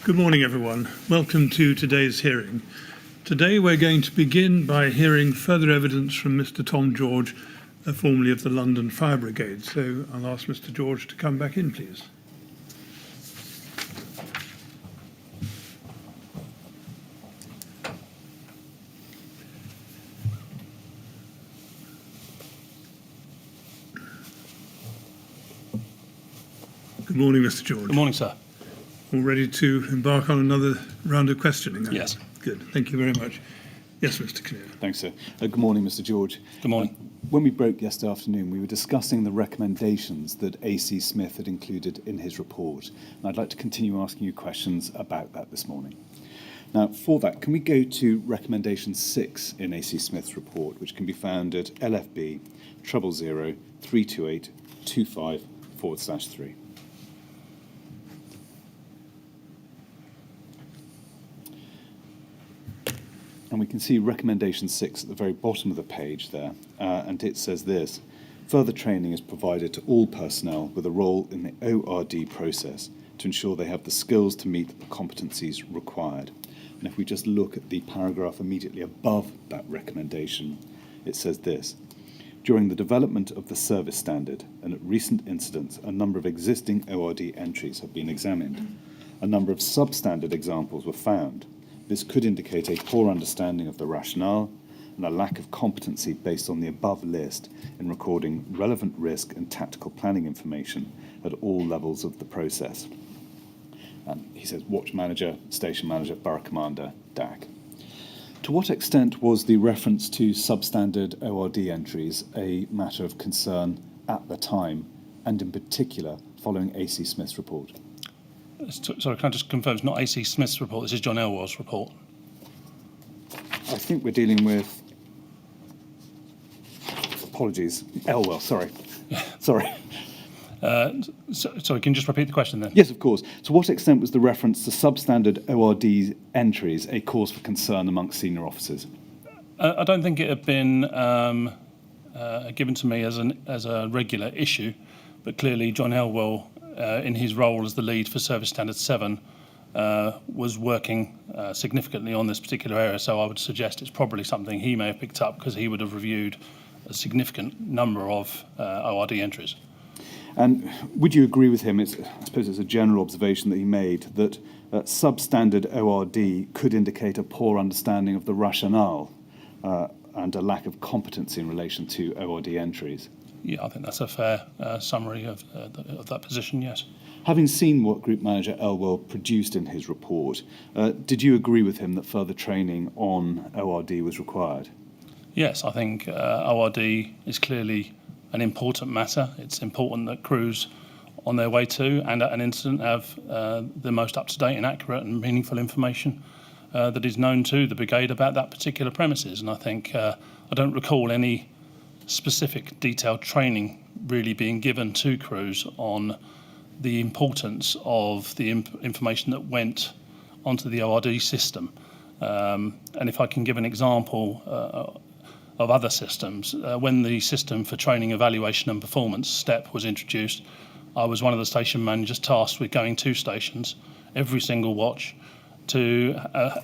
Good morning, everyone. Welcome to today's hearing. Today we're going to begin by hearing further evidence from Mr. Tom George, formerly of the London Fire Brigade. So I'll ask Mr. George to come back in, please. Good morning, Mr. George. Good morning, sir. All ready to embark on another round of questioning? Yes. Good. Thank you very much. Yes, Mr. Kinnear. Thanks, sir. Good morning, Mr. George. Good morning. When we broke yesterday afternoon, we were discussing the recommendations that A.C. Smith had included in his report. And I'd like to continue asking you questions about that this morning. Now, for that, can we go to recommendation 6 in A.C. Smith's report, which can be found at LFB 000-328-25/3. And we can see recommendation 6 at the very bottom of the page there, and it says this: further training is provided to all personnel with a role in the ORD process to ensure they have the skills to meet the competencies required. And if we just look at the paragraph immediately above that recommendation, it says this: during the development of the service standard and at recent incidents, a number of existing ORD entries have been examined. A number of substandard examples were found. This could indicate a poor understanding of the rationale and a lack of competency based on the above list in recording relevant risk and tactical planning information at all levels of the process. And he says watch manager, station manager, borough commander, DAC. To what extent was the reference to substandard ORD entries a matter of concern at the time, and in particular following A.C. Smith's report? Sorry, can I just confirm it's not A.C. Smith's report, this is John Elwell's report? I think we're dealing with, apologies, Elwell, sorry. Sorry. Sorry, can you just repeat the question then? Yes, of course. To what extent was the reference to substandard ORD entries a cause for concern amongst senior officers? I don't think it had been given to me as a regular issue, but clearly John Elwell, in his role as the lead for Service Standard 7, was working significantly on this particular area, so I would suggest it's probably something he may have picked up because he would have reviewed a significant number of ORD entries. And would you agree with him, I suppose it's a general observation that he made, that substandard ORD could indicate a poor understanding of the rationale and a lack of competency in relation to ORD entries? Yeah, I think that's a fair summary of that position, yes. Having seen what Group Manager Elwell produced in his report, did you agree with him that further training on ORD was required? Yes, I think ORD is clearly an important matter. It's important that crews on their way to and at an incident have the most up-to-date and accurate and meaningful information that is known to the brigade about that particular premises. And I think I don't recall any specific detailed training really being given to crews on the importance of the information that went onto the ORD system. And if I can give an example of other systems, when the system for training, evaluation and performance, STEP, was introduced, I was one of the station managers tasked with going to stations every single watch to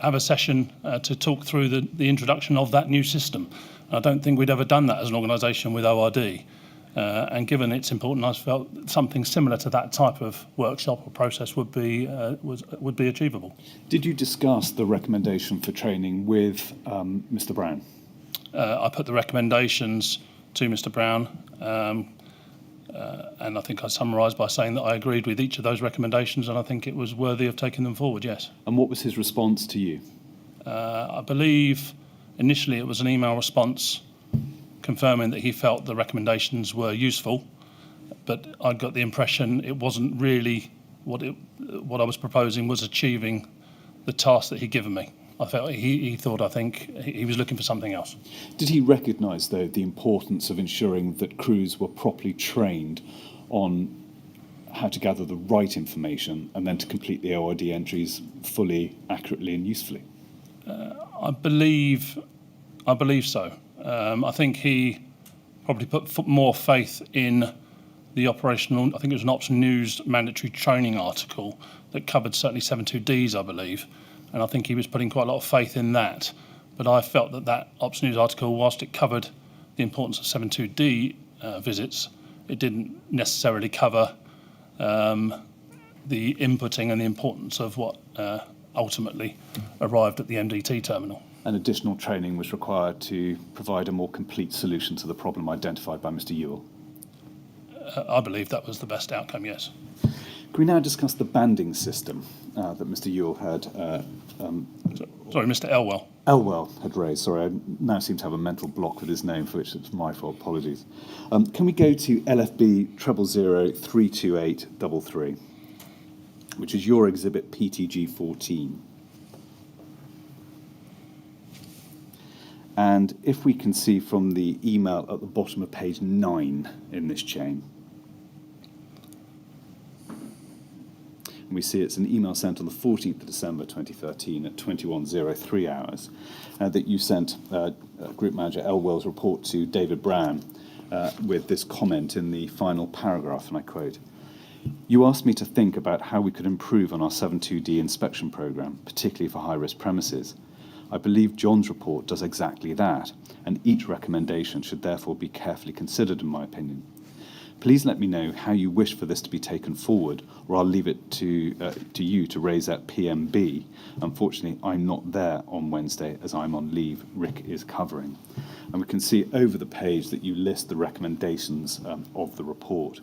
have a session to talk through the introduction of that new system. I don't think we'd ever done that as an organisation with ORD. And given its importance, I felt something similar to that type of workshop or process would be achievable. Did you discuss the recommendation for training with Mr. Brown? I put the recommendations to Mr. Brown, and I think I summarised by saying that I agreed with each of those recommendations, and I think it was worthy of taking them forward, yes. And what was his response to you? I believe initially it was an email response confirming that he felt the recommendations were useful, but I got the impression it wasn't really what I was proposing was achieving the task that he'd given me. I felt he thought, I think, he was looking for something else. Did he recognise, though, the importance of ensuring that crews were properly trained on how to gather the right information and then to complete the ORD entries fully, accurately and usefully? I believe so. I think he probably put more faith in the operational, I think it was an Ops News mandatory training article that covered certainly 72Ds, I believe, and I think he was putting quite a lot of faith in that. But I felt that that Ops News article, whilst it covered the importance of 72D visits, it didn't necessarily cover the inputting and the importance of what ultimately arrived at the MDT terminal. And additional training was required to provide a more complete solution to the problem identified by Mr. Ewell. I believe that was the best outcome, yes. Can we now discuss the banding system that Mr. Ewell had? Sorry, Mr. Elwell. Elwell had raised. Sorry, I now seem to have a mental block with his name, for which it's my fault. Apologies. Can we go to LFB 000-32833, which is your exhibit PTG 14? And if we can see from the email at the bottom of page 9 in this chain, and we see it's an email sent on the 14th of December 2013 at 21:03 hours, that you sent Group Manager Elwell's report to David Brown with this comment in the final paragraph, and I quote, "You asked me to think about how we could improve on our 72D inspection programme, particularly for high-risk premises. I believe John's report does exactly that, and each recommendation should therefore be carefully considered, in my opinion. Please let me know how you wish for this to be taken forward, or I'll leave it to you to raise at PMB. Unfortunately, I'm not there on Wednesday as I'm on leave. Rick is covering." And we can see over the page that you list the recommendations of the report.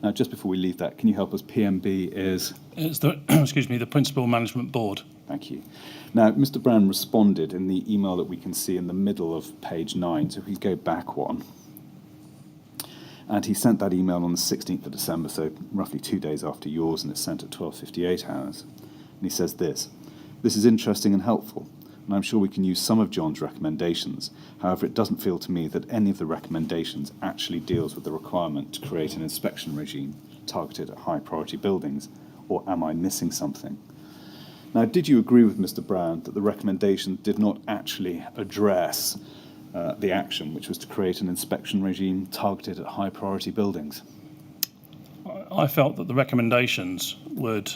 Now, just before we leave that, can you help us? PMB is? It's the, excuse me, the Principal Management Board. Thank you. Now, Mr. Brown responded in the email that we can see in the middle of page 9, so if we go back one. And he sent that email on the 16th of December, so roughly 2 days after yours, and it's sent at 12:58 hours. And he says this: "This is interesting and helpful, and I'm sure we can use some of John's recommendations. However, it doesn't feel to me that any of the recommendations actually deals with the requirement to create an inspection regime targeted at high-priority buildings, or am I missing something?" Now, did you agree with Mr. Brown that the recommendation did not actually address the action, which was to create an inspection regime targeted at high-priority buildings? I felt that the recommendations would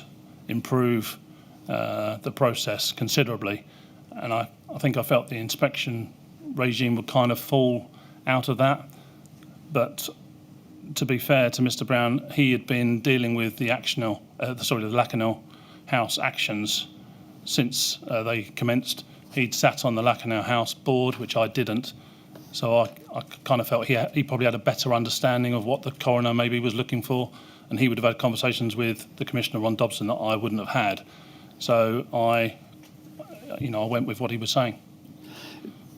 improve the process considerably, and I think I felt the inspection regime would kind of fall out of that. But to be fair to Mr. Brown, he had been dealing with the Lacanau House actions since they commenced. He'd sat on the Lacanau House board, which I didn't, so I kind of felt he probably had a better understanding of what the coroner maybe was looking for, and he would have had conversations with the Commissioner, Ron Dobson, that I wouldn't have had. So I went with what he was saying.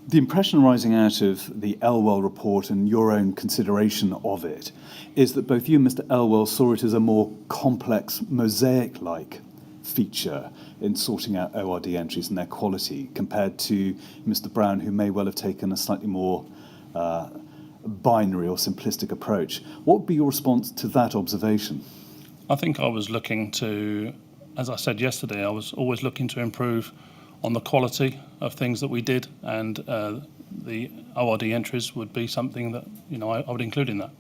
The impression arising out of the Elwell report and your own consideration of it is that both you and Mr. Elwell saw it as a more complex, mosaic-like feature in sorting out ORD entries and their quality, compared to Mr. Brown, who may well have taken a slightly more binary or simplistic approach. What would be your response to that observation? I think I was looking to, as I said yesterday, I was always looking to improve on the quality of things that we did, and the ORD entries would be something that I would include in that.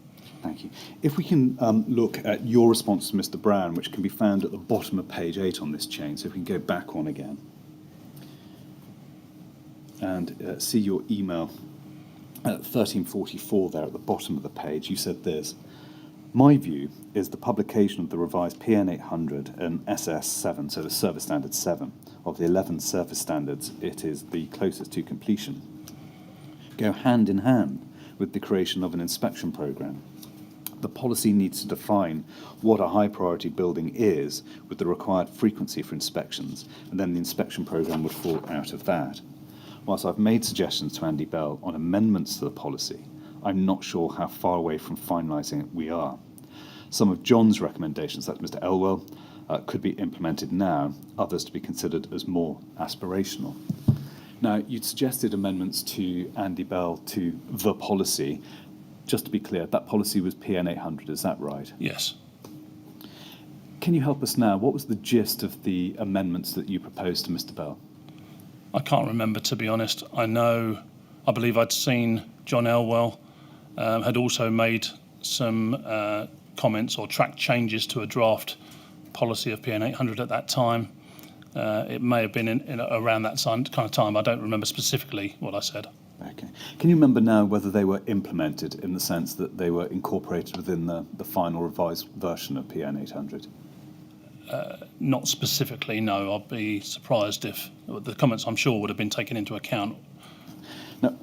Thank you. If we can look at your response to Mr. Brown, which can be found at the bottom of page 8 on this chain, so if we can go back one again and see your email at 1344 there at the bottom of the page. You said this: "My view is the publication of the revised PN 800 and SS 7, so the Service Standard 7, of the 11 surface standards, it is the closest to completion, go hand in hand with the creation of an inspection programme. The policy needs to define what a high-priority building is with the required frequency for inspections, and then the inspection programme would fall out of that. Whilst I've made suggestions to Andy Bell on amendments to the policy, I'm not sure how far away from finalising it we are. Some of John's recommendations, that's Mr. Elwell, could be implemented now, others to be considered as more aspirational." Now, you'd suggested amendments to Andy Bell to the policy. Just to be clear, that policy was PN 800, is that right? Yes. Can you help us now? What was the gist of the amendments that you proposed to Mr. Bell? I can't remember, to be honest. I believe I'd seen John Elwell had also made some comments or track changes to a draft policy of PN 800 at that time. It may have been in around that kind of time. I don't remember specifically what I said. Okay. Can you remember now whether they were implemented in the sense that they were incorporated within the final revised version of PN 800? Not specifically, no. I'd be surprised if the comments, I'm sure, would have been taken into account. Now,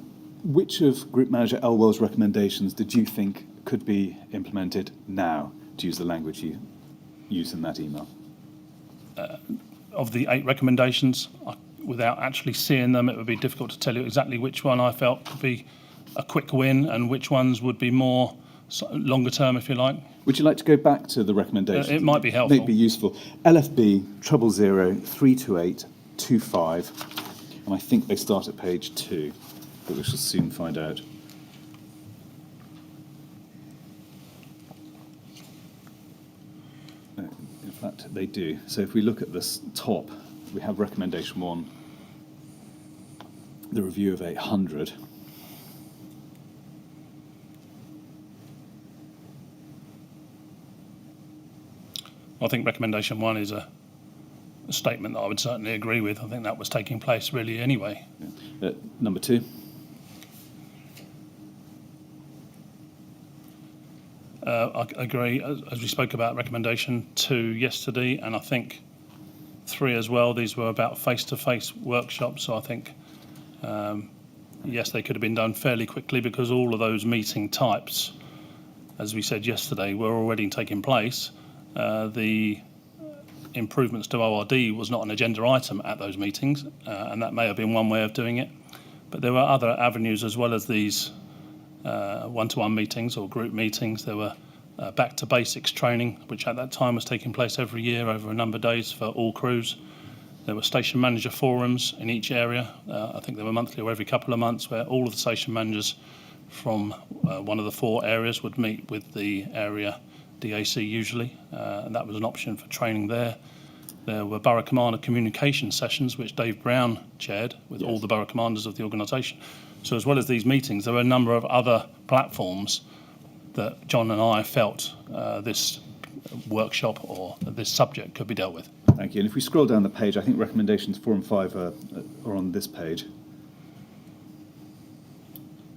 which of Group Manager Elwell's recommendations did you think could be implemented now, to use the language you used in that email? Of the 8 recommendations, without actually seeing them, it would be difficult to tell you exactly which one I felt could be a quick win and which ones would be more longer term, if you like. Would you like to go back to the recommendations? It might be helpful. May be useful. LFB 000-328-25, and I think they start at page 2, but we shall soon find out. In fact, they do. So if we look at this top, we have recommendation 1, the review of 800. I think recommendation 1 is a statement that I would certainly agree with. I think that was taking place really anyway. Yeah. Number 2. I agree, as we spoke about recommendation 2 yesterday, and I think 3 as well. These were about face-to-face workshops, so I think, yes, they could have been done fairly quickly because all of those meeting types, as we said yesterday, were already taking place. The improvements to ORD was not an agenda item at those meetings, and that may have been one way of doing it. But there were other avenues as well as these one-to-one meetings or group meetings. There were back to basics training, which at that time was taking place every year over a number of days for all crews. There were station manager forums in each area. I think they were monthly or every couple of months, where all of the station managers from one of the 4 areas would meet with the area DAC usually, and that was an option for training there. There were Borough Commander communication sessions, which Dave Brown chaired with all the Borough Commanders of the organisation. So as well as these meetings, there were a number of other platforms that John and I felt this workshop or this subject could be dealt with. Thank you. And if we scroll down the page, I think recommendations 4 and 5 are on this page.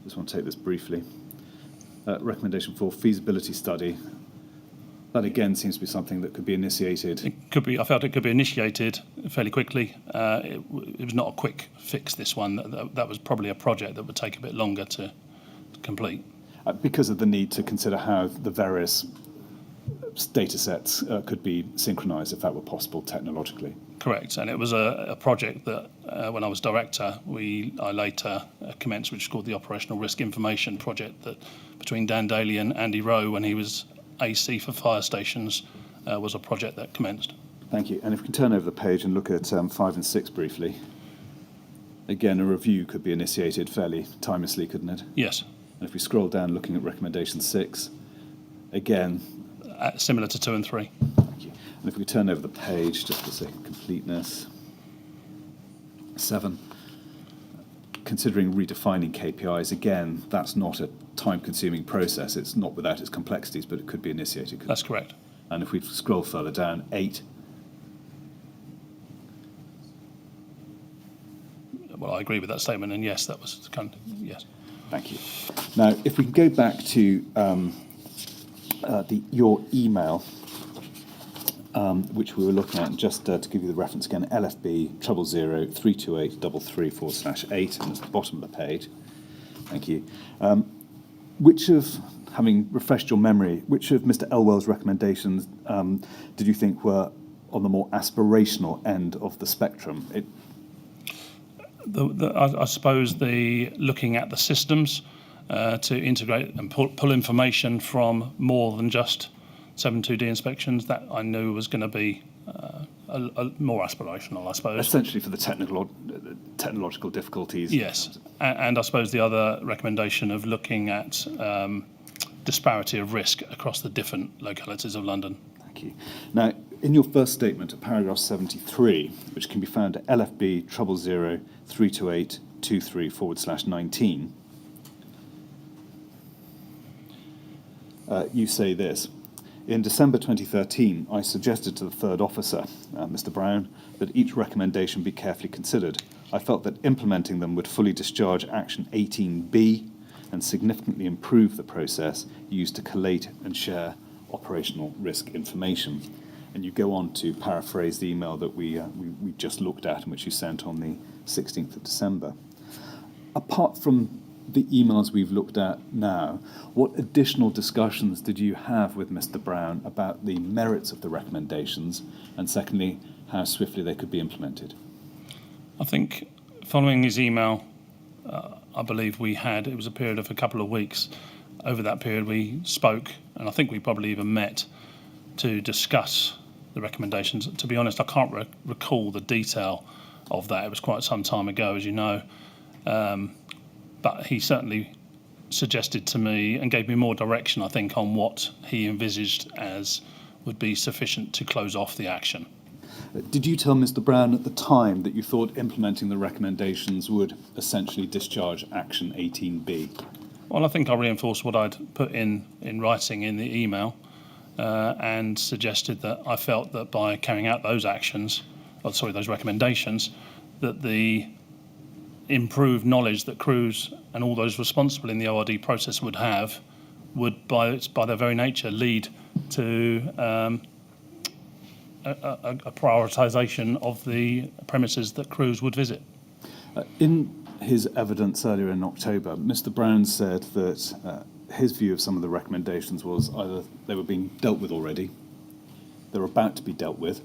Just want to take this briefly. Recommendation 4, feasibility study. That again seems to be something that could be initiated. It could be. I felt it could be initiated fairly quickly. It was not a quick fix, this one. That was probably a project that would take a bit longer to complete. Because of the need to consider how the various data sets could be synchronised, if that were possible technologically. Correct, and it was a project that when I was director, I later commenced, which is called the Operational Risk Information Project, that between Dan Daly and Andy Rowe, when he was AC for fire stations, was a project that commenced. Thank you. And if we can turn over the page and look at 5 and 6 briefly. Again, a review could be initiated fairly timelessly, couldn't it? Yes. And if we scroll down looking at recommendation 6, again... similar to 2 and 3. Thank you. And if we turn over the page, just for the sake of completeness, 7, considering redefining KPIs, again, that's not a time-consuming process. It's not without its complexities, but it could be initiated. That's correct. And if we scroll further down, 8. Well, I agree with that statement, and yes, that was kind of, yes. Thank you. Now, if we can go back to your email, which we were looking at, and just to give you the reference again, LFB 000-328-33/8, and it's at the bottom of the page. Thank you. Which of, having refreshed your memory, which of Mr. Elwell's recommendations did you think were on the more aspirational end of the spectrum? I suppose the looking at the systems to integrate and pull information from more than just 7.2D inspections, that I knew was going to be more aspirational, I suppose. Essentially for the technological difficulties. Yes, and I suppose the other recommendation of looking at disparity of risk across the different localities of London. Thank you. Now, in your first statement at paragraph 73, which can be found at LFB 000-328-23/19, you say this. In December 2013, I suggested to the third officer, Mr. Brown, that each recommendation be carefully considered. I felt that implementing them would fully discharge Action 18B and significantly improve the process used to collate and share operational risk information. And you go on to paraphrase the email that we just looked at and which you sent on the 16th of December. Apart from the emails we've looked at now, what additional discussions did you have with Mr. Brown about the merits of the recommendations, and secondly, how swiftly they could be implemented? I think following his email, I believe it was a period of a couple of weeks. Over that period we spoke, and I think we probably even met to discuss the recommendations. To be honest, I can't recall the detail of that. It was quite some time ago, as you know. But he certainly suggested to me and gave me more direction, I think, on what he envisaged as would be sufficient to close off the action. Did you tell Mr. Brown at the time that you thought implementing the recommendations would essentially discharge Action 18B? Well, I think I reinforced what I'd put in writing in the email and suggested that I felt that by carrying out those recommendations, that the improved knowledge that crews and all those responsible in the ORD process would have would, by their very nature, lead to a prioritisation of the premises that crews would visit. In his evidence earlier in October, Mr. Brown said that his view of some of the recommendations was either they were being dealt with already, they were about to be dealt with,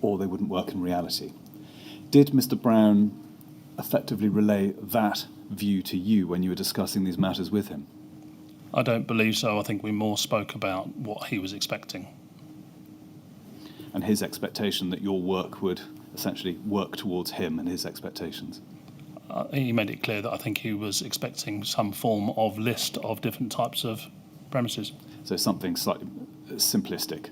or they wouldn't work in reality. Did Mr. Brown effectively relay that view to you when you were discussing these matters with him? I don't believe so. I think we more spoke about what he was expecting. And his expectation that your work would essentially work towards him and his expectations? He made it clear that I think he was expecting some form of list of different types of premises. So something slightly simplistic.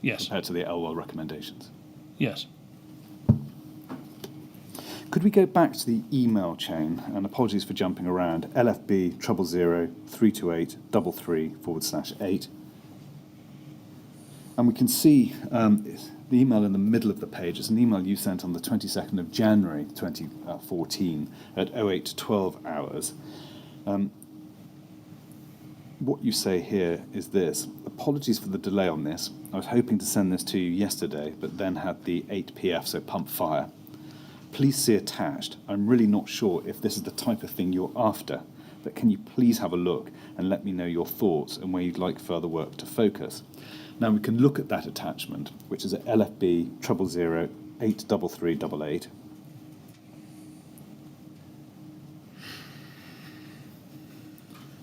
Yes. Compared to the Elwell recommendations? Yes. Could we go back to the email chain? And apologies for jumping around. LFB 000-328-33/8. And we can see the email in the middle of the page. It's an email you sent on the 22nd of January 2014 at 08 to 12 hours. What you say here is this. Apologies for the delay on this. I was hoping to send this to you yesterday, but then had the 8PF, so pump fire. Please see attached. I'm really not sure if this is the type of thing you're after, but can you please have a look and let me know your thoughts and where you'd like further work to focus. Now we can look at that attachment, which is at LFB 000-83388.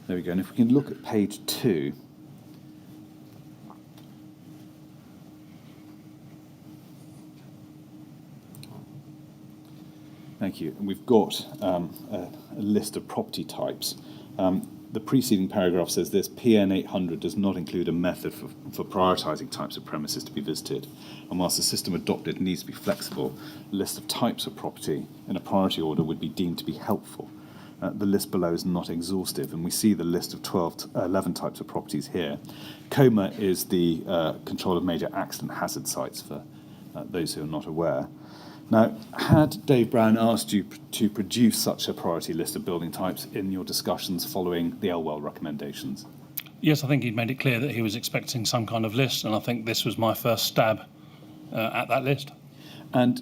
There we go. And if we can look at page 2, thank you. And we've got a list of property types. The preceding paragraph says this: PN 800 does not include a method for prioritising types of premises to be visited. And whilst the system adopted needs to be flexible, a list of types of property in a priority order would be deemed to be helpful. The list below is not exhaustive, and we see the list of 11 types of properties here. COMA is the control of major accident hazard sites for those who are not aware. Now, had Dave Brown asked you to produce such a priority list of building types in your discussions following the Elwell recommendations? Yes, I think he'd made it clear that he was expecting some kind of list, and I think this was my first stab at that list. And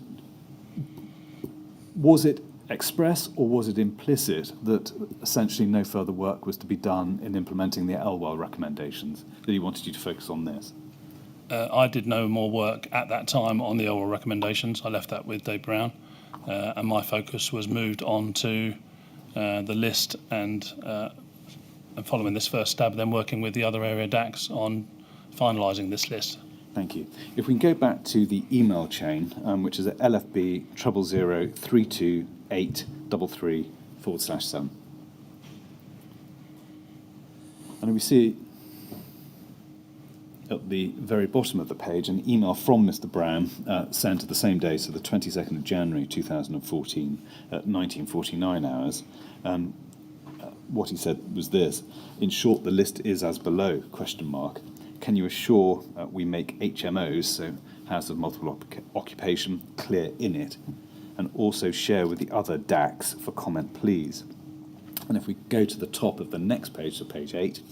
was it express or was it implicit that essentially no further work was to be done in implementing the Elwell recommendations, that he wanted you to focus on this? I did no more work at that time on the Elwell recommendations. I left that with Dave Brown, and my focus was moved on to the list and following this first stab, then working with the other area DACs on finalising this list. Thank you. If we can go back to the email chain, which is at LFB 000-328-33/7. And we see at the very bottom of the page an email from Mr. Brown sent the same day, so the 22nd of January 2014 at 19:49 hours. what he said was this: in short, the list is as below, question mark. Can you assure we make HMOs, so house of multiple occupation, clear in it, and also share with the other DACs for comment, please? And if we go to the top of the next page, so page 8,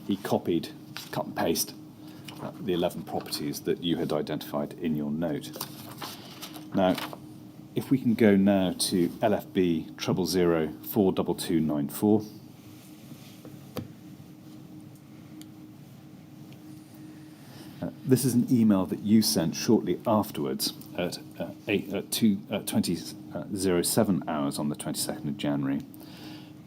he copied, cut and paste, the 11 properties that you had identified in your note. Now, if we can go now to LFB 000-42294. This is an email that you sent shortly afterwards at 20:07 hours on the 22nd of January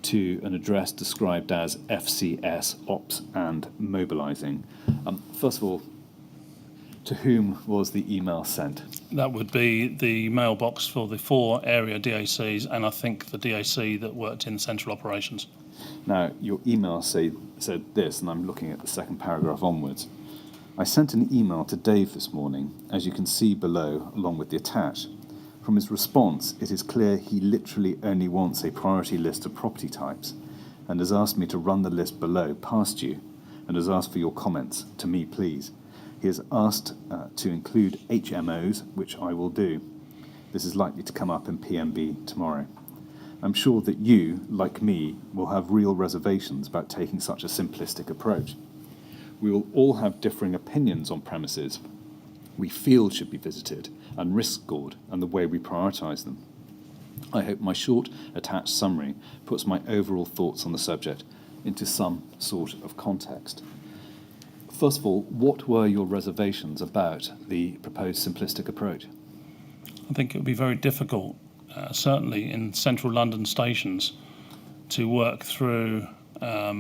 to an address described as FCS Ops and Mobilising. First of all, to whom was the email sent? That would be the mailbox for the 4 area DACs, and I think the DAC that worked in central operations. Now, your email said this, and I'm looking at the second paragraph onwards. I sent an email to Dave this morning, as you can see below, along with the attached. From his response, it is clear he literally only wants a priority list of property types, and has asked me to run the list below past you, and has asked for your comments to me, please. He has asked to include HMOs, which I will do. This is likely to come up in PMB tomorrow. I'm sure that you, like me, will have real reservations about taking such a simplistic approach. We will all have differing opinions on premises we feel should be visited and risk scored and the way we prioritise them. I hope my short attached summary puts my overall thoughts on the subject into some sort of context. First of all, what were your reservations about the proposed simplistic approach? I think it would be very difficult, certainly in central London stations, to work through a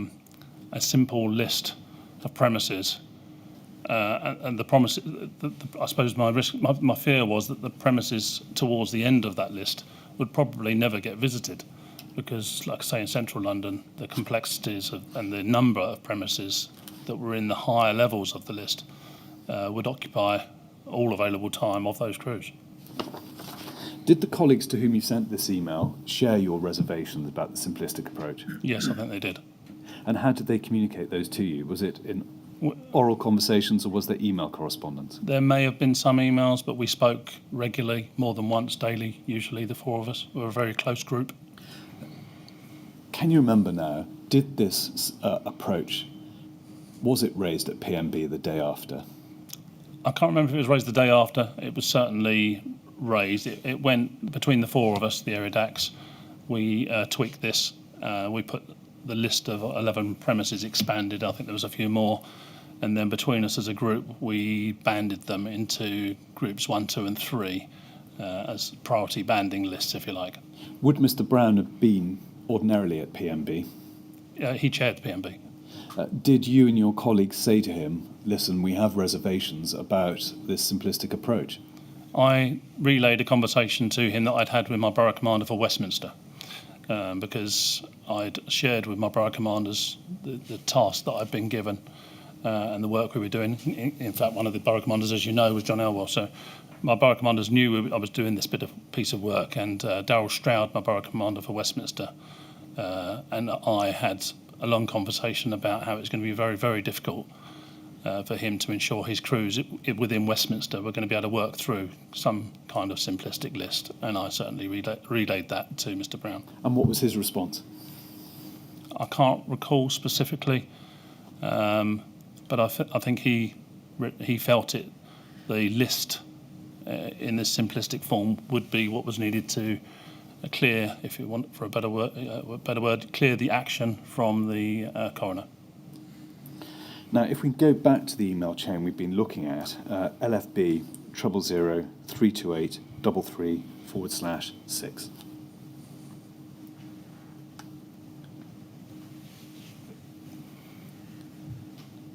simple list of premises. And the promise, I suppose my fear was that the premises towards the end of that list would probably never get visited, because, like I say, in central London, the complexities and the number of premises that were in the higher levels of the list would occupy all available time of those crews. Did the colleagues to whom you sent this email share your reservations about the simplistic approach? Yes, I think they did. And how did they communicate those to you? Was it in oral conversations or was there email correspondence? There may have been some emails, but we spoke regularly, more than once daily, usually the 4 of us. We were a very close group. Can you remember now, did this approach, was it raised at PMB the day after? I can't remember if it was raised the day after. It was certainly raised. It went between the 4 of us, the area DACs. We tweaked this. We put the list of 11 premises expanded. I think there was a few more. And then between us as a group, we banded them into groups 1, 2 and 3 as priority banding lists, if you like. Would Mr. Brown have been ordinarily at PMB? He chaired PMB. Did you and your colleagues say to him, listen, we have reservations about this simplistic approach? I relayed a conversation to him that I'd had with my borough commander for Westminster, because I'd shared with my borough commanders the task that I'd been given and the work we were doing. In fact, one of the borough commanders, as you know, was John Elwell. So my borough commanders knew I was doing this piece of work, and Darryl Stroud, my borough commander for Westminster, and I had a long conversation about how it's going to be very, very difficult for him to ensure his crews within Westminster were going to be able to work through some kind of simplistic list, and I certainly relayed that to Mr. Brown. And what was his response? I can't recall specifically, but I think he felt the list in this simplistic form would be what was needed to clear, if you want for a better word, clear the action from the coroner. Now, if we go back to the email chain we've been looking at, LFB 000-328-33/6.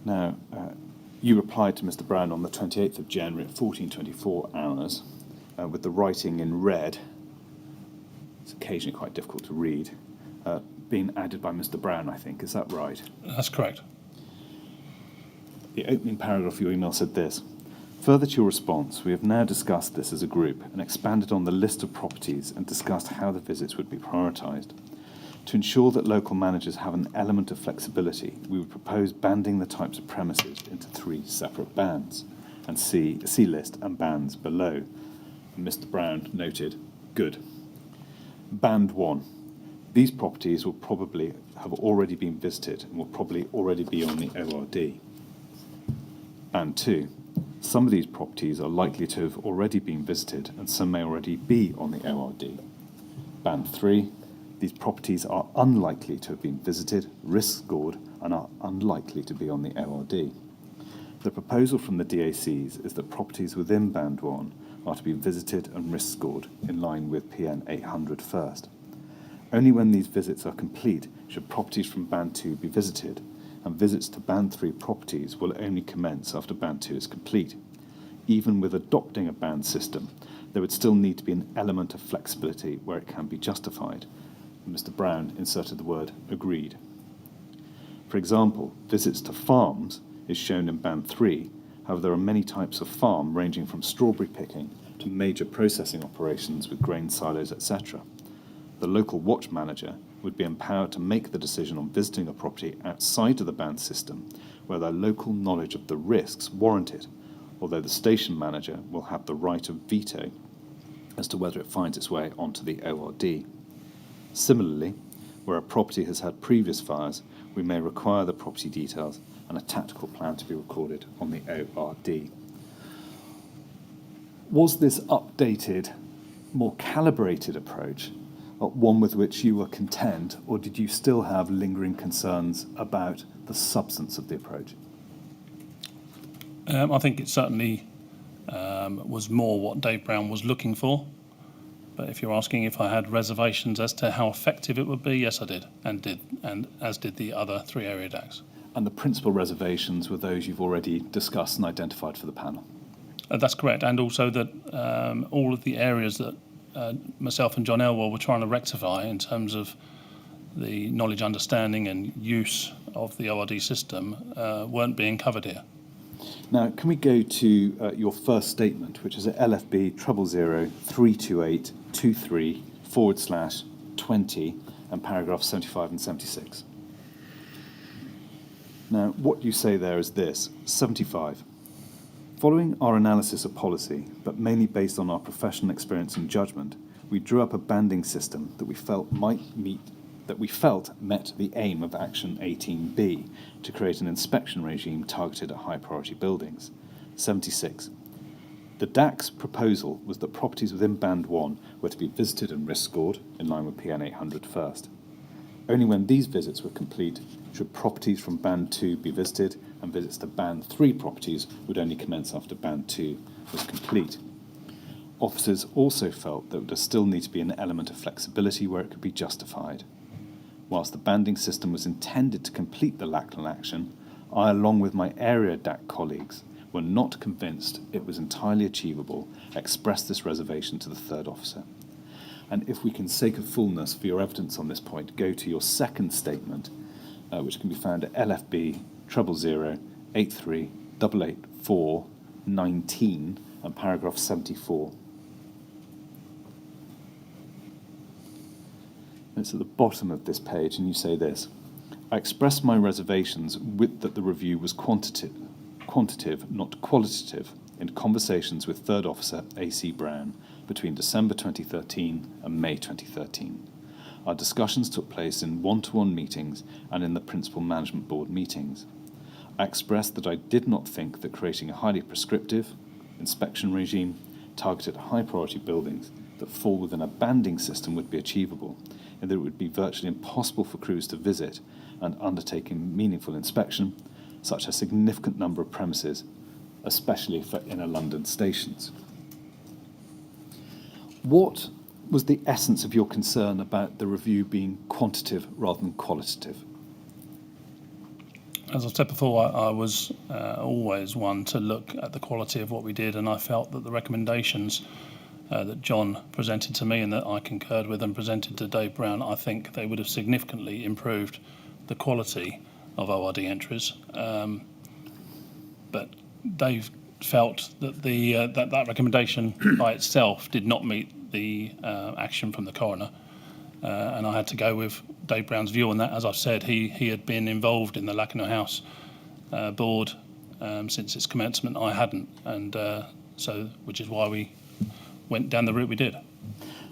Now, you replied to Mr. Brown on the 28th of January at 14:24 hours with the writing in red. It's occasionally quite difficult to read. Being added by Mr. Brown, I think. Is that right? That's correct. The opening paragraph of your email said this: Further to your response, we have now discussed this as a group and expanded on the list of properties and discussed how the visits would be prioritised. To ensure that local managers have an element of flexibility, we would propose banding the types of premises into 3 separate bands, and see list and bands below. And Mr. Brown noted, good. Band 1. These properties will probably have already been visited and will probably already be on the ORD. Band 2. Some of these properties are likely to have already been visited and some may already be on the ORD. Band 3. These properties are unlikely to have been visited, risk scored, and are unlikely to be on the ORD. The proposal from the DACs is that properties within Band 1 are to be visited and risk scored in line with PN 800 first. Only when these visits are complete should properties from Band 2 be visited, and visits to Band 3 properties will only commence after Band 2 is complete. Even with adopting a band system, there would still need to be an element of flexibility where it can be justified. And Mr. Brown inserted the word agreed. For example, visits to farms is shown in Band 3. However, there are many types of farm ranging from strawberry picking to major processing operations with grain silos, etc. The local watch manager would be empowered to make the decision on visiting a property outside of the band system where their local knowledge of the risks warrant it, although the station manager will have the right of veto as to whether it finds its way onto the ORD. Similarly, where a property has had previous fires, we may require the property details and a tactical plan to be recorded on the ORD. Was this updated, more calibrated approach one with which you were content, or did you still have lingering concerns about the substance of the approach? I think it certainly was more what Dave Brown was looking for. But if you're asking if I had reservations as to how effective it would be, yes, I did, and as did the other 3 area DACs. And the principal reservations were those you've already discussed and identified for the panel? That's correct, and also that all of the areas that myself and John Elwell were trying to rectify in terms of the knowledge, understanding and use of the ORD system weren't being covered here. Now, can we go to your first statement, which is at LFB 000-328-23/20 and paragraphs 75 and 76. Now, what you say there is this: 75. Following our analysis of policy, but mainly based on our professional experience and judgment, we drew up a banding system that we felt met the aim of Action 18B to create an inspection regime targeted at high priority buildings. 76. The DAC's proposal was that properties within Band 1 were to be visited and risk scored in line with PN 800 first. Only when these visits were complete should properties from Band 2 be visited, and visits to Band 3 properties would only commence after Band 2 was complete. Officers also felt that there still need to be an element of flexibility where it could be justified. Whilst the banding system was intended to complete the Lackland action, I, along with my area DAC colleagues, were not convinced it was entirely achievable, expressed this reservation to the third officer. And if we can, sake of fullness for your evidence on this point, go to your second statement, which can be found at LFB 000-83-884-19 and paragraph 74. It's at the bottom of this page, and you say this: I expressed my reservations that the review was quantitative, not qualitative, in conversations with Third Officer A.C. Brown between December 2013 and May 2013. Our discussions took place in one-to-one meetings and in the Principal Management Board meetings. I expressed that I did not think that creating a highly prescriptive inspection regime targeted at high-priority buildings that fall within a banding system would be achievable, and that it would be virtually impossible for crews to visit and undertake a meaningful inspection such a significant number of premises, especially for inner London stations. What was the essence of your concern about the review being quantitative rather than qualitative? As I've said before, I was always one to look at the quality of what we did, and I felt that the recommendations that John presented to me and that I concurred with and presented to Dave Brown, I think they would have significantly improved the quality of ORD entries. But Dave felt that that recommendation by itself did not meet the action from the coroner, and I had to go with Dave Brown's view on that. As I've said, he had been involved in the Lakenham House board since its commencement. I hadn't, and so which is why we went down the route we did.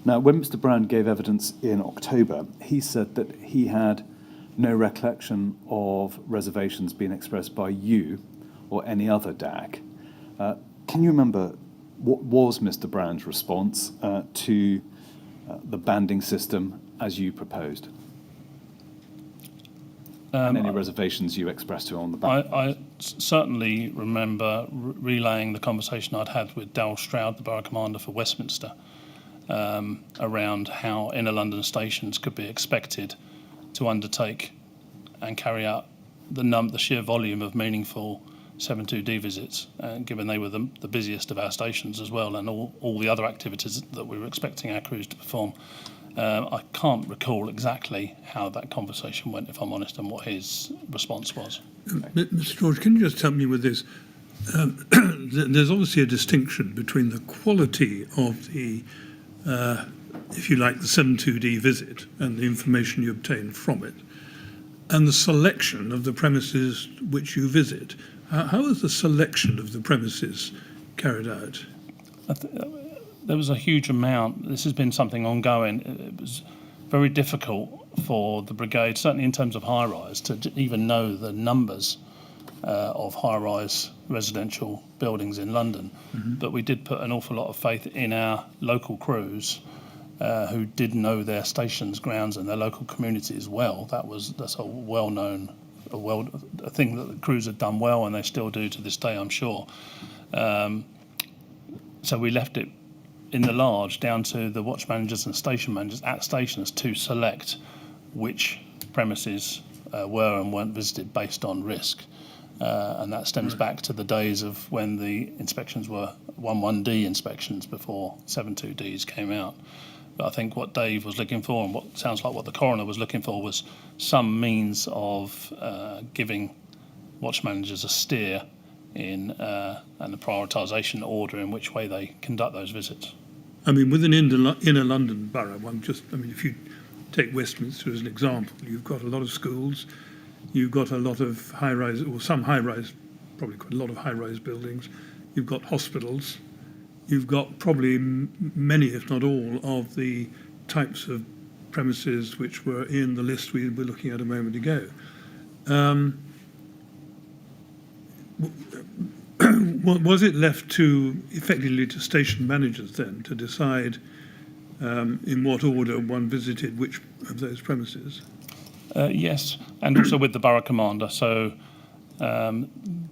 Now, when Mr. Brown gave evidence in October, he said that he had no recollection of reservations being expressed by you or any other DAC. Can you remember what was Mr. Brown's response to the banding system as you proposed? And any reservations you expressed to him on the back? I certainly remember relaying the conversation I'd had with Darryl Stroud, the Borough Commander for Westminster, around how inner London stations could be expected to undertake and carry out the sheer volume of meaningful 72D visits, given they were the busiest of our stations as well, and all the other activities that we were expecting our crews to perform. I can't recall exactly how that conversation went, if I'm honest, and what his response was. Mr. George, can you just help me with this? There's obviously a distinction between the quality of the, if you like, the 72D visit and the information you obtain from it, and the selection of the premises which you visit. How is the selection of the premises carried out? There was a huge amount. This has been something ongoing. It was very difficult for the brigade, certainly in terms of high-rise, to even know the numbers of high-rise residential buildings in London. Mm-hmm. But we did put an awful lot of faith in our local crews who did know their stations, grounds and their local communities well. That's a well-known, a thing that the crews had done well, and they still do to this day, I'm sure. So we left it in the large down to the watch managers and station managers at stations to select which premises were and weren't visited based on risk. And that stems back to the days of when the inspections were 11D inspections before 72Ds came out. But I think what Dave was looking for, and what sounds like what the coroner was looking for, was some means of giving watch managers a steer in and a prioritisation order in which way they conduct those visits. I mean, within inner London borough, if you take Westminster as an example, you've got a lot of schools, you've got a lot of high-rise, or some high-rise, probably quite a lot of high-rise buildings, you've got hospitals, you've got probably many, if not all, of the types of premises which were in the list we were looking at a moment ago. Was it left effectively to station managers then to decide in what order one visited which of those premises? Yes, and also with the borough commander. So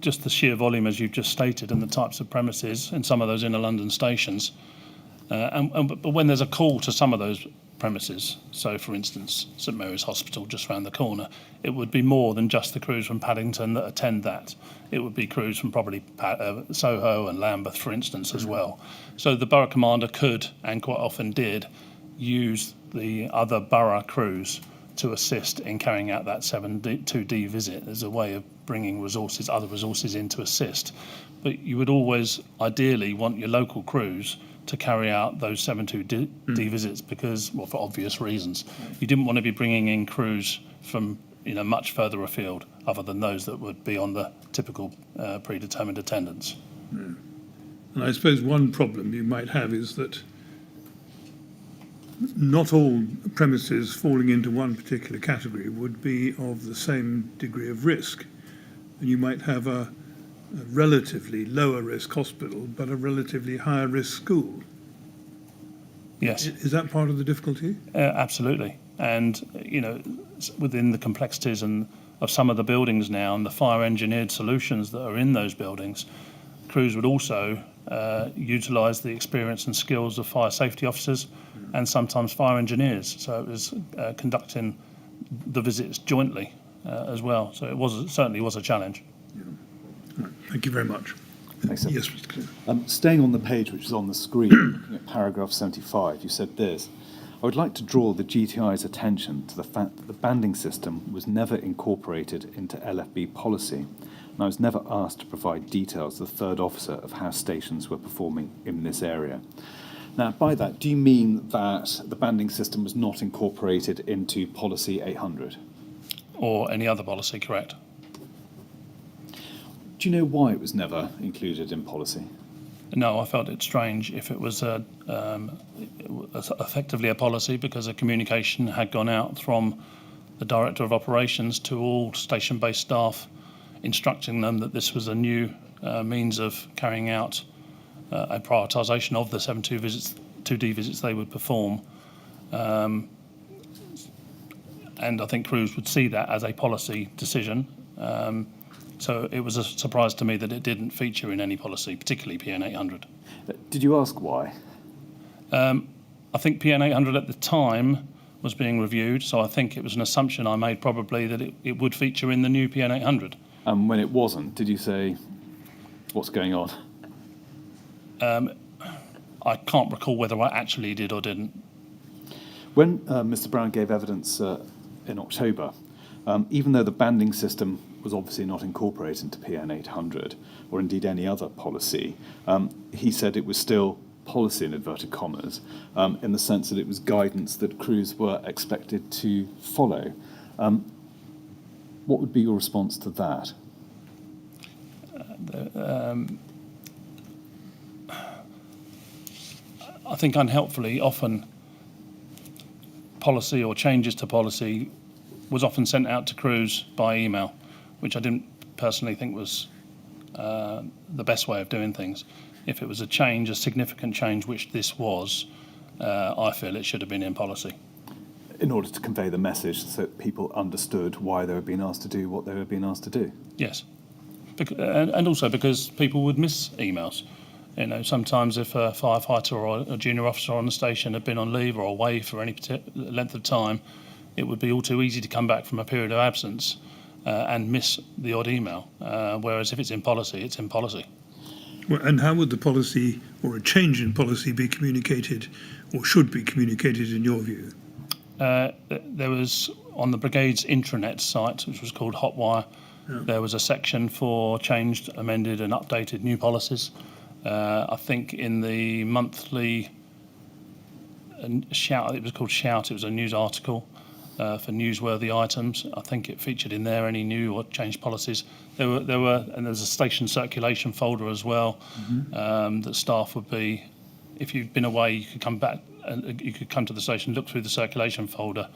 just the sheer volume, as you've just stated, and the types of premises in some of those inner London stations. But when there's a call to some of those premises, so for instance, St Mary's Hospital just round the corner, it would be more than just the crews from Paddington that attend that. It would be crews from probably Soho and Lambeth, for instance, as well. So the borough commander could, and quite often did, use the other borough crews to assist in carrying out that 72D visit as a way of bringing resources, other resources in to assist. But you would always ideally want your local crews to carry out those 72D visits because, well, for obvious reasons. You didn't want to be bringing in crews from much further afield other than those that would be on the typical predetermined attendance. And I suppose one problem you might have is that not all premises falling into one particular category would be of the same degree of risk. And you might have a relatively lower risk hospital, but a relatively higher risk school. Yes. Is that part of the difficulty? Absolutely. And, within the complexities of some of the buildings now and the fire engineered solutions that are in those buildings, crews would also utilise the experience and skills of fire safety officers and sometimes fire engineers. So it was conducting the visits jointly as well. So it certainly was a challenge. Yeah. Right. Thank you very much. Thanks, sir. Yes, Mr. Clear. Staying on the page which is on the screen, looking at paragraph 75, you said this: I would like to draw the GTI's attention to the fact that the banding system was never incorporated into LFB policy, and I was never asked to provide details to the third officer of how stations were performing in this area. Now, by that, do you mean that the banding system was not incorporated into Policy 800? Or any other policy, correct? Do you know why it was never included in policy? No, I felt it strange if it was effectively a policy, because a communication had gone out from the Director of Operations to all station-based staff, instructing them that this was a new means of carrying out a prioritisation of the 2D visits they would perform. And I think crews would see that as a policy decision. So it was a surprise to me that it didn't feature in any policy, particularly PN 800. Did you ask why? I think PN 800 at the time was being reviewed, so I think it was an assumption I made probably that it would feature in the new PN 800. And when it wasn't, did you say, what's going on? I can't recall whether I actually did or didn't. When Mr. Brown gave evidence in October, even though the banding system was obviously not incorporated into PN 800 or indeed any other policy, he said it was still policy in inverted commas, in the sense that it was guidance that crews were expected to follow. What would be your response to that? I think unhelpfully often policy or changes to policy was often sent out to crews by email, which I didn't personally think was the best way of doing things. If it was a change, a significant change, which this was, I feel it should have been in policy. In order to convey the message so that people understood why they were being asked to do what they were being asked to do. Yes, and also because people would miss emails. You know, sometimes if a firefighter or a junior officer on the station had been on leave or away for any length of time, it would be all too easy to come back from a period of absence and miss the odd email. Whereas if it's in policy, it's in policy. Well, and how would the policy or a change in policy be communicated or should be communicated in your view? There was, on the Brigade's intranet site, which was called Hotwire, there was a section for changed, amended and updated new policies. I think in the monthly Shout, it was called Shout, it was a news article for newsworthy items. I think it featured in there any new or changed policies. There were, and there's a station circulation folder as well, that staff would be, if you'd been away, you could come back and you could come to the station, look through the circulation folder,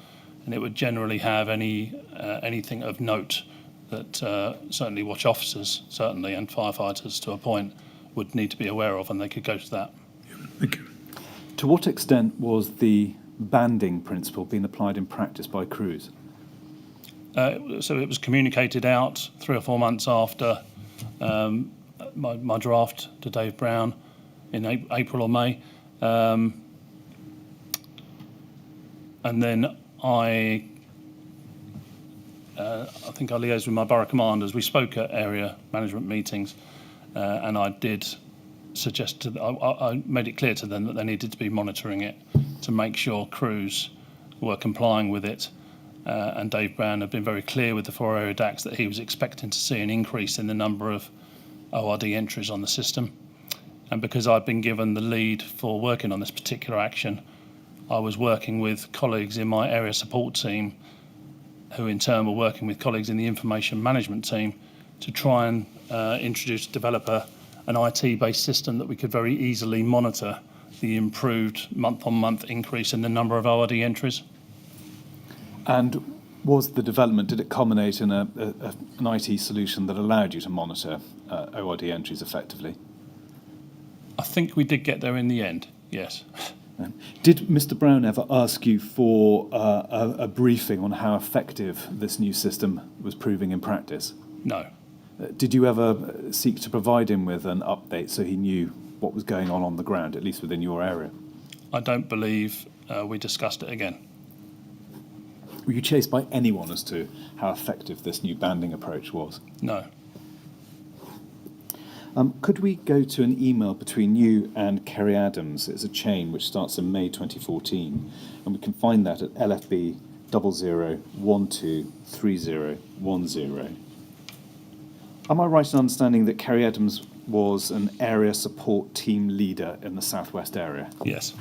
and it would generally have anything of note that certainly watch officers, certainly, and firefighters to a point, would need to be aware of, and they could go to that. Thank you. To what extent was the banding principle being applied in practice by crews? So it was communicated out 3 or 4 months after my draft to Dave Brown in April or May. And then I think I liaised with my borough commanders. We spoke at area management meetings, and I did suggest to I made it clear to them that they needed to be monitoring it to make sure crews were complying with it. And Dave Brown had been very clear with the 4 area DACs that he was expecting to see an increase in the number of ORD entries on the system. And because I'd been given the lead for working on this particular action, I was working with colleagues in my area support team, who in turn were working with colleagues in the information management team to try and develop an IT-based system that we could very easily monitor the improved month-on-month increase in the number of ORD entries. And was the development, did it culminate in an IT solution that allowed you to monitor ORD entries effectively? I think we did get there in the end, yes. Did Mr. Brown ever ask you for a briefing on how effective this new system was proving in practice? No. Did you ever seek to provide him with an update so he knew what was going on the ground, at least within your area? I don't believe we discussed it again. Were you chased by anyone as to how effective this new banding approach was? No. Could we go to an email between you and Kerry Adams? It's a chain which starts in May 2014, and we can find that at LFB 00123010. Am I right in understanding that Kerry Adams was an area support team leader in the southwest area? Yes.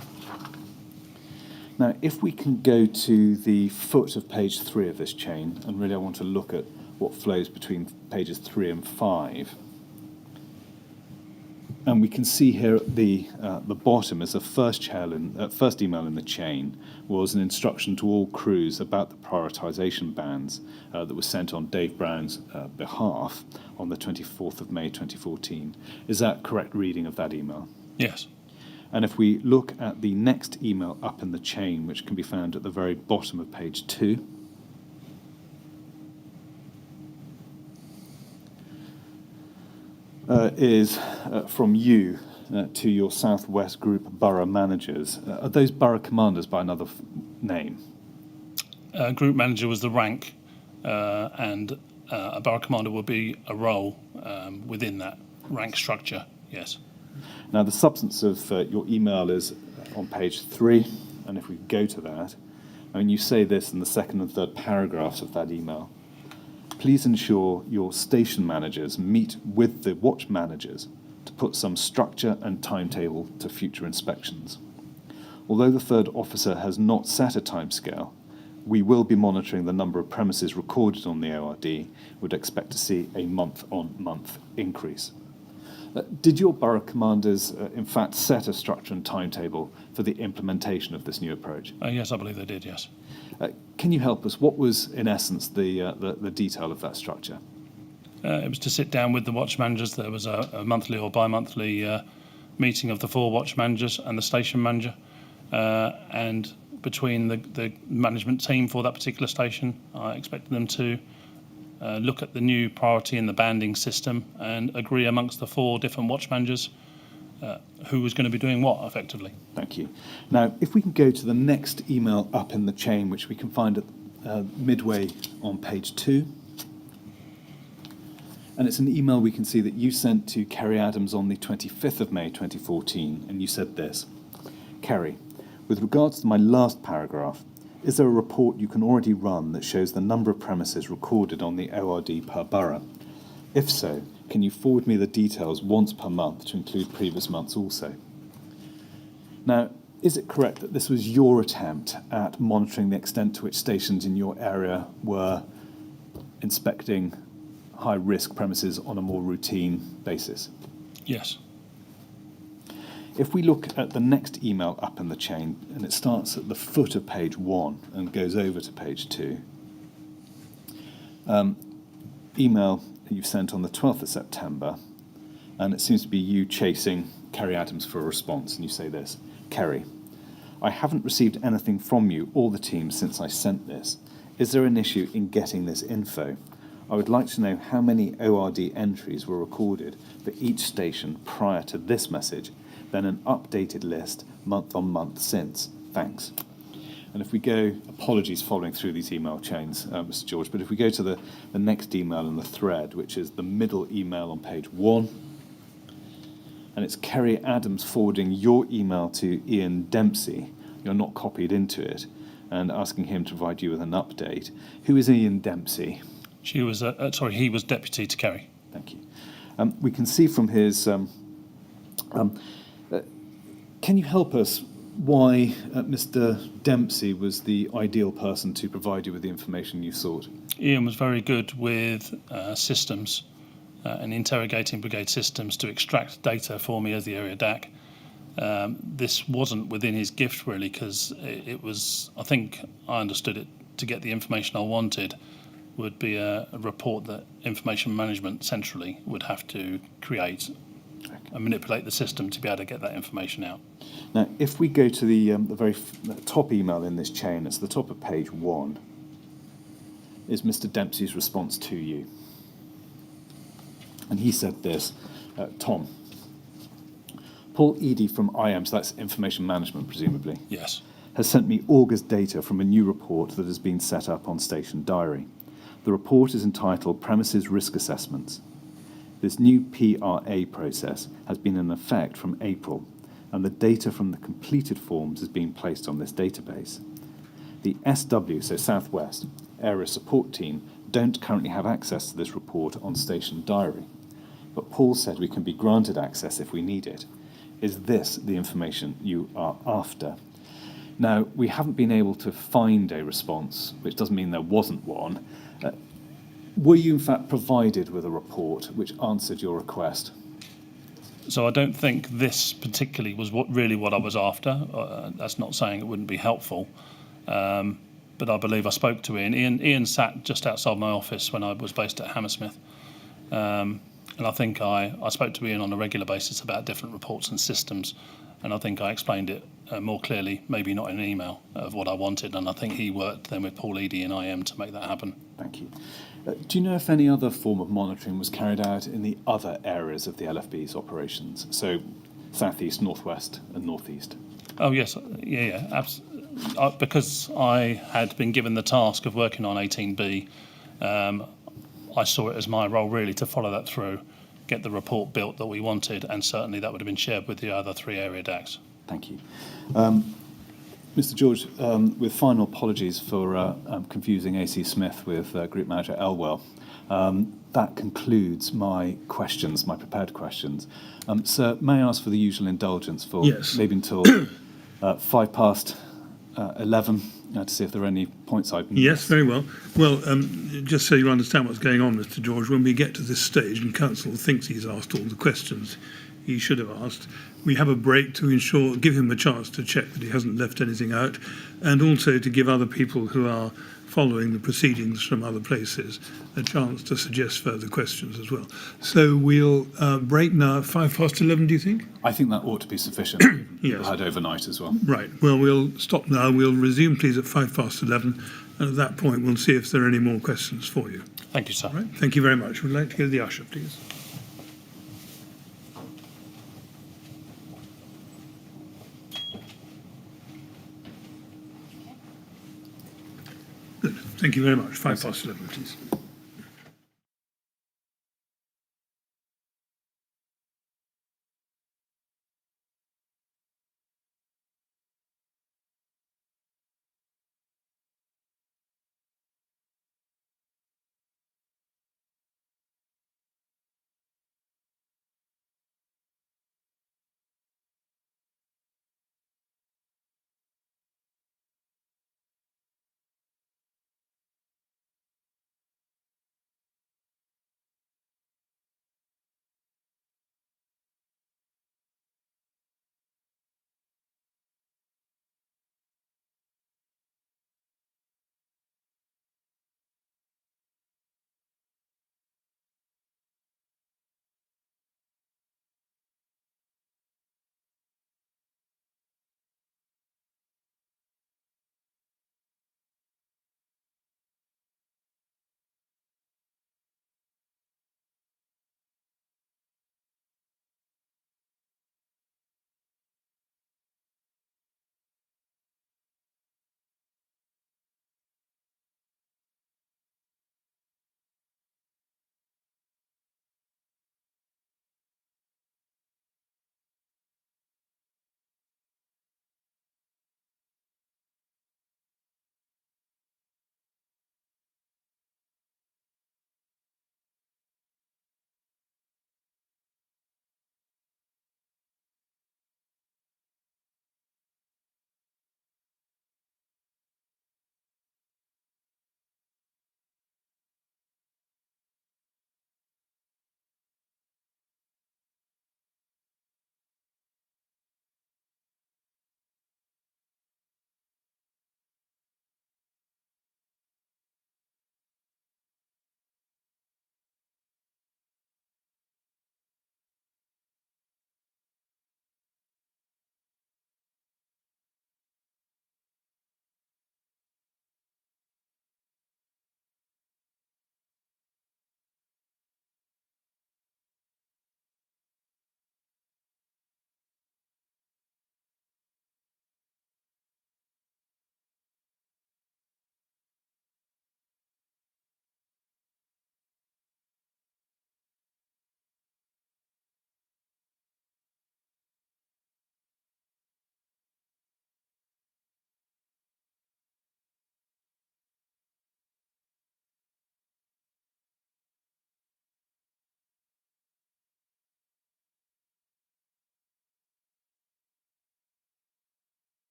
Now, if we can go to the foot of page 3 of this chain, and really I want to look at what flows between pages 3 and 5, and we can see here at the bottom as the first email in the chain was an instruction to all crews about the prioritisation bands that was sent on Dave Brown's behalf on the 24th of May 2014. Is that correct reading of that email? Yes. And if we look at the next email up in the chain, which can be found at the very bottom of page 2, is from you to your Southwest Group borough managers. Are those borough commanders by another name? Group manager was the rank, and a borough commander would be a role within that rank structure, yes. Now, the substance of your email is on page 3, and if we go to that, I mean, you say this in the second and third paragraphs of that email. Please ensure your station managers meet with the watch managers to put some structure and timetable to future inspections. Although the third officer has not set a timescale, we will be monitoring the number of premises recorded on the ORD. Would expect to see a month-on-month increase. Did your borough commanders, in fact, set a structure and timetable for the implementation of this new approach? Yes, I believe they did, yes. Can you help us? What was, in essence, the detail of that structure? It was to sit down with the watch managers. There was a monthly or bi-monthly meeting of the 4 watch managers and the station manager. And between the management team for that particular station, I expected them to look at the new priority in the banding system and agree amongst the 4 different watch managers who was going to be doing what, effectively. Thank you. Now, if we can go to the next email up in the chain, which we can find at midway on page 2. And it's an email we can see that you sent to Kerry Adams on the 25th of May 2014, and you said this: Kerry, with regards to my last paragraph, is there a report you can already run that shows the number of premises recorded on the ORD per borough? If so, can you forward me the details once per month to include previous months also? Now, is it correct that this was your attempt at monitoring the extent to which stations in your area were inspecting high-risk premises on a more routine basis? Yes. If we look at the next email up in the chain, and it starts at the foot of page 1 and goes over to page 2, email that you've sent on the 12th of September, and it seems to be you chasing Kerry Adams for a response, and you say this: Kerry, I haven't received anything from you or the team since I sent this. Is there an issue in getting this info? I would like to know how many ORD entries were recorded for each station prior to this message, then an updated list month on month since. Thanks. And if we go, apologies following through these email chains, Mr. George, but if we go to the next email in the thread, which is the middle email on page 1, and it's Kerry Adams forwarding your email to Ian Dempsey, you're not copied into it, and asking him to provide you with an update. Who is Ian Dempsey? He was deputy to Kerry. Thank you. We can see from his... can you help us why Mr. Dempsey was the ideal person to provide you with the information you sought? Ian was very good with systems and interrogating Brigade systems to extract data for me as the area DAC. This wasn't within his gift, really, because it was, I think I understood it, to get the information I wanted would be a report that information management centrally would have to create and manipulate the system to be able to get that information out. Now, if we go to the very top email in this chain, it's the top of page 1, is Mr. Dempsey's response to you. And he said this: Tom, Paul Eady from IM, so that's information management presumably, Yes. has sent me August data from a new report that has been set up on Station Diary. The report is entitled Premises Risk Assessments. This new PRA process has been in effect from April, and the data from the completed forms is being placed on this database. The SW, so Southwest, Area Support Team don't currently have access to this report on Station Diary, but Paul said we can be granted access if we need it. Is this the information you are after? Now, we haven't been able to find a response, which doesn't mean there wasn't one. Were you in fact provided with a report which answered your request? So I don't think this particularly was what I was after. That's not saying it wouldn't be helpful, but I believe I spoke to Ian. Ian sat just outside my office when I was based at Hammersmith, and I think I spoke to Ian on a regular basis about different reports and systems, and I think I explained it more clearly, maybe not in an email, of what I wanted, and I think he worked then with Paul Eadie and IM to make that happen. Thank you. Do you know if any other form of monitoring was carried out in the other areas of the LFB's operations, so southeast, northwest and northeast? Oh yes, because I had been given the task of working on 18B, I saw it as my role really to follow that through, get the report built that we wanted, and certainly that would have been shared with the other 3 area DACs. Thank you. Mr. George, with final apologies for confusing AC Smith with Group Manager Elwell, that concludes my questions, my prepared questions. Sir, may I ask for the usual indulgence for maybe until 11 to see if there are any points I've missed? Yes, very well. Well, just so you understand what's going on, Mr. George, when we get to this stage and Council thinks he's asked all the questions he should have asked, we have a break to give him a chance to check that he hasn't left anything out, and also to give other people who are following the proceedings from other places a chance to suggest further questions as well. So we'll break now, 11:05, do you think? I think that ought to be sufficient. Yes. We've had overnight as well. Right. Well, we'll stop now. We'll resume, please, at 11:05, and at that point we'll see if there are any more questions for you. Thank you, sir. Right. Thank you very much. We'd like to go to the usher, please. Good. Thank you very much. 11:05, please.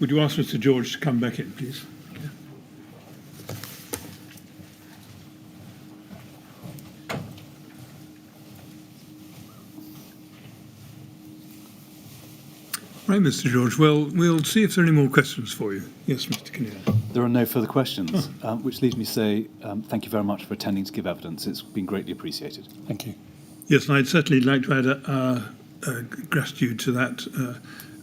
Would you ask Mr. George to come back in, please? Right, Mr. George. Well, we'll see if there are any more questions for you. Yes, Mr. Kinnear. There are no further questions, which leaves me to say thank you very much for attending to give evidence. It's been greatly appreciated. Thank you. Yes, and I'd certainly like to add gratitude to that.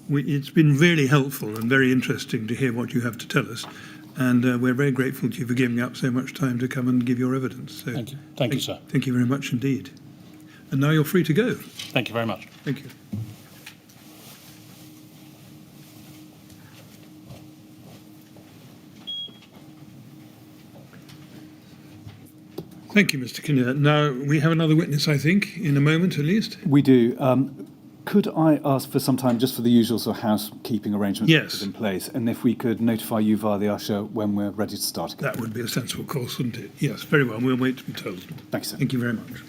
It's been really helpful and very interesting to hear what you have to tell us, and we're very grateful to you for giving up so much time to come and give your evidence. So Thank you. Thank you, sir. Thank you very much indeed. And now you're free to go. Thank you very much. Thank you. Thank you, Mr. Kinnear. Now, we have another witness, I think, in a moment at least. We do. Could I ask for some time just for the usual sort of housekeeping arrangements Yes. in place? And if we could notify you via the usher when we're ready to start again. That would be a sensible course, wouldn't it? Yes, very well. We'll wait to be told. Thank you, sir. Thank you very much.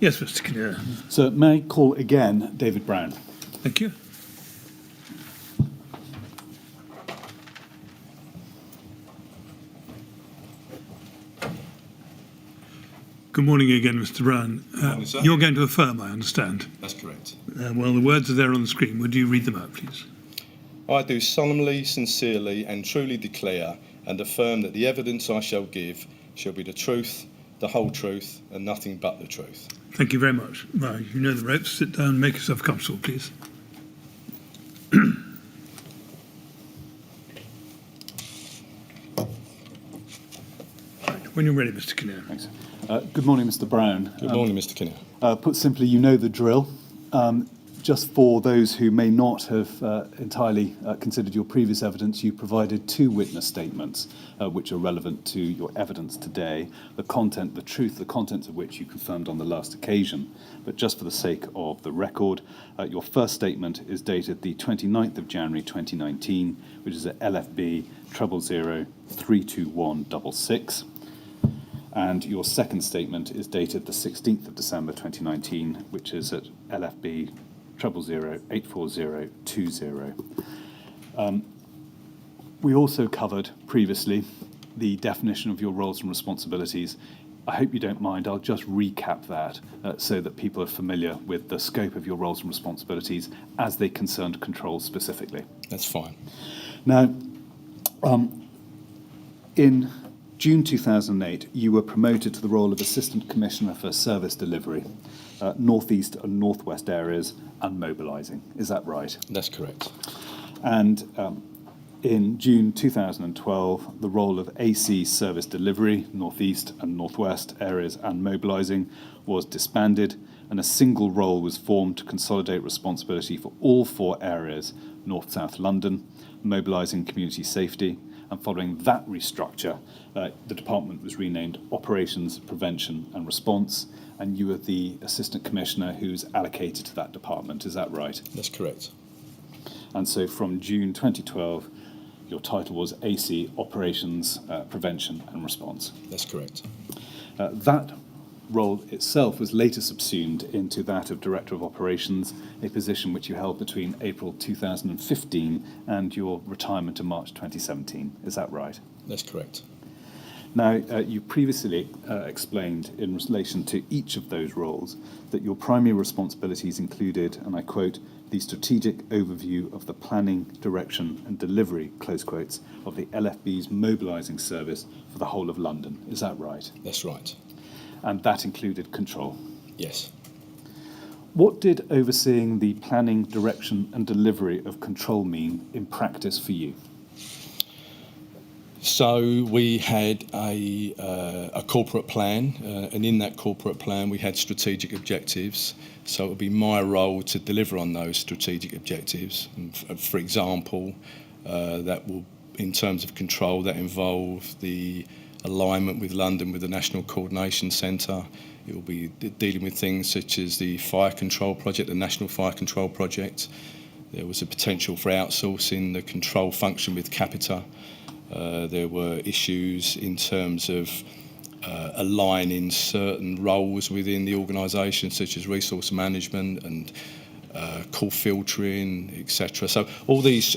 Yes, Mr. Kinnear. So may I call again David Brown? Thank you. Good morning again, Mr. Brown. morning, sir. You're going to affirm, I understand. That's correct. Well, the words are there on the screen. Would you read them out, please? I do solemnly, sincerely and truly declare and affirm that the evidence I shall give shall be the truth, the whole truth and nothing but the truth. Thank you very much. Well, you know the ropes. Sit down and make yourself comfortable, please. Right, when you're ready, Mr. Kinnear. Thanks. Good morning, Mr. Brown. Good morning, Mr. Kinnear. Put simply, you know the drill. Just for those who may not have entirely considered your previous evidence, you provided two witness statements which are relevant to your evidence today, the truth, the contents of which you confirmed on the last occasion. But just for the sake of the record, your first statement is dated the 29th of January 2019, which is at LFB 000-32166. And your second statement is dated the 16th of December 2019, which is at LFB 000-84020. We also covered previously the definition of your roles and responsibilities. I hope you don't mind, I'll just recap that so that people are familiar with the scope of your roles and responsibilities as they concerned control specifically. That's fine. Now, in June 2008, you were promoted to the role of Assistant Commissioner for Service Delivery, North East and North West areas and mobilising. Is that right? That's correct. And in June 2012, the role of AC Service Delivery, North East and North West areas and mobilising was disbanded, and a single role was formed to consolidate responsibility for all four areas, North-South London, mobilising community safety. And following that restructure, the department was renamed Operations, Prevention and Response, and you were the Assistant Commissioner who's allocated to that department. Is that right? That's correct. And so from June 2012, your title was AC, Operations, Prevention and Response. That's correct. That role itself was later subsumed into that of Director of Operations, a position which you held between April 2015 and your retirement in March 2017. Is that right? That's correct. Now, you previously explained in relation to each of those roles that your primary responsibilities included, and I quote, the strategic overview of the planning, direction and delivery, close quotes, of the LFB's mobilising service for the whole of London. Is that right? That's right. And that included control. Yes. What did overseeing the planning, direction and delivery of control mean in practice for you? So we had a corporate plan, and in that corporate plan we had strategic objectives. So it would be my role to deliver on those strategic objectives. And for example, that will, in terms of control, that involve the alignment with London with the National Coordination Centre. It will be dealing with things such as the fire control project, the National Fire Control Project. There was a potential for outsourcing the control function with Capita. There were issues in terms of aligning certain roles within the organisation, such as resource management and call filtering, etc. So all these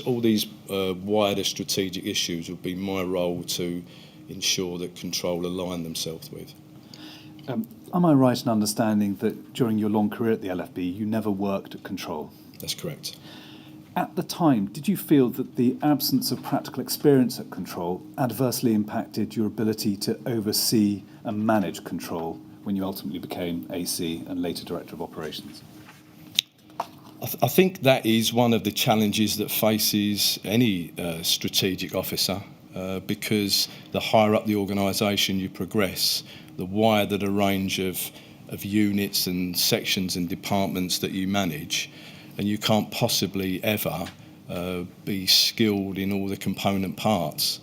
wider strategic issues would be my role to ensure that control align themselves with. Am I right in understanding that during your long career at the LFB, you never worked at control? That's correct. At the time, did you feel that the absence of practical experience at control adversely impacted your ability to oversee and manage control when you ultimately became AC and later Director of Operations? I think that is one of the challenges that faces any strategic officer, because the higher up the organisation you progress, the wider the range of units and sections and departments that you manage, and you can't possibly ever be skilled in all the component parts.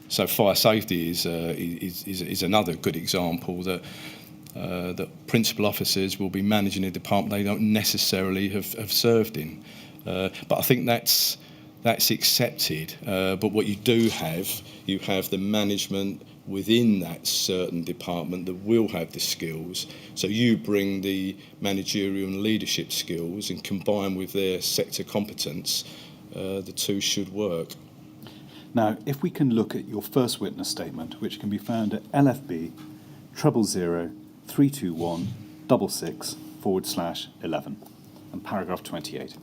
So fire safety is another good example that principal officers will be managing a department they don't necessarily have served in. But I think that's accepted. But what you do have, you have the management within that certain department that will have the skills. So you bring the managerial and leadership skills and combine with their sector competence, the two should work. Now, if we can look at your first witness statement, which can be found at LFB 000-321-66/11 and paragraph 28.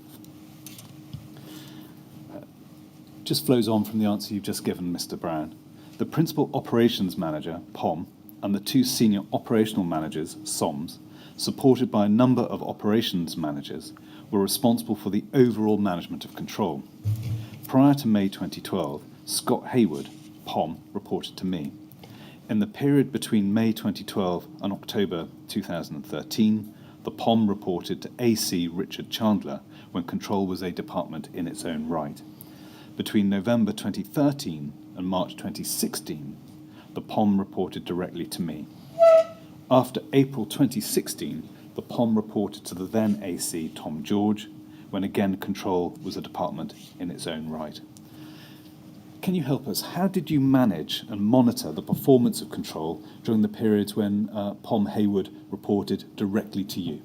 Just flows on from the answer you've just given, Mr. Brown. The Principal Operations Manager, POM, and the two Senior Operational Managers, SOMs, supported by a number of Operations Managers, were responsible for the overall management of control. Prior to May 2012, Scott Hayward, POM, reported to me. In the period between May 2012 and October 2013, the POM reported to AC Richard Chandler when control was a department in its own right. Between November 2013 and March 2016, the POM reported directly to me. After April 2016, the POM reported to the then AC Tom George, when again control was a department in its own right. Can you help us? How did you manage and monitor the performance of control during the periods when POM Hayward reported directly to you?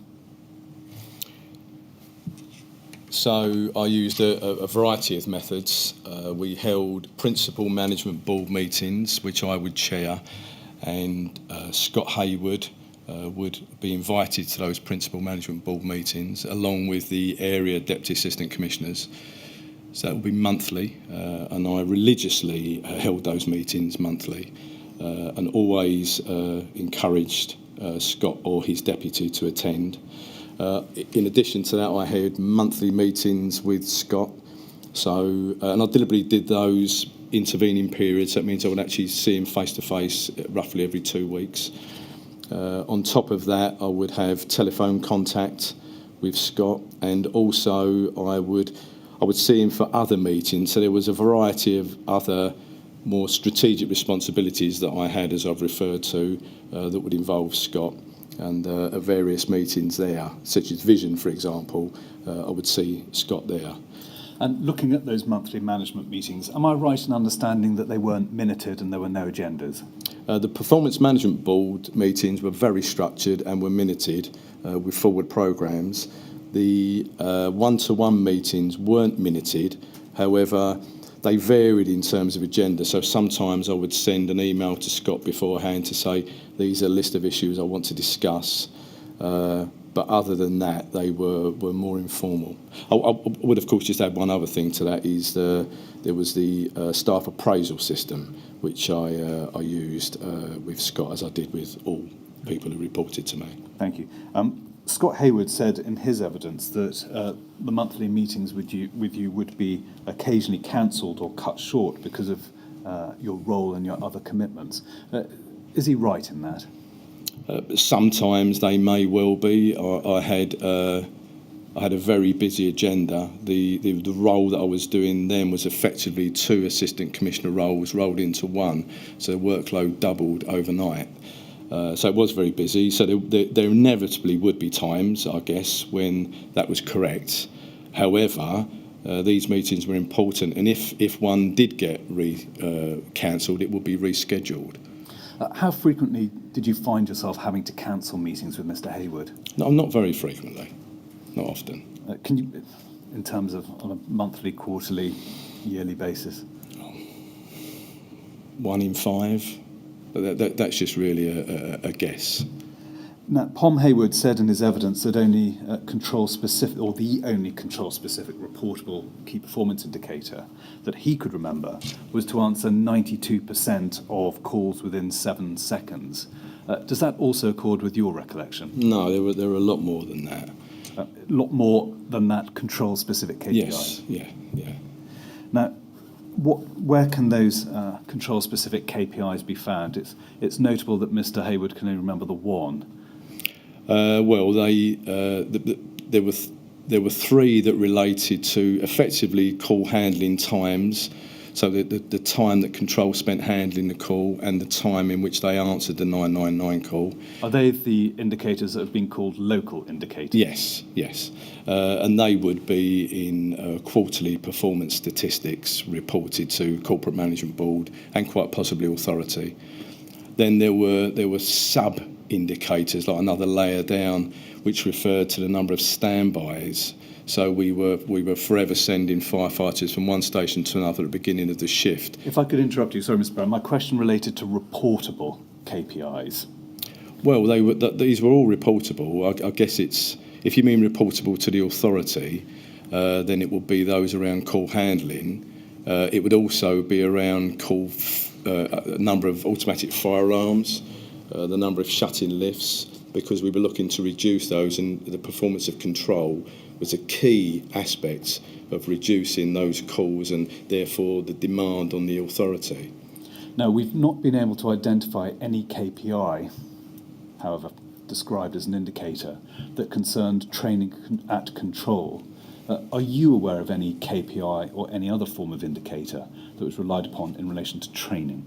So I used a variety of methods. We held principal management board meetings, which I would chair, and Scott Hayward would be invited to those principal management board meetings, along with the area deputy assistant commissioners. So that would be monthly, and I religiously held those meetings monthly, and always encouraged Scott or his deputy to attend. In addition to that, I had monthly meetings with Scott. So, and I deliberately did those intervening periods. That means I would actually see him face to face roughly every 2 weeks. On top of that, I would have telephone contact with Scott, and also I would see him for other meetings. So there was a variety of other more strategic responsibilities that I had, as I've referred to, that would involve Scott. And at various meetings there, such as Vision, for example, I would see Scott there. And looking at those monthly management meetings, am I right in understanding that they weren't minuted and there were no agendas? The Performance Management Board meetings were very structured and were minuted with forward programmes. The one-to-one meetings weren't minuted, however, they varied in terms of agenda. So sometimes I would send an email to Scott beforehand to say, these are a list of issues I want to discuss. But other than that, they were more informal. I would, of course, just add one other thing to that, is there was the staff appraisal system, which I used with Scott, as I did with all people who reported to me. Thank you. Scott Hayward said in his evidence that the monthly meetings with you would be occasionally cancelled or cut short because of your role and your other commitments. Is he right in that? Sometimes they may well be. I had a very busy agenda. The role that I was doing then was effectively 2 assistant commissioner roles rolled into one, so the workload doubled overnight. So it was very busy. So there inevitably would be times, I guess, when that was correct. However, these meetings were important, and if one did get cancelled, it would be rescheduled. How frequently did you find yourself having to cancel meetings with Mr. Hayward? No, not very frequently, not often. Can you, in terms of on a monthly, quarterly, yearly basis? 1 in 5. That's just really a guess. Now, POM Hayward said in his evidence that only control-specific, or the only control-specific reportable key performance indicator that he could remember was to answer 92% of calls within 7 seconds. Does that also accord with your recollection? No, there were a lot more than that. A lot more than that control-specific KPI? Yes, yeah. Now, where can those control-specific KPIs be found? It's notable that Mr. Hayward can only remember the one. Well, there were 3 that related to effectively call handling times, So the time that control spent handling the call and the time in which they answered the 999 call. Are they the indicators that have been called local indicators? Yes. And they would be in quarterly performance statistics reported to Corporate Management Board and quite possibly authority. Then there were sub-indicators, like another layer down, which referred to the number of standbys. So we were forever sending firefighters from one station to another at the beginning of the shift. If I could interrupt you, sorry, Mr. Brown, my question related to reportable KPIs. Well, these were all reportable. I guess if you mean reportable to the authority, then it would be those around call handling. It would also be around number of automatic fire alarms, the number of shut-in lifts, because we were looking to reduce those, and the performance of control was a key aspect of reducing those calls and therefore the demand on the authority. Now, we've not been able to identify any KPI, however described as an indicator, that concerned training at control. Are you aware of any KPI or any other form of indicator that was relied upon in relation to training?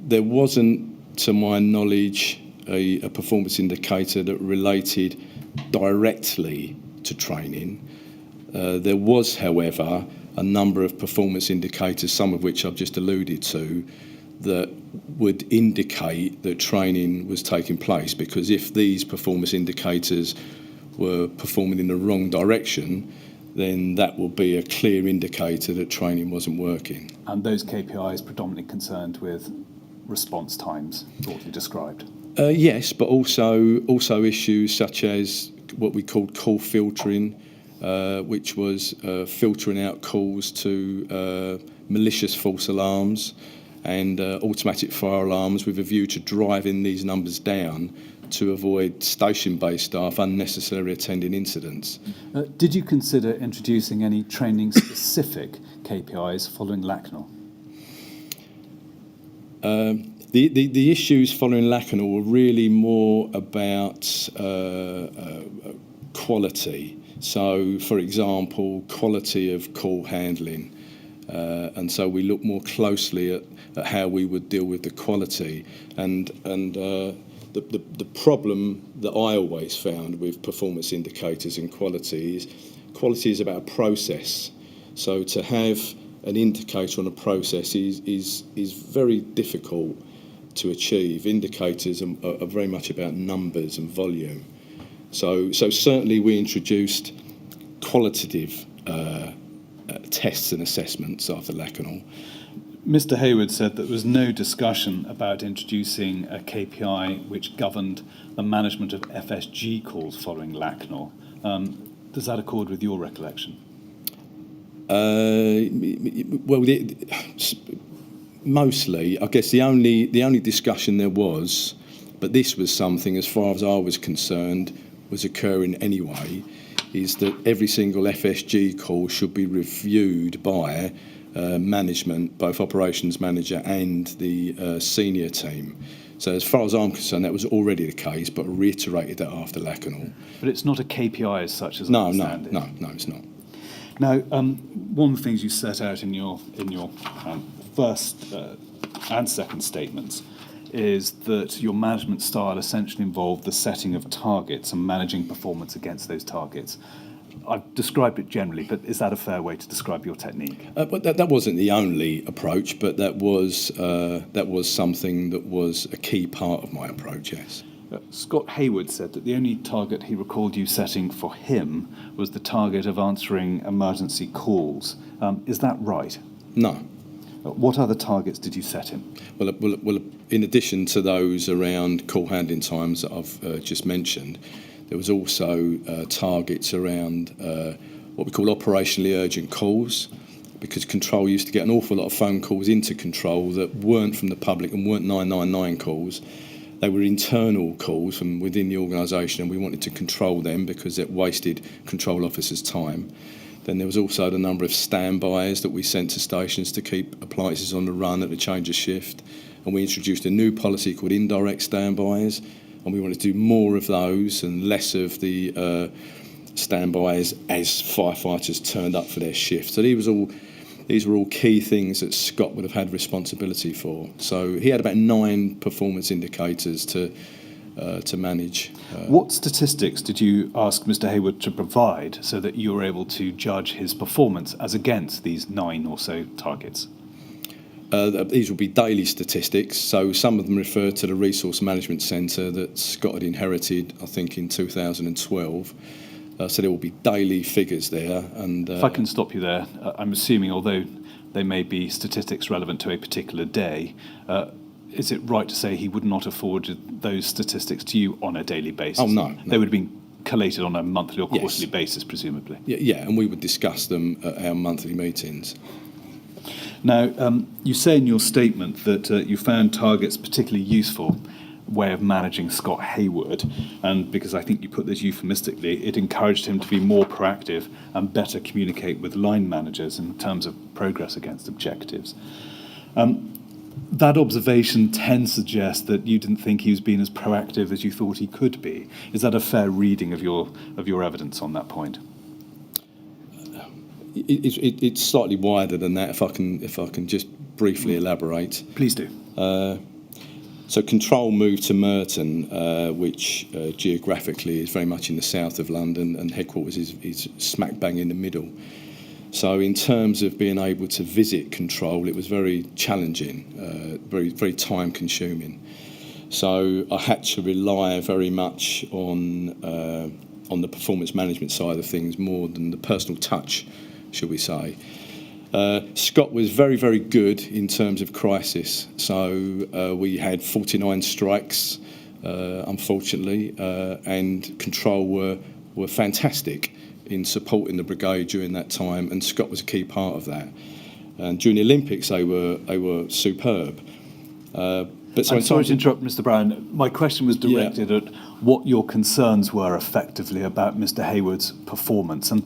There wasn't, to my knowledge, a performance indicator that related directly to training. There was, however, a number of performance indicators, some of which I've just alluded to, that would indicate that training was taking place, because if these performance indicators were performing in the wrong direction, then that will be a clear indicator that training wasn't working. And those KPIs predominantly concerned with response times, broadly described? Yes, but also issues such as what we called call filtering, which was filtering out calls to malicious false alarms and automatic fire alarms, with a view to driving these numbers down to avoid station-based staff unnecessarily attending incidents. Did you consider introducing any training-specific KPIs following LACNOR? The issues following LACNOR were really more about quality. So, for example, quality of call handling. And so we looked more closely at how we would deal with the quality. And the problem that I always found with performance indicators and quality is about a process. So to have an indicator on a process is very difficult to achieve. Indicators are very much about numbers and volume. So certainly we introduced qualitative tests and assessments after LACNOR. Mr. Hayward said that there was no discussion about introducing a KPI which governed the management of FSG calls following LACNOR. Does that accord with your recollection? Mostly, I guess the only discussion there was, but this was something as far as I was concerned was occurring anyway, is that every single FSG call should be reviewed by management, both operations manager and the senior team. So as far as I'm concerned, that was already the case, but reiterated that after LACNOR. But it's not a KPI as such, as I understand it. No, it's not. Now, one of the things you set out in your first and second statements is that your management style essentially involved the setting of targets and managing performance against those targets. I've described it generally, but is that a fair way to describe your technique? But that wasn't the only approach, but that was something that was a key part of my approach, yes. Scott Hayward said that the only target he recalled you setting for him was the target of answering emergency calls. Is that right? No. What other targets did you set him? Well, in addition to those around call handling times that I've just mentioned, there was also targets around what we call operationally urgent calls, because control used to get an awful lot of phone calls into control that weren't from the public and weren't 999 calls. They were internal calls from within the organisation, and we wanted to control them because it wasted control officers' time. Then there was also the number of standbys that we sent to stations to keep appliances on the run at the change of shift. And we introduced a new policy called indirect standbys, and we wanted to do more of those and less of the standbys as firefighters turned up for their shift. So these were all key things that Scott would have had responsibility for. So he had about 9 performance indicators to manage. What statistics did you ask Mr. Hayward to provide so that you were able to judge his performance as against these 9 or so targets? These will be daily statistics, so some of them refer to the Resource Management Centre that Scott had inherited, I think, in 2012. So there will be daily figures there. And if I can stop you there, I'm assuming, although they may be statistics relevant to a particular day, is it right to say he would not have forwarded those statistics to you on a daily basis? Oh, no. They would have been collated on a monthly or quarterly Yes. basis, presumably. Yeah, and we would discuss them at our monthly meetings. Now, you say in your statement that you found targets particularly useful way of managing Scott Hayward, and because I think you put this euphemistically, it encouraged him to be more proactive and better communicate with line managers in terms of progress against objectives. That observation tends to suggest that you didn't think he was being as proactive as you thought he could be. Is that a fair reading of your evidence on that point? It's slightly wider than that. If I can just briefly elaborate. Please do. So control moved to Merton, which geographically is very much in the south of London, and headquarters is smack bang in the middle. So in terms of being able to visit control, it was very challenging, very, very time consuming. So I had to rely very much on the performance management side of things more than the personal touch, shall we say. Scott was very, very good in terms of crisis. So we had 49 strikes, unfortunately, and control were fantastic in supporting the brigade during that time, and Scott was a key part of that. And during the Olympics, they were superb. But so I'm sorry to interrupt, Mr. Brown. My question was directed at what your concerns were effectively about Mr. Hayward's performance, and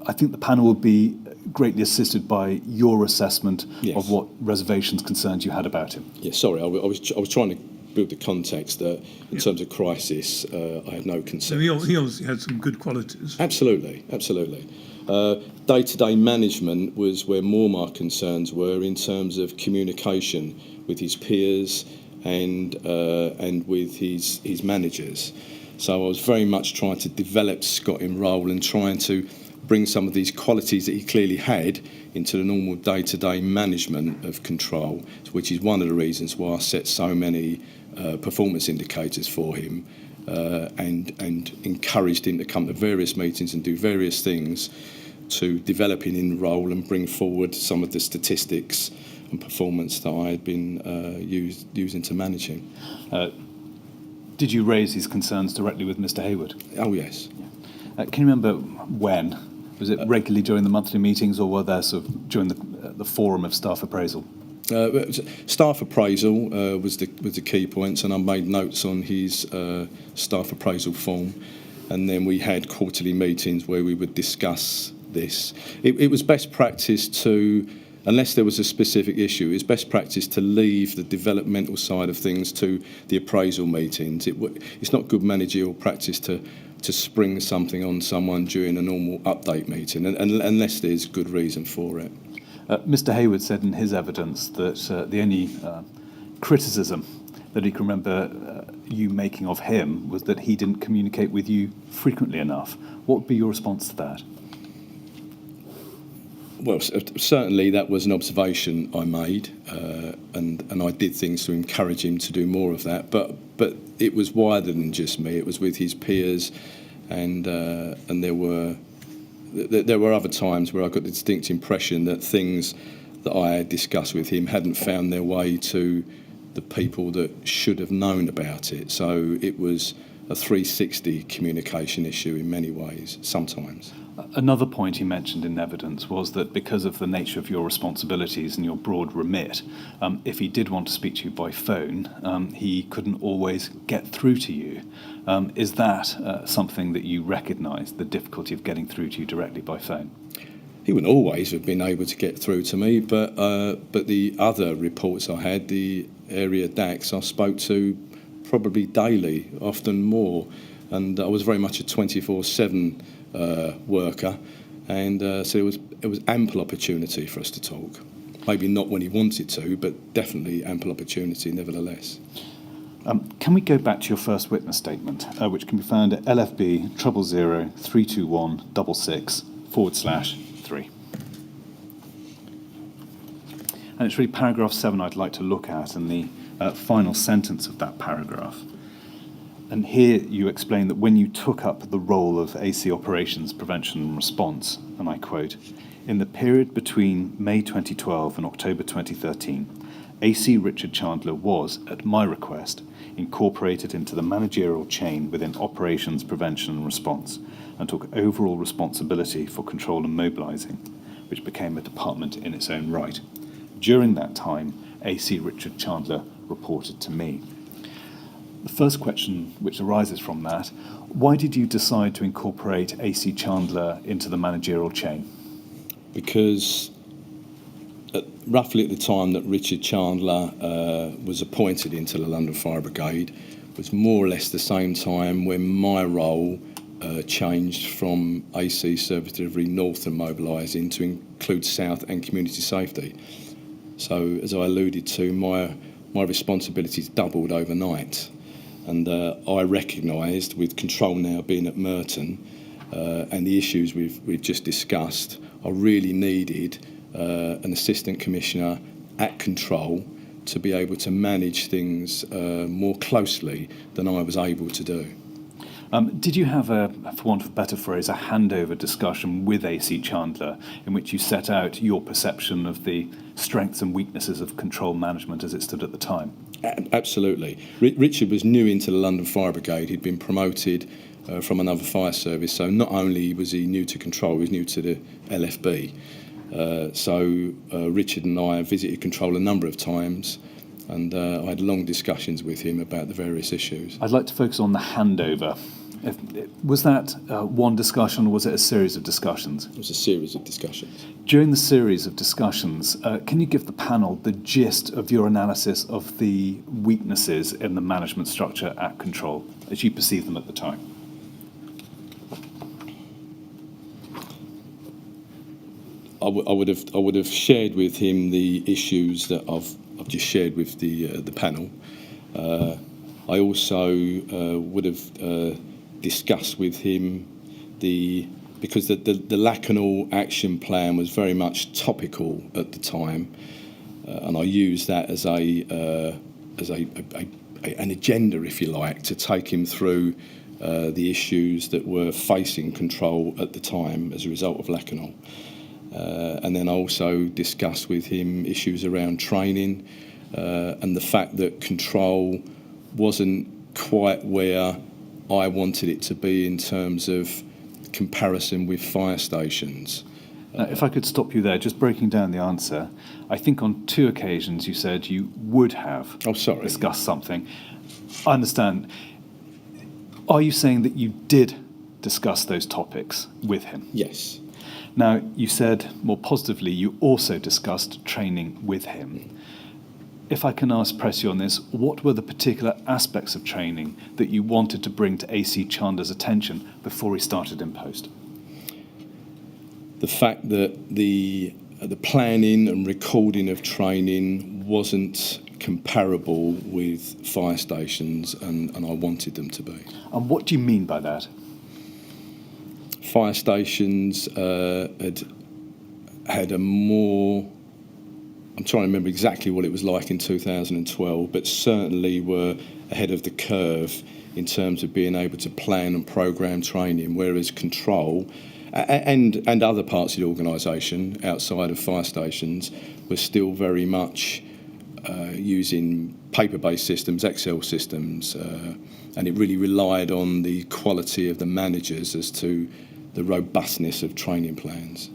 I think the panel would be greatly assisted by your assessment of what reservations, concerns you had about him. Yeah, sorry, I was trying to build the context that in terms of crisis, I had no concerns. So he obviously had some good qualities. Absolutely. Day-to-day management was where more my concerns were in terms of communication with his peers and with his managers. So I was very much trying to develop Scott in role and trying to bring some of these qualities that he clearly had into the normal day-to-day management of control, which is one of the reasons why I set so many performance indicators for him and encouraged him to come to various meetings and do various things to develop him in role and bring forward some of the statistics and performance that I had been using to manage him. Did you raise these concerns directly with Mr. Hayward? Oh, yes. Can you remember when? Was it regularly during the monthly meetings, or were there sort of during the forum of staff appraisal? Staff appraisal was the key points, and I made notes on his staff appraisal form, and then we had quarterly meetings where we would discuss this. It was best practice to, unless there was a specific issue, it's best practice to leave the developmental side of things to the appraisal meetings. It's not good managerial practice to spring something on someone during a normal update meeting, unless there's good reason for it. Mr. Hayward said in his evidence that the only criticism that he can remember you making of him was that he didn't communicate with you frequently enough. What would be your response to that? Well, certainly that was an observation I made, and I did things to encourage him to do more of that. But it was wider than just me. It was with his peers, and there were other times where I got the distinct impression that things that I had discussed with him hadn't found their way to the people that should have known about it. So it was a 360 communication issue in many ways, sometimes. Another point he mentioned in evidence was that because of the nature of your responsibilities and your broad remit, if he did want to speak to you by phone, he couldn't always get through to you. Is that something that you recognise, the difficulty of getting through to you directly by phone? He wouldn't always have been able to get through to me, but the other reports I had, the area DACs, I spoke to probably daily, often more. and I was very much a 24/7 worker, and so it was ample opportunity for us to talk. Maybe not when he wanted to, but definitely ample opportunity nevertheless. Can we go back to your first witness statement, which can be found at LFB 000-321-66/3. And it's really paragraph 7 I'd like to look at, and the final sentence of that paragraph. And here you explain that when you took up the role of AC Operations Prevention and Response, and I quote, "In the period between May 2012 and October 2013, AC Richard Chandler was, at my request, incorporated into the managerial chain within Operations Prevention and Response and took overall responsibility for control and mobilising, which became a department in its own right. During that time, AC Richard Chandler reported to me." The first question which arises from that, why did you decide to incorporate AC Chandler into the managerial chain? Because roughly at the time that Richard Chandler was appointed into the London Fire Brigade was more or less the same time when my role changed from AC Service Delivery North and mobilising to include South and Community Safety. So, as I alluded to, my responsibilities doubled overnight. And I recognised, with control now being at Merton and the issues we've just discussed, I really needed an assistant commissioner at control to be able to manage things more closely than I was able to do. Did you have, for want of a better phrase, a handover discussion with AC Chandler in which you set out your perception of the strengths and weaknesses of control management as it stood at the time? Absolutely. Richard was new into the London Fire Brigade. He'd been promoted from another fire service, so not only was he new to control, he was new to the LFB. So Richard and I visited control a number of times, and I had long discussions with him about the various issues. I'd like to focus on the handover. Was that one discussion, or was it a series of discussions? It was a series of discussions. During the series of discussions, can you give the panel the gist of your analysis of the weaknesses in the management structure at control, as you perceived them at the time? I would have shared with him the issues that I've just shared with the panel. I also would have discussed with him because the Lacanal action plan was very much topical at the time, and I used that as an agenda, if you like, to take him through the issues that were facing control at the time as a result of Lacanal. And then I also discussed with him issues around training and the fact that control wasn't quite where I wanted it to be in terms of comparison with fire stations. If I could stop you there, just breaking down the answer, I think on 2 occasions you said you would have discussed something. I understand. Are you saying that you did discuss those topics with him? Yes. Now, you said more positively you also discussed training with him. If I can press you on this, what were the particular aspects of training that you wanted to bring to AC Chandler's attention before he started in post? The fact that the planning and recording of training wasn't comparable with fire stations, and I wanted them to be. And what do you mean by that? Fire stations had a more... I'm trying to remember exactly what it was like in 2012, but certainly were ahead of the curve in terms of being able to plan and program training, whereas control and other parts of the organisation outside of fire stations were still very much using paper-based systems, Excel systems, and it really relied on the quality of the managers as to the robustness of training plans.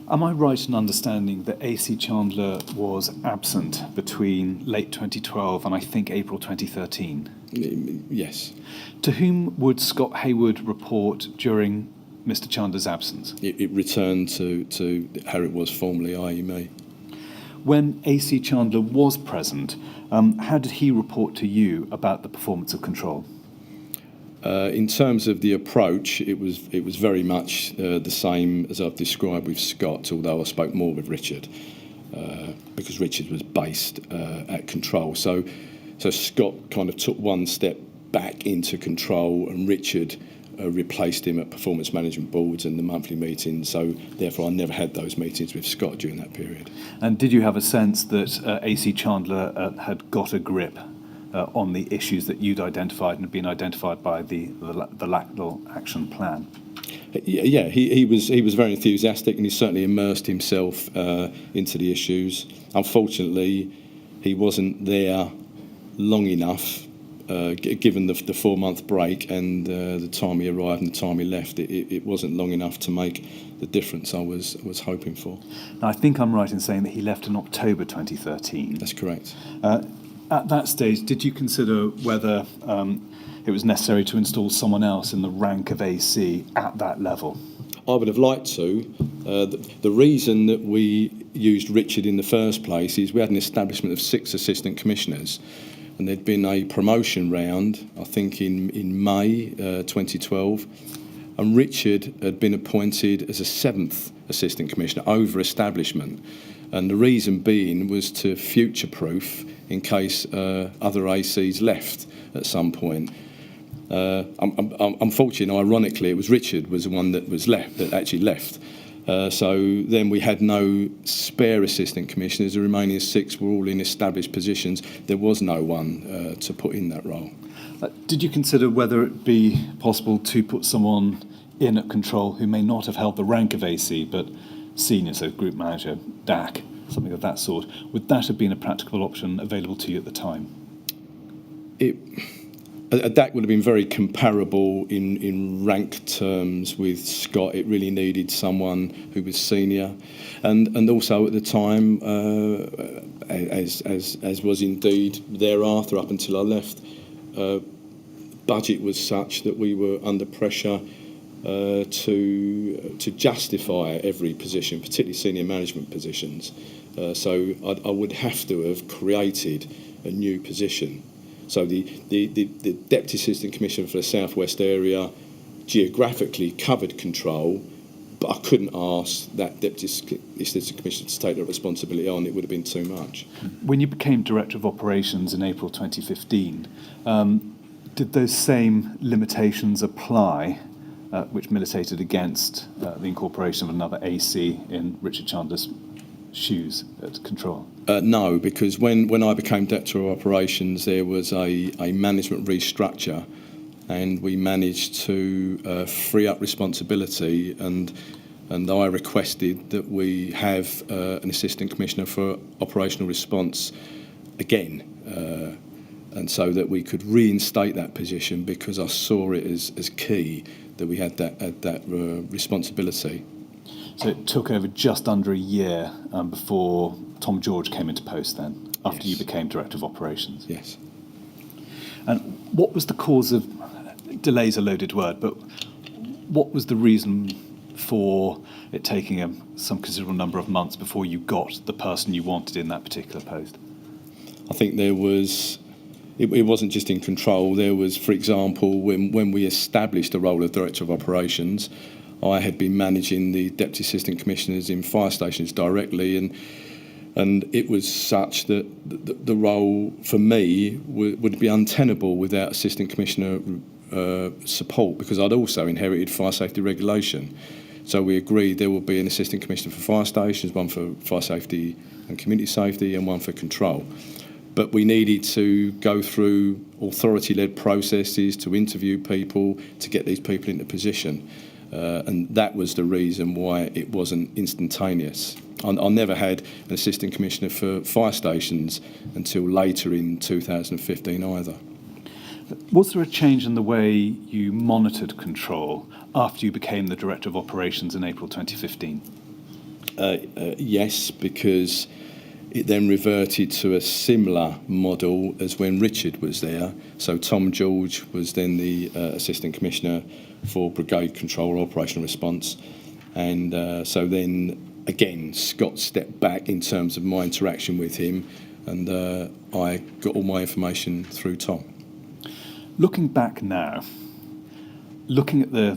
Am I right in understanding that AC Chandler was absent between late 2012 and I think April 2013? Yes. To whom would Scott Hayward report during Mr. Chandler's absence? It returned to how it was formerly, i.e. me. When AC Chandler was present, how did he report to you about the performance of control? In terms of the approach, it was very much the same as I've described with Scott, although I spoke more with Richard because Richard was based at control. So Scott kind of took one step back into control, and Richard replaced him at performance management boards and the monthly meetings. So therefore, I never had those meetings with Scott during that period. And did you have a sense that AC Chandler had got a grip on the issues that you'd identified and had been identified by the Lactal Action Plan? Yeah, he was very enthusiastic, and he certainly immersed himself into the issues. Unfortunately, he wasn't there long enough, given the 4-month break and the time he arrived and the time he left. It wasn't long enough to make the difference I was hoping for. Now, I think I'm right in saying that he left in October 2013. That's correct. At that stage, did you consider whether it was necessary to install someone else in the rank of AC at that level? I would have liked to. The reason that we used Richard in the first place is we had an establishment of 6 assistant commissioners, and there'd been a promotion round, I think in May 2012, and Richard had been appointed as a 7th assistant commissioner over establishment, and the reason being was to future-proof in case other ACs left at some point. Unfortunately, ironically, it was Richard was the one that actually left. So then we had no spare assistant commissioners. The remaining 6 were all in established positions. There was no one to put in that role. Did you consider whether it be possible to put someone in at control who may not have held the rank of AC, but senior, so group manager, DAC, something of that sort? Would that have been a practical option available to you at the time? A DAC would have been very comparable in rank terms with Scott. It really needed someone who was senior, and also at the time, as was indeed thereafter up until I left, budget was such that we were under pressure to justify every position, particularly senior management positions. So I would have to have created a new position. So the Deputy Assistant Commissioner for the South West area geographically covered control, but I couldn't ask that Deputy Assistant Commissioner to take the responsibility on. It would have been too much. When you became Director of Operations in April 2015, did those same limitations apply, which militated against the incorporation of another AC in Richard Chandler's shoes at control? No, because when I became Director of Operations, there was a management restructure, and we managed to free up responsibility, and I requested that we have an Assistant Commissioner for Operational Response again, and so that we could reinstate that position, because I saw it as key that we had that responsibility. So it took over just under a year before Tom George came into post then, after you became Director of Operations? Yes. And what was the cause of, delay's a loaded word, but what was the reason for it taking some considerable number of months before you got the person you wanted in that particular post? I think there was, it wasn't just in control. There was, for example, when we established the role of Director of Operations, I had been managing the Deputy Assistant Commissioners in fire stations directly, and it was such that the role for me would be untenable without Assistant Commissioner support, because I'd also inherited fire safety regulation. So we agreed there would be an Assistant Commissioner for fire stations, one for fire safety and community safety, and one for control. But we needed to go through authority-led processes to interview people, to get these people into position. And that was the reason why it wasn't instantaneous. I never had an Assistant Commissioner for fire stations until later in 2015 either. Was there a change in the way you monitored control after you became the Director of Operations in April 2015? Yes, because it then reverted to a similar model as when Richard was there. So Tom George was then the Assistant Commissioner for Brigade Control or Operational Response. And so then, again, Scott stepped back in terms of my interaction with him, and I got all my information through Tom. Looking back now, looking at the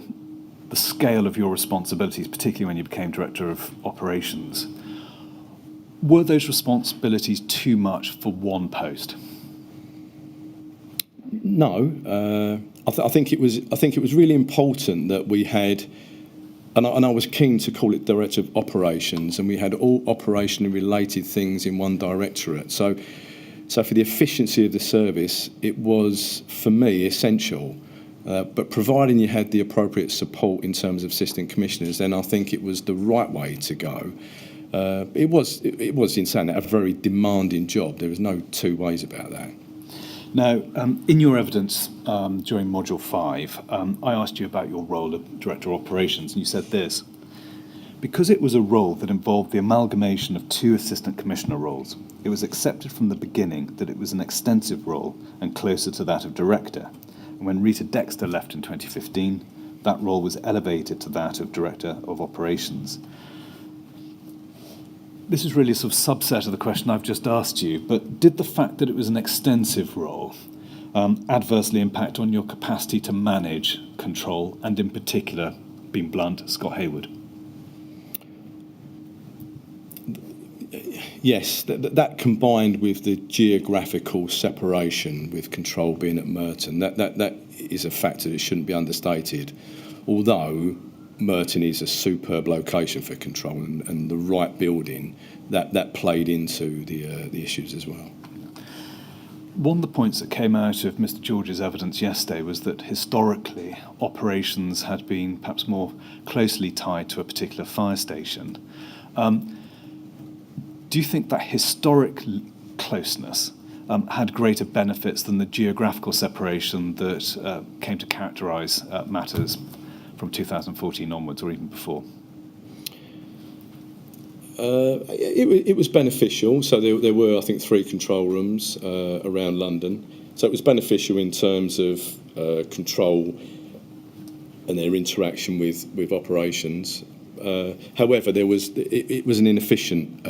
scale of your responsibilities, particularly when you became Director of Operations, were those responsibilities too much for one post? No, I think it was really important that we had, and I was keen to call it Director of Operations, and we had all operationally related things in one directorate. So for the efficiency of the service, it was for me essential. But providing you had the appropriate support in terms of assistant commissioners, then I think it was the right way to go. It was in saying that a very demanding job. There was no two ways about that. Now, in your evidence during Module 5, I asked you about your role of Director of Operations, and you said this: because it was a role that involved the amalgamation of two Assistant Commissioner roles, it was accepted from the beginning that it was an extensive role and closer to that of Director. And when Rita Dexter left in 2015, that role was elevated to that of Director of Operations. This is really a sort of subset of the question I've just asked you, but did the fact that it was an extensive role adversely impact on your capacity to manage, control, and in particular, being blunt, Scott Hayward? Yes, that combined with the geographical separation, with control being at Merton, that is a factor that shouldn't be understated. Although Merton is a superb location for control and the right building, that played into the issues as well. One of the points that came out of Mr. George's evidence yesterday was that historically operations had been perhaps more closely tied to a particular fire station. Do you think that historic closeness had greater benefits than the geographical separation that came to characterise matters from 2014 onwards, or even before? It was beneficial. So there were, I think, 3 control rooms around London. So it was beneficial in terms of control and their interaction with operations. However, it was an inefficient,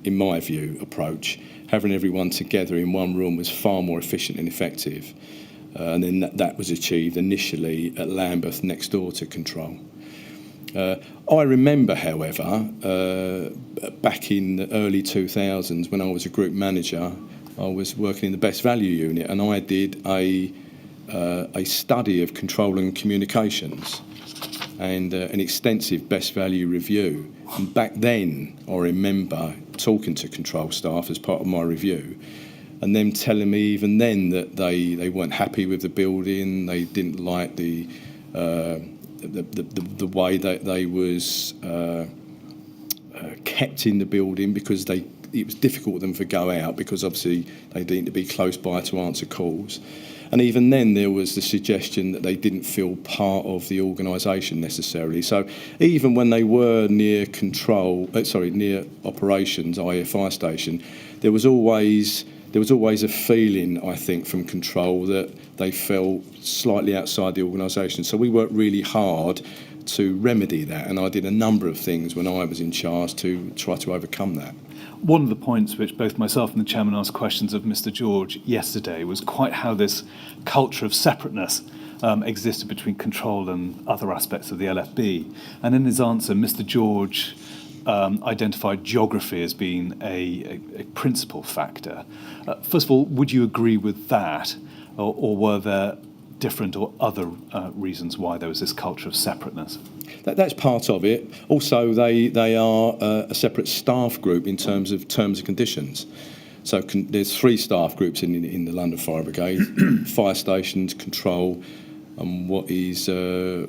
in my view, approach. Having everyone together in one room was far more efficient and effective. And then that was achieved initially at Lambeth, next door to control. I remember, however, back in the early 2000s, when I was a group manager, I was working in the best value unit, and I did a study of control and communications and an extensive best value review. And back then, I remember talking to control staff as part of my review, and them telling me even then that they weren't happy with the building, they didn't like the way that they was kept in the building, because it was difficult for them to go out, because obviously they needed to be close by to answer calls. And even then there was the suggestion that they didn't feel part of the organisation necessarily. So even when they were near operations, i.e. a fire station, there was always a feeling, I think, from control that they felt slightly outside the organisation. So we worked really hard to remedy that, and I did a number of things when I was in charge to try to overcome that. One of the points which both myself and the chairman asked questions of Mr. George yesterday was quite how this culture of separateness existed between control and other aspects of the LFB. And in his answer, Mr. George identified geography as being a principal factor. First of all, would you agree with that, or were there different or other reasons why there was this culture of separateness? That's part of it. Also, they are a separate staff group in terms of terms and conditions. So there's 3 staff groups in the London Fire Brigade: fire stations, control, and what used to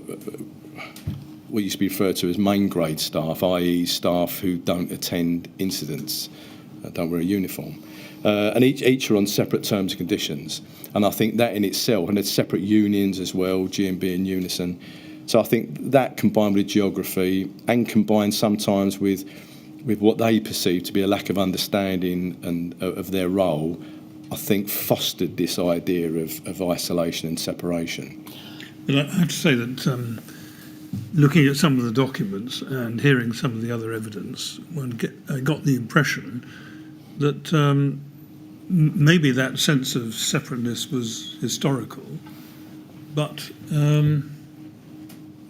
be referred to as main grade staff, i.e. staff who don't attend incidents, don't wear a uniform. And each are on separate terms and conditions. And I think that in itself, and there's separate unions as well, GMB and Unison. So I think that, combined with geography and combined sometimes with what they perceive to be a lack of understanding and of their role, I think fostered this idea of isolation and separation. But I have to say that looking at some of the documents and hearing some of the other evidence, I got the impression that maybe that sense of separateness was historical, but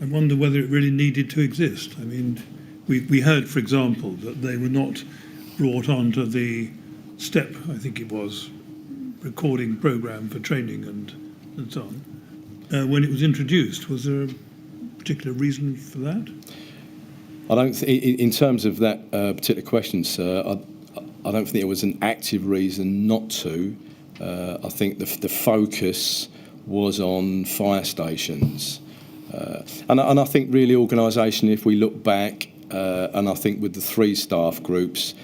I wonder whether it really needed to exist. I mean, we heard, for example, that they were not brought onto the STEP, I think it was, recording programme for training and so on. When it was introduced, was there a particular reason for that? I don't. In terms of that particular question, sir, I don't think there was an active reason not to. I think the focus was on fire stations, and I think really organisation. If we look back, and I think with the 3 staff groups,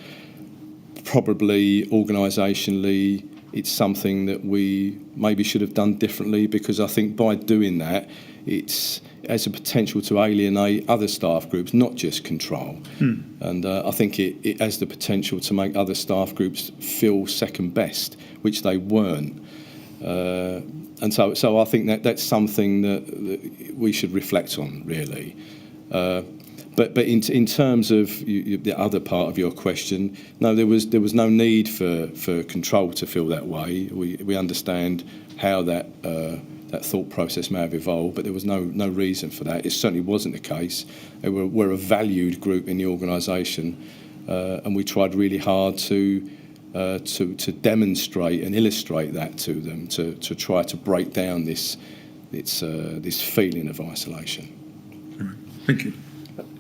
probably organisationally, it's something that we maybe should have done differently, because I think by doing that, it has a potential to alienate other staff groups, not just control. And I think it has the potential to make other staff groups feel second best, which they weren't. And so I think that's something that we should reflect on, really. But in terms of the other part of your question, no, there was no need for control to feel that way. We understand how that thought process may have evolved, but there was no reason for that. It certainly wasn't the case. We're a valued group in the organisation, and we tried really hard to demonstrate and illustrate that to them, to try to break down this feeling of isolation. Thank you.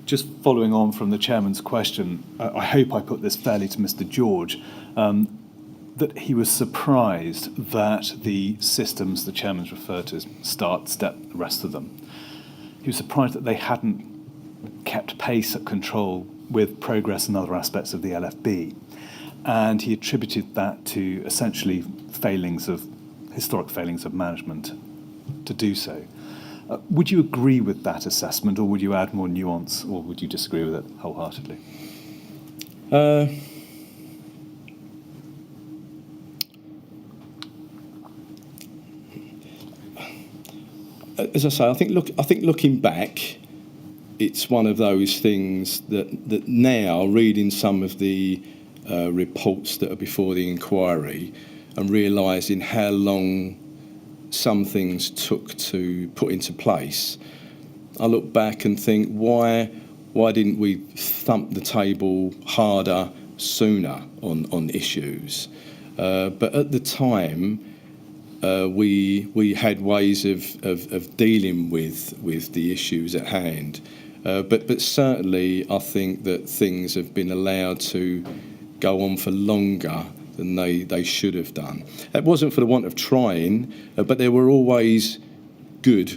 Just following on from the chairman's question, I hope I put this fairly to Mr. George, that he was surprised that the systems the chairman's referred to as START, STEP, the rest of them, he was surprised that they hadn't kept pace at control with progress in other aspects of the LFB. And he attributed that to essentially historic failings of management to do so. Would you agree with that assessment, or would you add more nuance, or would you disagree with it wholeheartedly? As I say, I think looking back, it's one of those things that now, reading some of the reports that are before the inquiry and realising how long some things took to put into place, I look back and think, why didn't we thump the table harder sooner on issues? But at the time, we had ways of dealing with the issues at hand. But certainly, I think that things have been allowed to go on for longer than they should have done. It wasn't for the want of trying, but there were always good,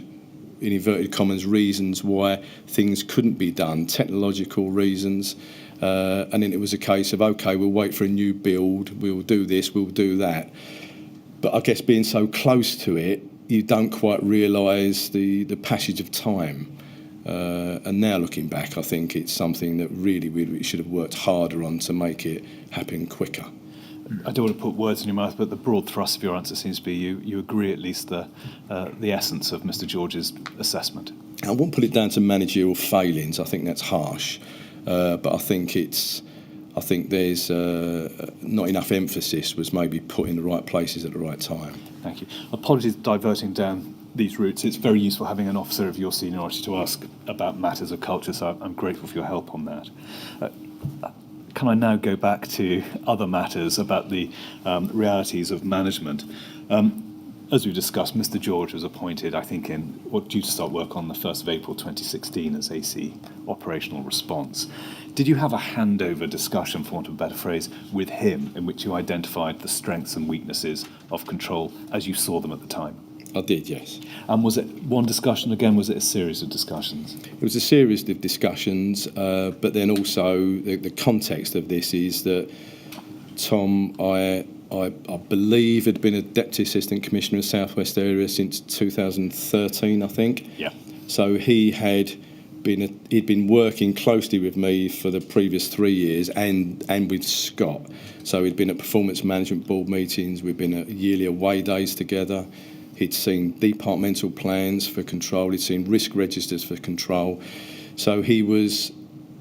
in inverted commas, reasons why things couldn't be done, technological reasons, and then it was a case of, OK, we'll wait for a new build, we'll do this, we'll do that. But I guess being so close to it, you don't quite realise the passage of time. And now looking back, I think it's something that really we should have worked harder on to make it happen quicker. I don't want to put words in your mouth, but the broad thrust of your answer seems to be you agree at least the essence of Mr. George's assessment. I won't put it down to managerial failings. I think that's harsh, but I think there's not enough emphasis was maybe put in the right places at the right time. Thank you. Apologies for diverting down these routes. It's very useful having an officer of your seniority to ask about matters of culture, so I'm grateful for your help on that. Can I now go back to other matters about the realities of management? As we discussed, Mr. George was appointed, I think, due to start work on the 1st of April 2016 as AC Operational Response. Did you have a handover discussion, for want of a better phrase, with him in which you identified the strengths and weaknesses of control as you saw them at the time? I did, yes. And was it one discussion again? Was it a series of discussions? It was a series of discussions, but then also the context of this is that Tom, I believe, had been a Deputy Assistant Commissioner of South West Area since 2013, I think. Yeah. So he'd been working closely with me for the previous 3 years and with Scott. So he'd been at Performance Management Board meetings, we'd been at yearly away days together. He'd seen departmental plans for control. He'd seen risk registers for control. So he was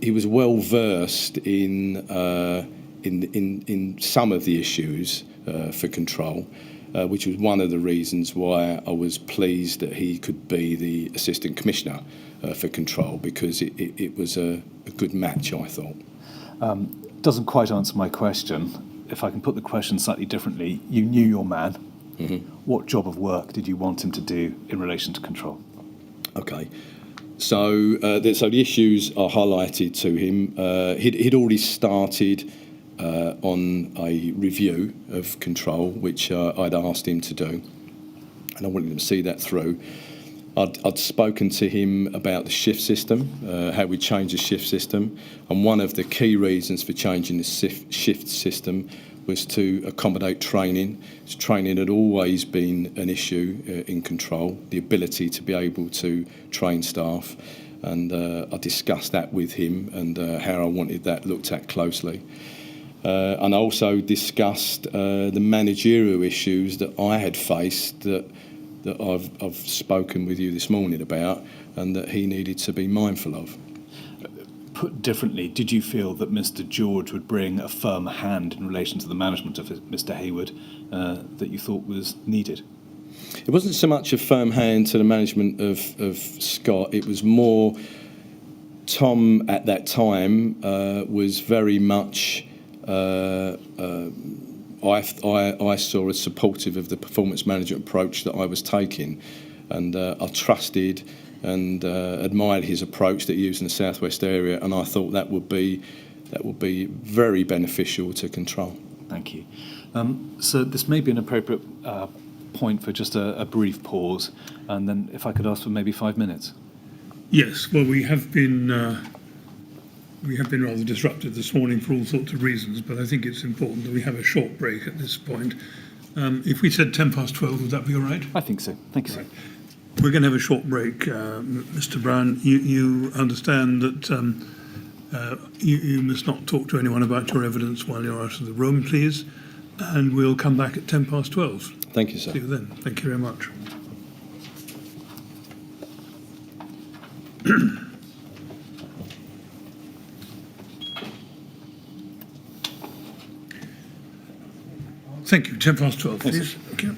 well versed in some of the issues for control, which was one of the reasons why I was pleased that he could be the Assistant Commissioner for control, because it was a good match, I thought. Doesn't quite answer my question. If I can put the question slightly differently, you knew your man. What job of work did you want him to do in relation to control? Okay. So the issues are highlighted to him. He'd already started on a review of control, which I'd asked him to do, and I wanted him to see that through. I'd spoken to him about the shift system, how we changed the shift system, and one of the key reasons for changing the shift system was to accommodate training. Training had always been an issue in control, the ability to be able to train staff, and I discussed that with him and how I wanted that looked at closely. And I also discussed the managerial issues that I had faced that I've spoken with you this morning about, and that he needed to be mindful of. Put differently, did you feel that Mr. George would bring a firm hand in relation to the management of Mr. Hayward that you thought was needed? It wasn't so much a firm hand to the management of Scott. It was more Tom at that time was very much. I saw as supportive of the performance management approach that I was taking, and I trusted and admired his approach that he used in the southwest area, and I thought that would be very beneficial to control. Thank you. So this may be an appropriate point for just a brief pause, and then if I could ask for maybe 5 minutes. Yes, well, we have been rather disrupted this morning for all sorts of reasons, but I think it's important that we have a short break at this point. If we said 12:10, would that be all right? I think so. Thank you, sir. We're going to have a short break. Mr. Brown, you understand that you must not talk to anyone about your evidence while you're out of the room, please, and we'll come back at 12:10. Thank you, sir. See you then. Thank you very much. Thank you. 12:10, please. Thank you.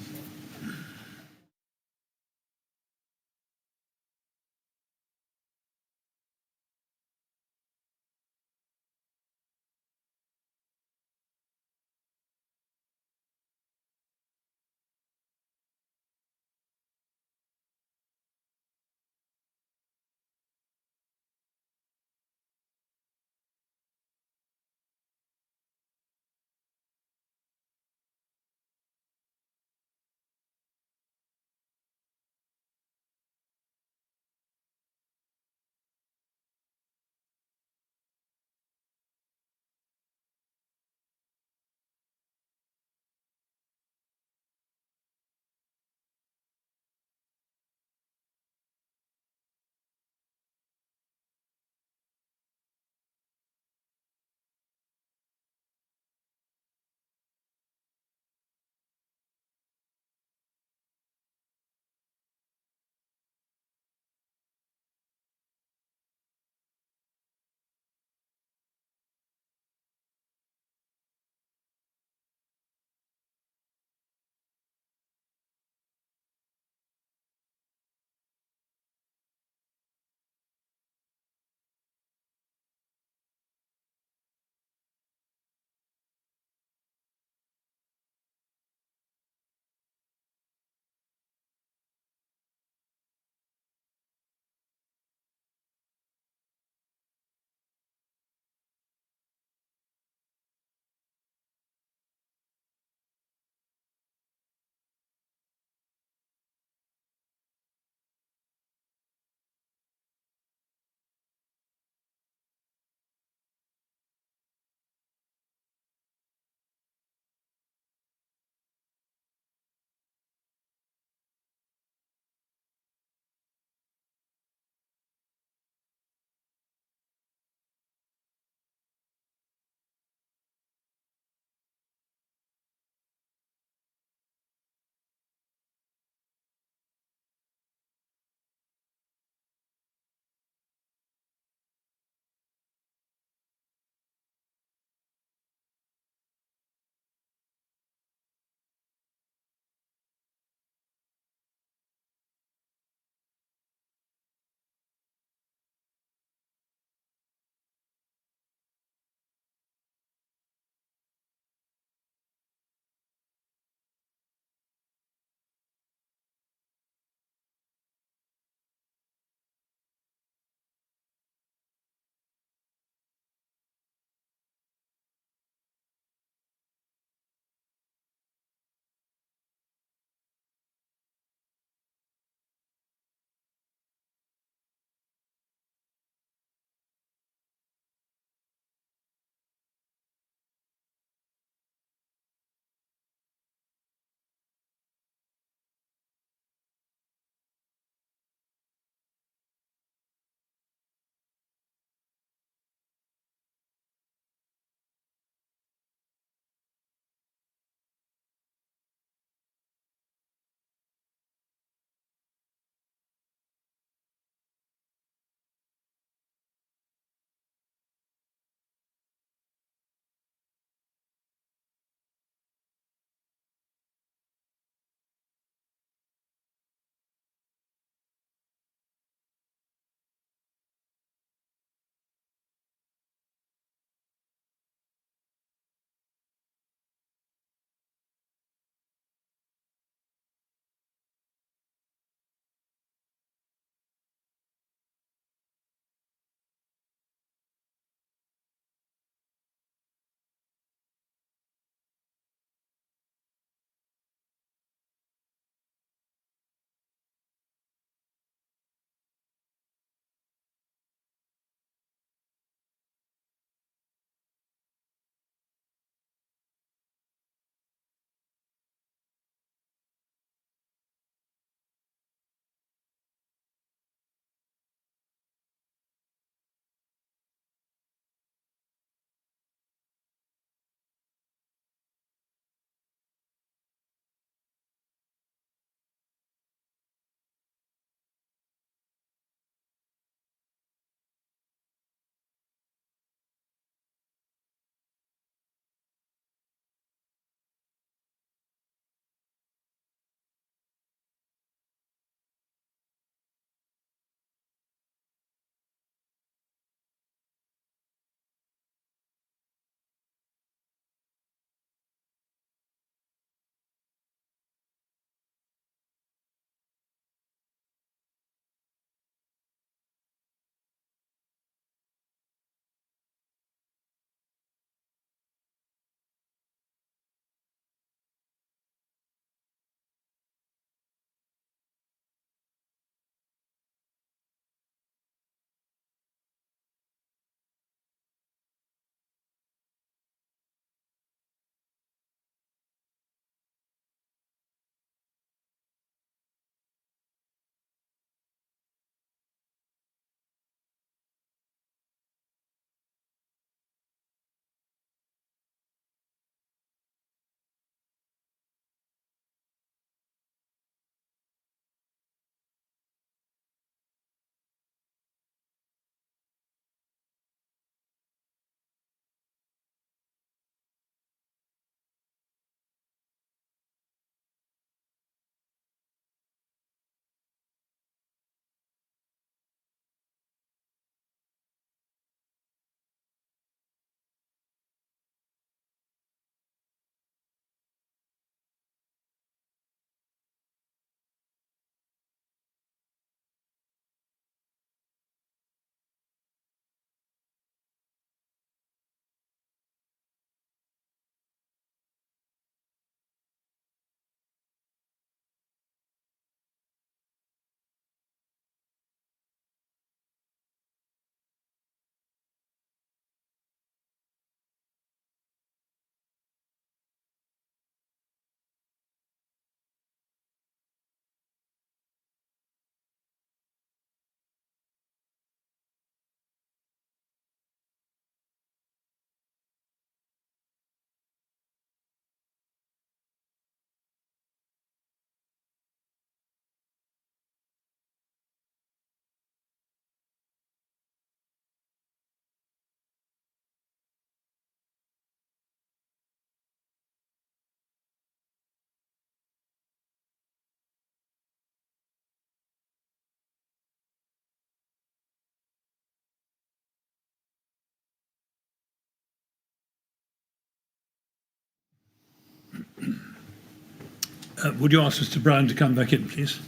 Would you ask Mr. Brown to come back in, please?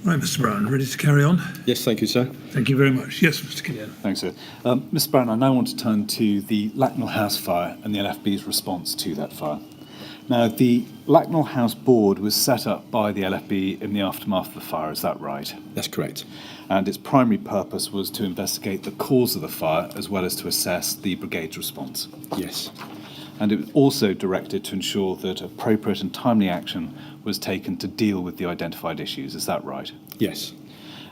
Right, Mr. Brown, ready to carry on? Yes, thank you, sir. Thank you very much. Yes, Mr. Killian. Thanks, sir. Mr. Brown, I now want to turn to the Lacknell House fire and the LFB's response to that fire. Now, the Lacknell House board was set up by the LFB in the aftermath of the fire, is that right? That's correct. And its primary purpose was to investigate the cause of the fire as well as to assess the brigade's response. Yes. And it was also directed to ensure that appropriate and timely action was taken to deal with the identified issues, is that right? Yes.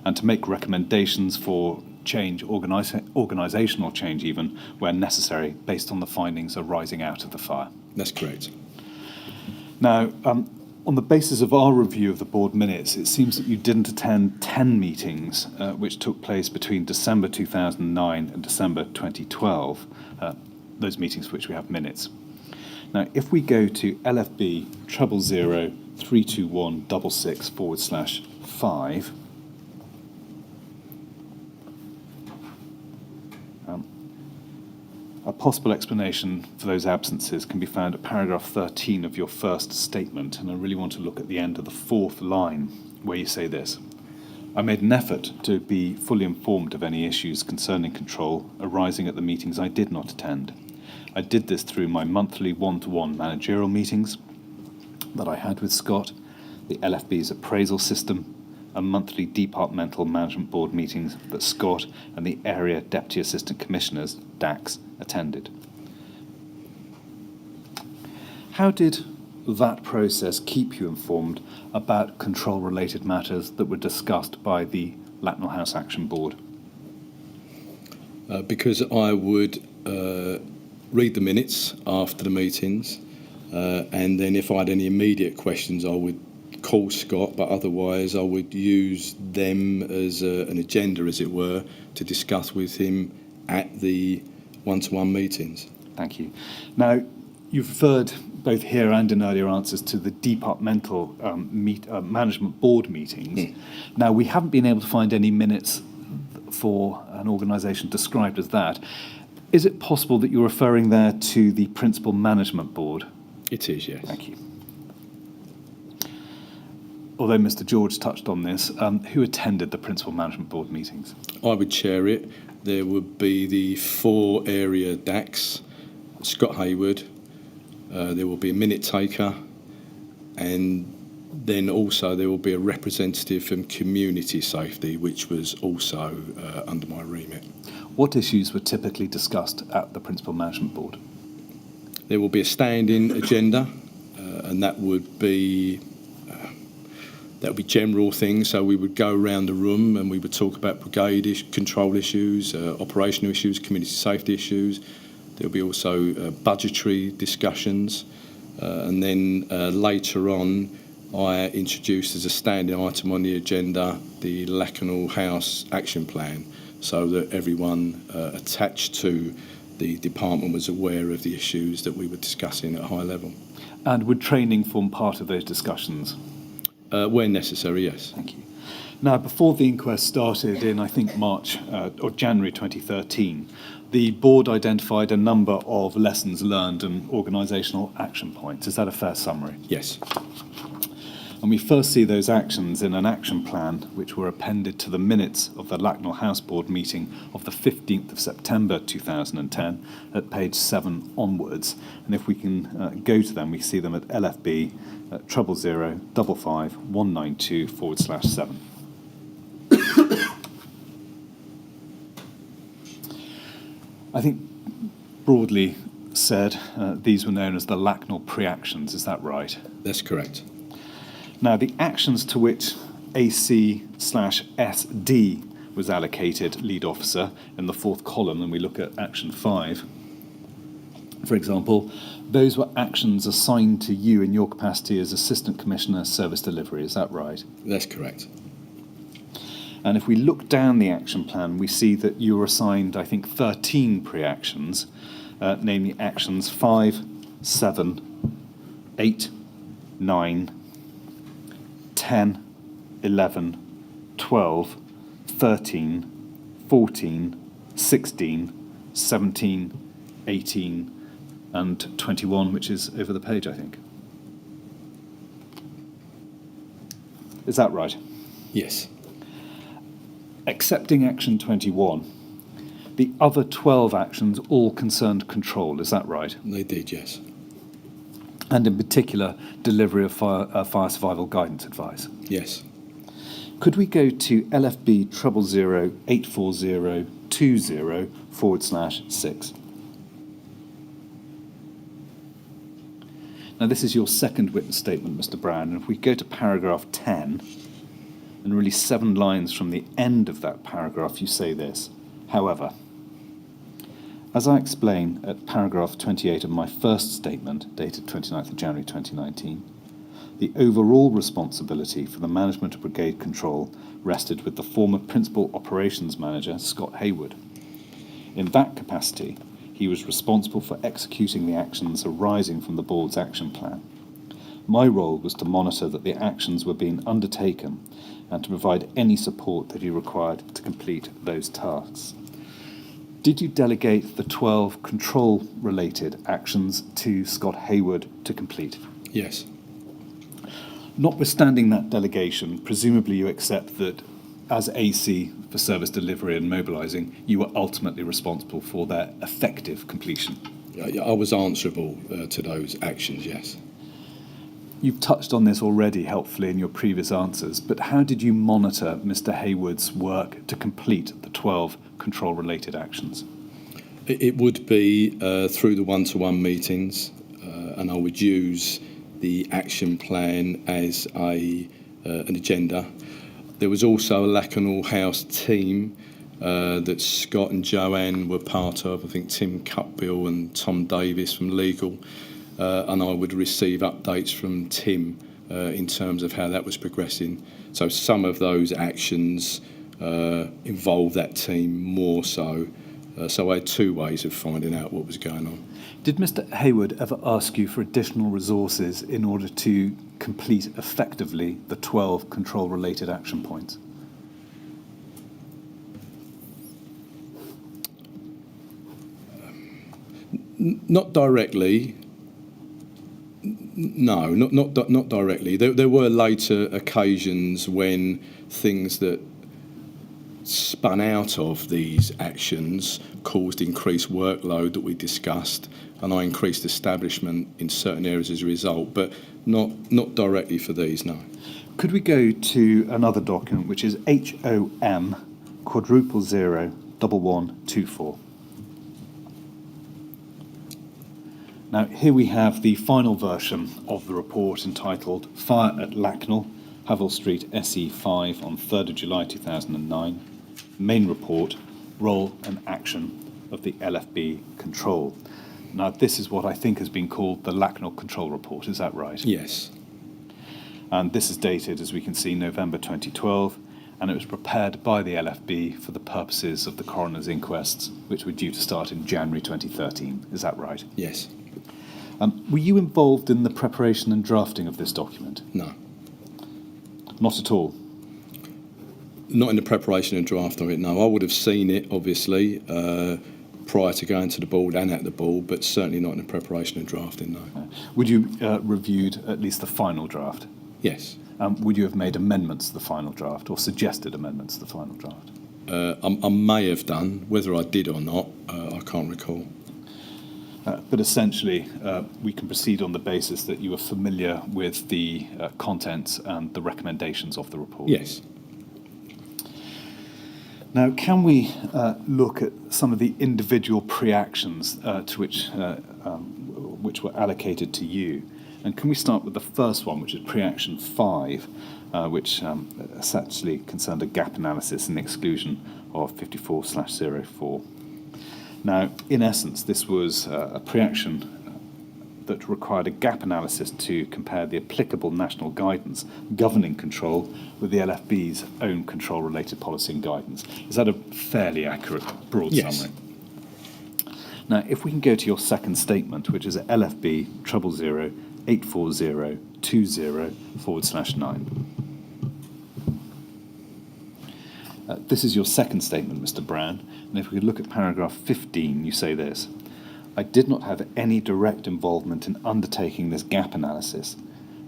And to make recommendations for change, organisational change even, where necessary, based on the findings arising out of the fire. That's correct. Now, on the basis of our review of the board minutes, it seems that you didn't attend 10 meetings which took place between December 2009 and December 2012, those meetings for which we have minutes. Now, if we go to LFB 000-321-66/5, a possible explanation for those absences can be found at paragraph 13 of your first statement, and I really want to look at the end of the fourth line where you say this. I made an effort to be fully informed of any issues concerning control arising at the meetings I did not attend. I did this through my monthly one-to-one managerial meetings that I had with Scott, the LFB's appraisal system, and monthly departmental management board meetings that Scott and the area deputy assistant commissioners, DACs, attended. How did that process keep you informed about control-related matters that were discussed by the Lacknell House Action Board? Because I would read the minutes after the meetings, and then if I had any immediate questions, I would call Scott, but otherwise I would use them as an agenda, as it were, to discuss with him at the one-to-one meetings. Thank you. Now, you've referred both here and in earlier answers to the departmental management board meetings. Now, we haven't been able to find any minutes for an organisation described as that. Is it possible that you're referring there to the principal management board? It is, yes. Thank you. Although Mr. George touched on this, who attended the principal management board meetings? I would chair it. There would be the 4 area DACs, Scott Hayward, there will be a minute taker, and then also there will be a representative from community safety, which was also under my remit. What issues were typically discussed at the principal management board? There will be a standing agenda, and that would be general things. So we would go around the room and we would talk about brigade control issues, operational issues, community safety issues. There'll be also budgetary discussions, and then later on, I introduced as a standing item on the agenda the Lacknell House Action Plan, so that everyone attached to the department was aware of the issues that we were discussing at a high level. And would training form part of those discussions? Where necessary, yes. Thank you. Now, before the inquest started in, I think, March or January 2013, the board identified a number of lessons learned and organisational action points. Is that a fair summary? Yes. And we first see those actions in an action plan which were appended to the minutes of the Lacknell House Board meeting of the 15th of September 2010 at page 7 onwards. And if we can go to them, we see them at LFB 000-55192/7. I think broadly said, these were known as the Lacknell pre-actions. Is that right? That's correct. Now, the actions to which AC/SD was allocated lead officer in the 4th column, and we look at action 5, for example, those were actions assigned to you in your capacity as Assistant Commissioner Service Delivery. Is that right? That's correct. And if we look down the action plan, we see that you were assigned, I think, 13 pre-actions, namely actions 5, 7, 8, 9, 10, 11, 12, 13, 14, 16, 17, 18, and 21, which is over the page, I think. Is that right? Yes. Accepting action 21, the other 12 actions all concerned control, is that right? They did, yes. And in particular, delivery of fire survival guidance advice. Yes. Could we go to LFB 000-84020/6? Now, this is your second witness statement, Mr. Brown, and if we go to paragraph 10, and really 7 lines from the end of that paragraph, you say this: however, as I explain at paragraph 28 of my first statement, dated 29th of January 2019, the overall responsibility for the management of brigade control rested with the former principal operations manager, Scott Hayward. In that capacity, he was responsible for executing the actions arising from the board's action plan. My role was to monitor that the actions were being undertaken and to provide any support that he required to complete those tasks. Did you delegate the 12 control-related actions to Scott Hayward to complete? Yes. Notwithstanding that delegation, presumably you accept that as AC for service delivery and mobilising, you were ultimately responsible for their effective completion. I was answerable to those actions, yes. You've touched on this already helpfully in your previous answers, but how did you monitor Mr. Hayward's work to complete the 12 control-related actions? It would be through the one-to-one meetings, and I would use the action plan as an agenda. There was also a Lacanau House team that Scott and Joanne were part of. I think Tim Cutbill and Tom Davis from legal, and I would receive updates from Tim in terms of how that was progressing. So some of those actions involved that team more so. So I had 2 ways of finding out what was going on. Did Mr. Hayward ever ask you for additional resources in order to complete effectively the 12 control-related action points? Not directly. No, not directly. There were later occasions when things that spun out of these actions caused increased workload that we discussed, and I increased establishment in certain areas as a result, but not directly for these, no. Could we go to another document, which is HOM *01124? Now, here we have the final version of the report entitled Fire at Lacknell, Havel Street, SE5 on 3rd of July 2009. Main report, role and action of the LFB control. Now, this is what I think has been called the Lacknell Control Report, is that right? Yes. And this is dated, as we can see, November 2012, and it was prepared by the LFB for the purposes of the coroner's inquests, which were due to start in January 2013. Is that right? Yes. Were you involved in the preparation and drafting of this document? No. Not at all? Not in the preparation and draft of it, no. I would have seen it, obviously, prior to going to the board and at the board, but certainly not in the preparation and drafting, no. Would you reviewed at least the final draft? Yes. Would you have made amendments to the final draft or suggested amendments to the final draft? I may have done. Whether I did or not, I can't recall. But essentially, we can proceed on the basis that you were familiar with the contents and the recommendations of the report. Yes. Now, can we look at some of the individual pre-actions to which were allocated to you? And can we start with the first one, which is pre-action 5, which essentially concerned a gap analysis and exclusion of 54/04. Now, in essence, this was a pre-action that required a gap analysis to compare the applicable national guidance governing control with the LFB's own control-related policy and guidance. Is that a fairly accurate, broad summary? Now, if we can go to your second statement, which is at LFB 000-84020/9. This is your second statement, Mr. Brown, and if we look at paragraph 15, you say this: I did not have any direct involvement in undertaking this gap analysis.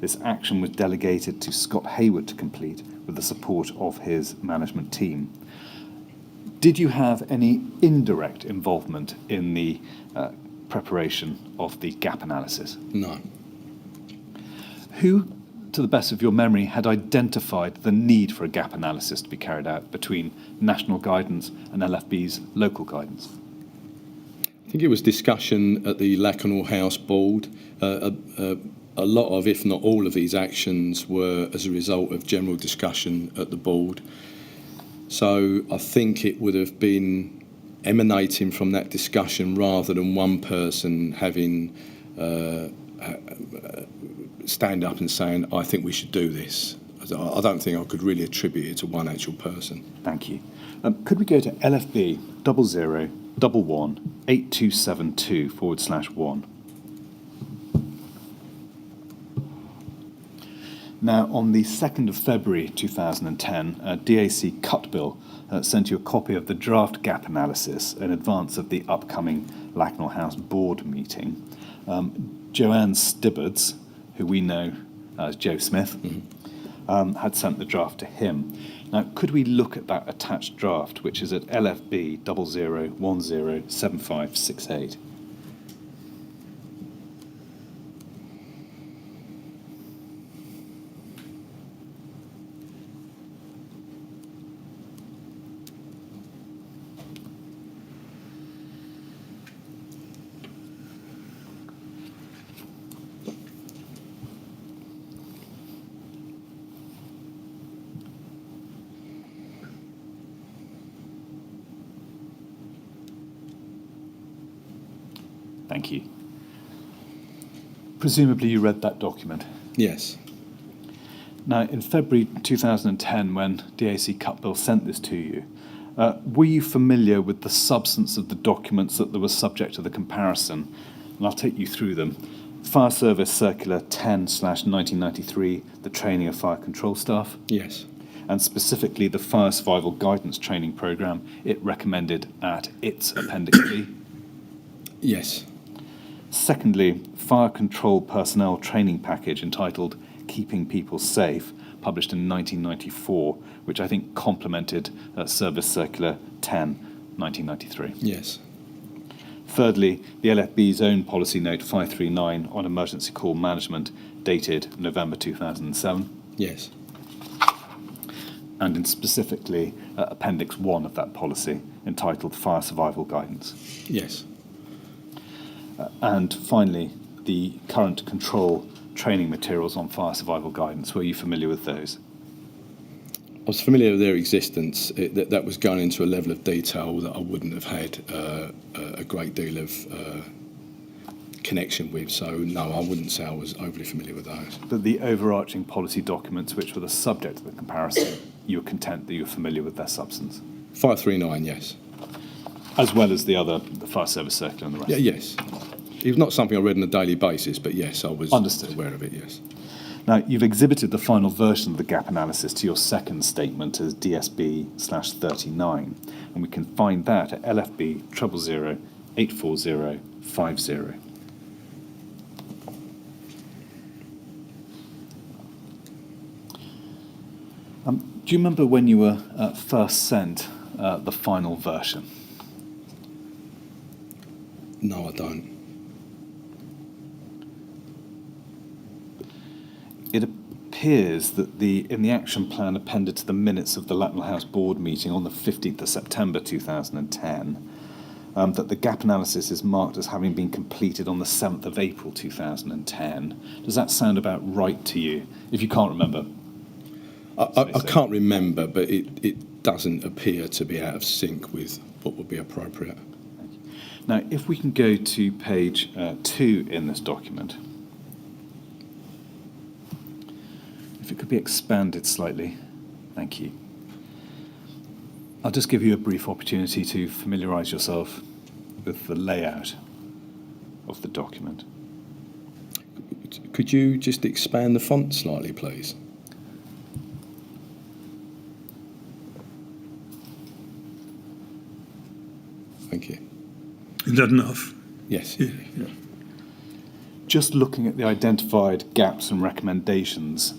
This action was delegated to Scott Hayward to complete with the support of his management team. Did you have any indirect involvement in the preparation of the gap analysis? No. Who, to the best of your memory, had identified the need for a gap analysis to be carried out between national guidance and LFB's local guidance? I think it was discussion at the Lakenhall House Board. A lot of, if not all of these actions were as a result of general discussion at the board. So I think it would have been emanating from that discussion rather than one person having stand up and saying, I think we should do this. I don't think I could really attribute it to one actual person. Thank you. Could we go to LFB 00118272/1? Now, on the 2nd of February 2010, DAC Cutbill sent you a copy of the draft gap analysis in advance of the upcoming Lakenhall House board meeting. Joanne Stibbards, who we know as Joe Smith, had sent the draft to him. Now, could we look at that attached draft, which is at LFB 00107568? Thank you. Presumably you read that document. Yes. Now, in February 2010, when DAC Cutbill sent this to you, were you familiar with the substance of the documents that were subject to the comparison? And I'll take you through them. Fire Service Circular 10/1993, the training of fire control staff. Yes. And specifically the Fire Survival Guidance Training Programme it recommended at its Appendix B. Yes. Secondly, Fire Control Personnel Training Package entitled Keeping People Safe, published in 1994, which I think complemented Service Circular 10/1993. Yes. Thirdly, the LFB's own Policy Note 539 on emergency call management, dated November 2007. Yes. And in specifically Appendix 1 of that policy, entitled Fire Survival Guidance. Yes. And finally, the current control training materials on fire survival guidance. Were you familiar with those? I was familiar with their existence. That was going into a level of detail that I wouldn't have had a great deal of connection with. So, no, I wouldn't say I was overly familiar with those. But the overarching policy documents which were the subject of the comparison, you were content that you were familiar with their substance? 539, yes. As well as the Fire Service Circular and the rest? Yeah, yes. It was not something I read on a daily basis, but yes, I was aware of it, yes. Now, you've exhibited the final version of the gap analysis to your second statement as DSB/39, and we can find that at LFB 00084050. Do you remember when you were first sent the final version? No, I don't. It appears that in the action plan appended to the minutes of the Lakenhall House board meeting on the 15th of September 2010, that the gap analysis is marked as having been completed on the 7th of April 2010. Does that sound about right to you? If you can't remember. I can't remember, but it doesn't appear to be out of sync with what would be appropriate. Now, if we can go to page 2 in this document, if it could be expanded slightly, thank you. I'll just give you a brief opportunity to familiarise yourself with the layout of the document. Could you just expand the font slightly, please? isn't that enough? Yes. Yeah. Just looking at the identified gaps and recommendations,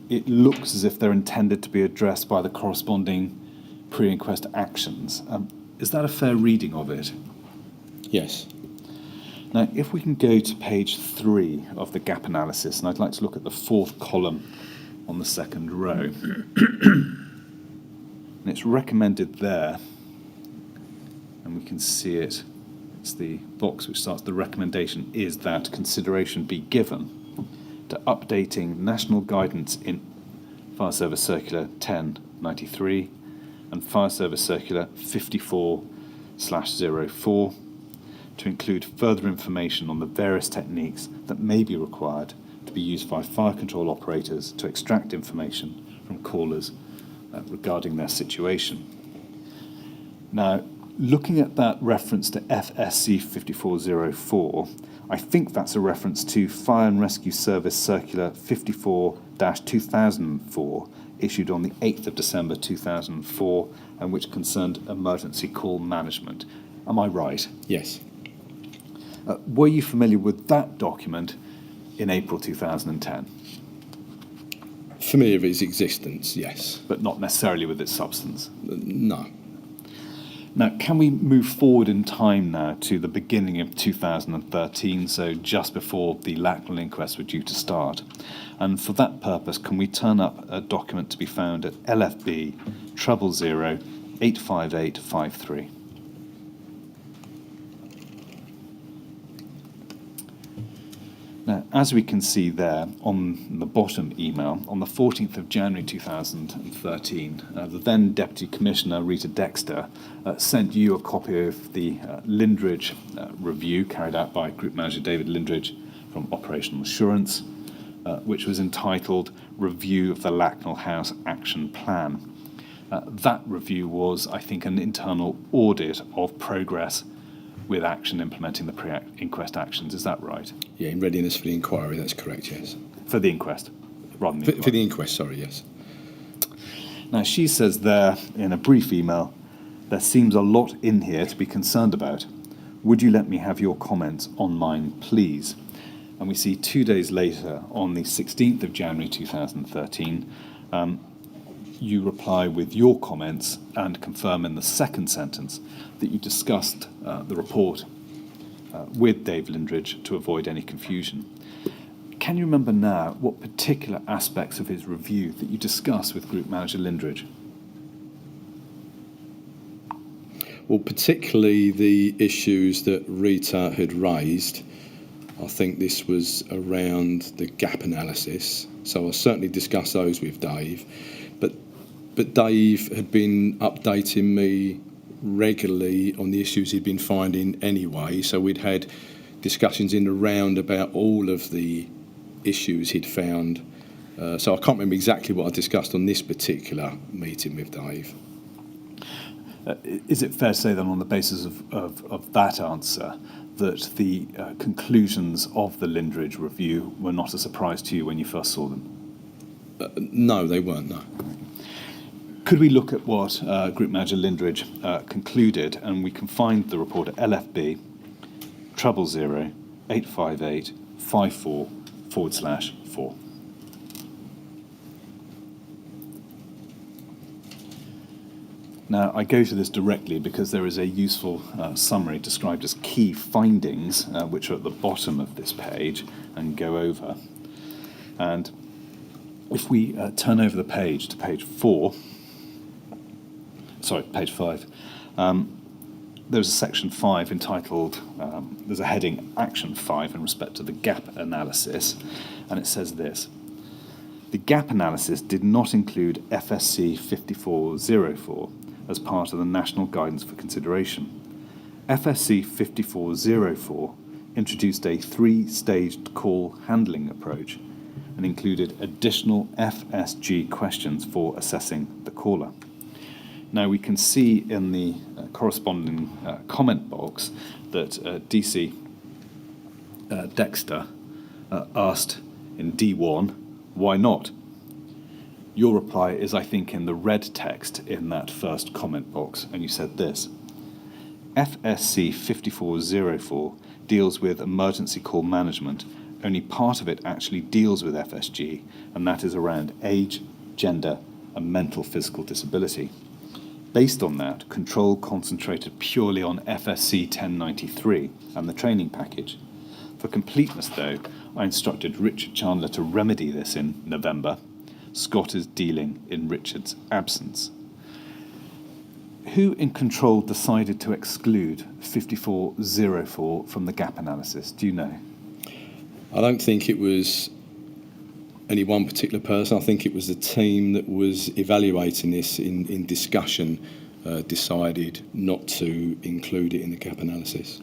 it looks as if they're intended to be addressed by the corresponding pre-inquest actions. Is that a fair reading of it? Yes. Now, if we can go to page 3 of the gap analysis, and I'd like to look at the 4th column on the 2nd row. And it's recommended there, and we can see it. It's the box which starts, the recommendation is that consideration be given to updating national guidance in Fire Service Circular 1093 and Fire Service Circular 54/04 to include further information on the various techniques that may be required to be used by fire control operators to extract information from callers regarding their situation. Now, looking at that reference to FSC 5404, I think that's a reference to Fire and Rescue Service Circular 54-2004, issued on the 8th of December 2004, and which concerned emergency call management. Am I right? Yes. Were you familiar with that document in April 2010, Familiar with its existence, yes. but not necessarily with its substance? No. Now, can we move forward in time now to the beginning of 2013, so just before the Lacknell inquest were due to start? And for that purpose, can we turn up a document to be found at LFB 000-85853? Now, as we can see there on the bottom email, on the 14th of January 2013, the then Deputy Commissioner, Rita Dexter, sent you a copy of the Lindridge review carried out by Group Manager David Lindridge from Operational Assurance, which was entitled Review of the Lacknell House Action Plan. That review was, I think, an internal audit of progress with action implementing the pre-inquest actions. Is that right? Yeah, in readiness for the inquiry, that's correct, yes. For the inquest, rather than the For the inquest, sorry, yes. Now, she says there in a brief email, there seems a lot in here to be concerned about. Would you let me have your comments on mine, please? And we see 2 days later, on the 16th of January 2013, you reply with your comments and confirm in the second sentence that you discussed the report with Dave Lindridge to avoid any confusion. Can you remember now what particular aspects of his review that you discussed with Group Manager Lindridge? Well, particularly the issues that Rita had raised. I think this was around the gap analysis. So I certainly discussed those with Dave. But Dave had been updating me regularly on the issues he'd been finding anyway. So we'd had discussions in the round about all of the issues he'd found. So I can't remember exactly what I discussed on this particular meeting with Dave. Is it fair to say then, on the basis of that answer, that the conclusions of the Lindridge review were not a surprise to you when you first saw them? No, they weren't, no. Could we look at what Group Manager Lindridge concluded, and we can find the report at LFB 000-858-54/4. Now, I go to this directly because there is a useful summary described as key findings, which are at the bottom of this page, and go over. And if we turn over the page to page 5, there's a section 5 entitled, there's a heading Action 5 in respect to the gap analysis, and it says this: the gap analysis did not include FSC 5404 as part of the National Guidance for Consideration. FSC 5404 introduced a 3-staged call handling approach and included additional FSG questions for assessing the caller. Now, we can see in the corresponding comment box that DC Dexter asked in D1, why not? Your reply is, I think, in the red text in that first comment box, and you said this: FSC 5404 deals with emergency call management. Only part of it actually deals with FSG, and that is around age, gender, and mental physical disability. Based on that, control concentrated purely on FSC 1093 and the training package. For completeness, though, I instructed Richard Chandler to remedy this in November. Scott is dealing in Richard's absence. Who in control decided to exclude 5404 from the gap analysis? Do you know? I don't think it was any one particular person. I think it was the team that was evaluating this in discussion decided not to include it in the gap analysis.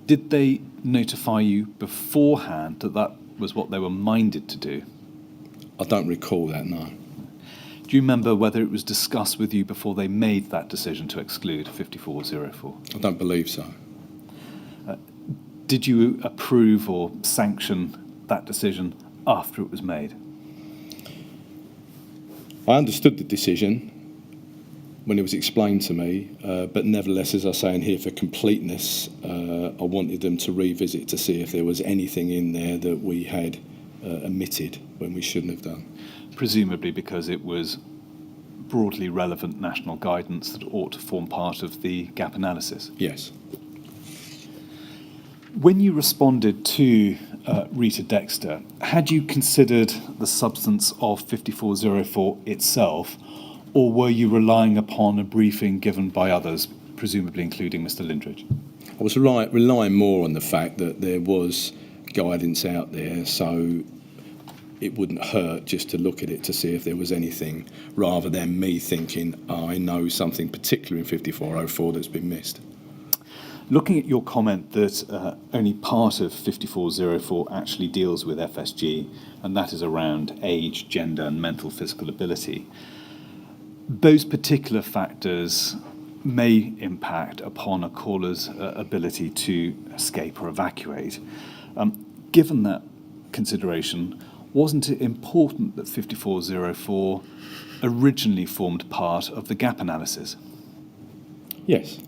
Did they notify you beforehand that that was what they were minded to do? I don't recall that, no. Do you remember whether it was discussed with you before they made that decision to exclude 5404? I don't believe so. Did you approve or sanction that decision after it was made? I understood the decision when it was explained to me, but nevertheless, as I say in here, for completeness, I wanted them to revisit to see if there was anything in there that we had omitted when we shouldn't have done. Presumably because it was broadly relevant national guidance that ought to form part of the gap analysis. Yes. When you responded to Rita Dexter, had you considered the substance of 5404 itself, or were you relying upon a briefing given by others, presumably including Mr. Lindridge? I was relying more on the fact that there was guidance out there, so it wouldn't hurt just to look at it to see if there was anything, rather than me thinking, I know something particular in 5404 that's been missed. Looking at your comment that only part of 5404 actually deals with FSG, and that is around age, gender, and mental physical ability, those particular factors may impact upon a caller's ability to escape or evacuate. Given that consideration, wasn't it important that 5404 originally formed part of the gap analysis? Yes.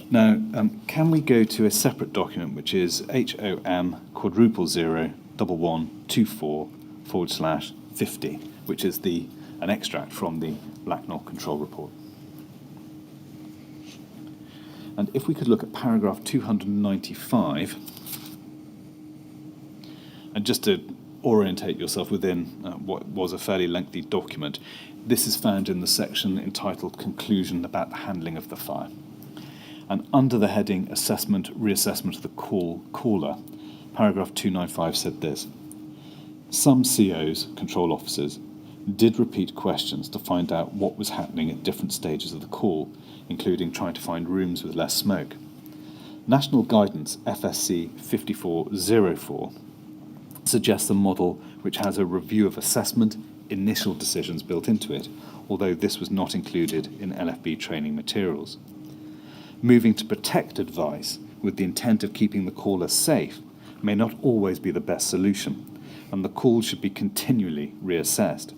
Now, can we go to a separate document, which is HOM:01124/50, which is an extract from the Blacknell Control Report? And if we could look at paragraph 295, and just to orientate yourself within what was a fairly lengthy document, this is found in the section entitled Conclusion about the handling of the fire. And under the heading Reassessment of the Caller, paragraph 295 said this: some COs, control officers, did repeat questions to find out what was happening at different stages of the call, including trying to find rooms with less smoke. National Guidance FSC 5404 suggests a model which has a review of assessment, initial decisions built into it, although this was not included in LFB training materials. Moving to protect advice with the intent of keeping the caller safe may not always be the best solution, and the call should be continually reassessed.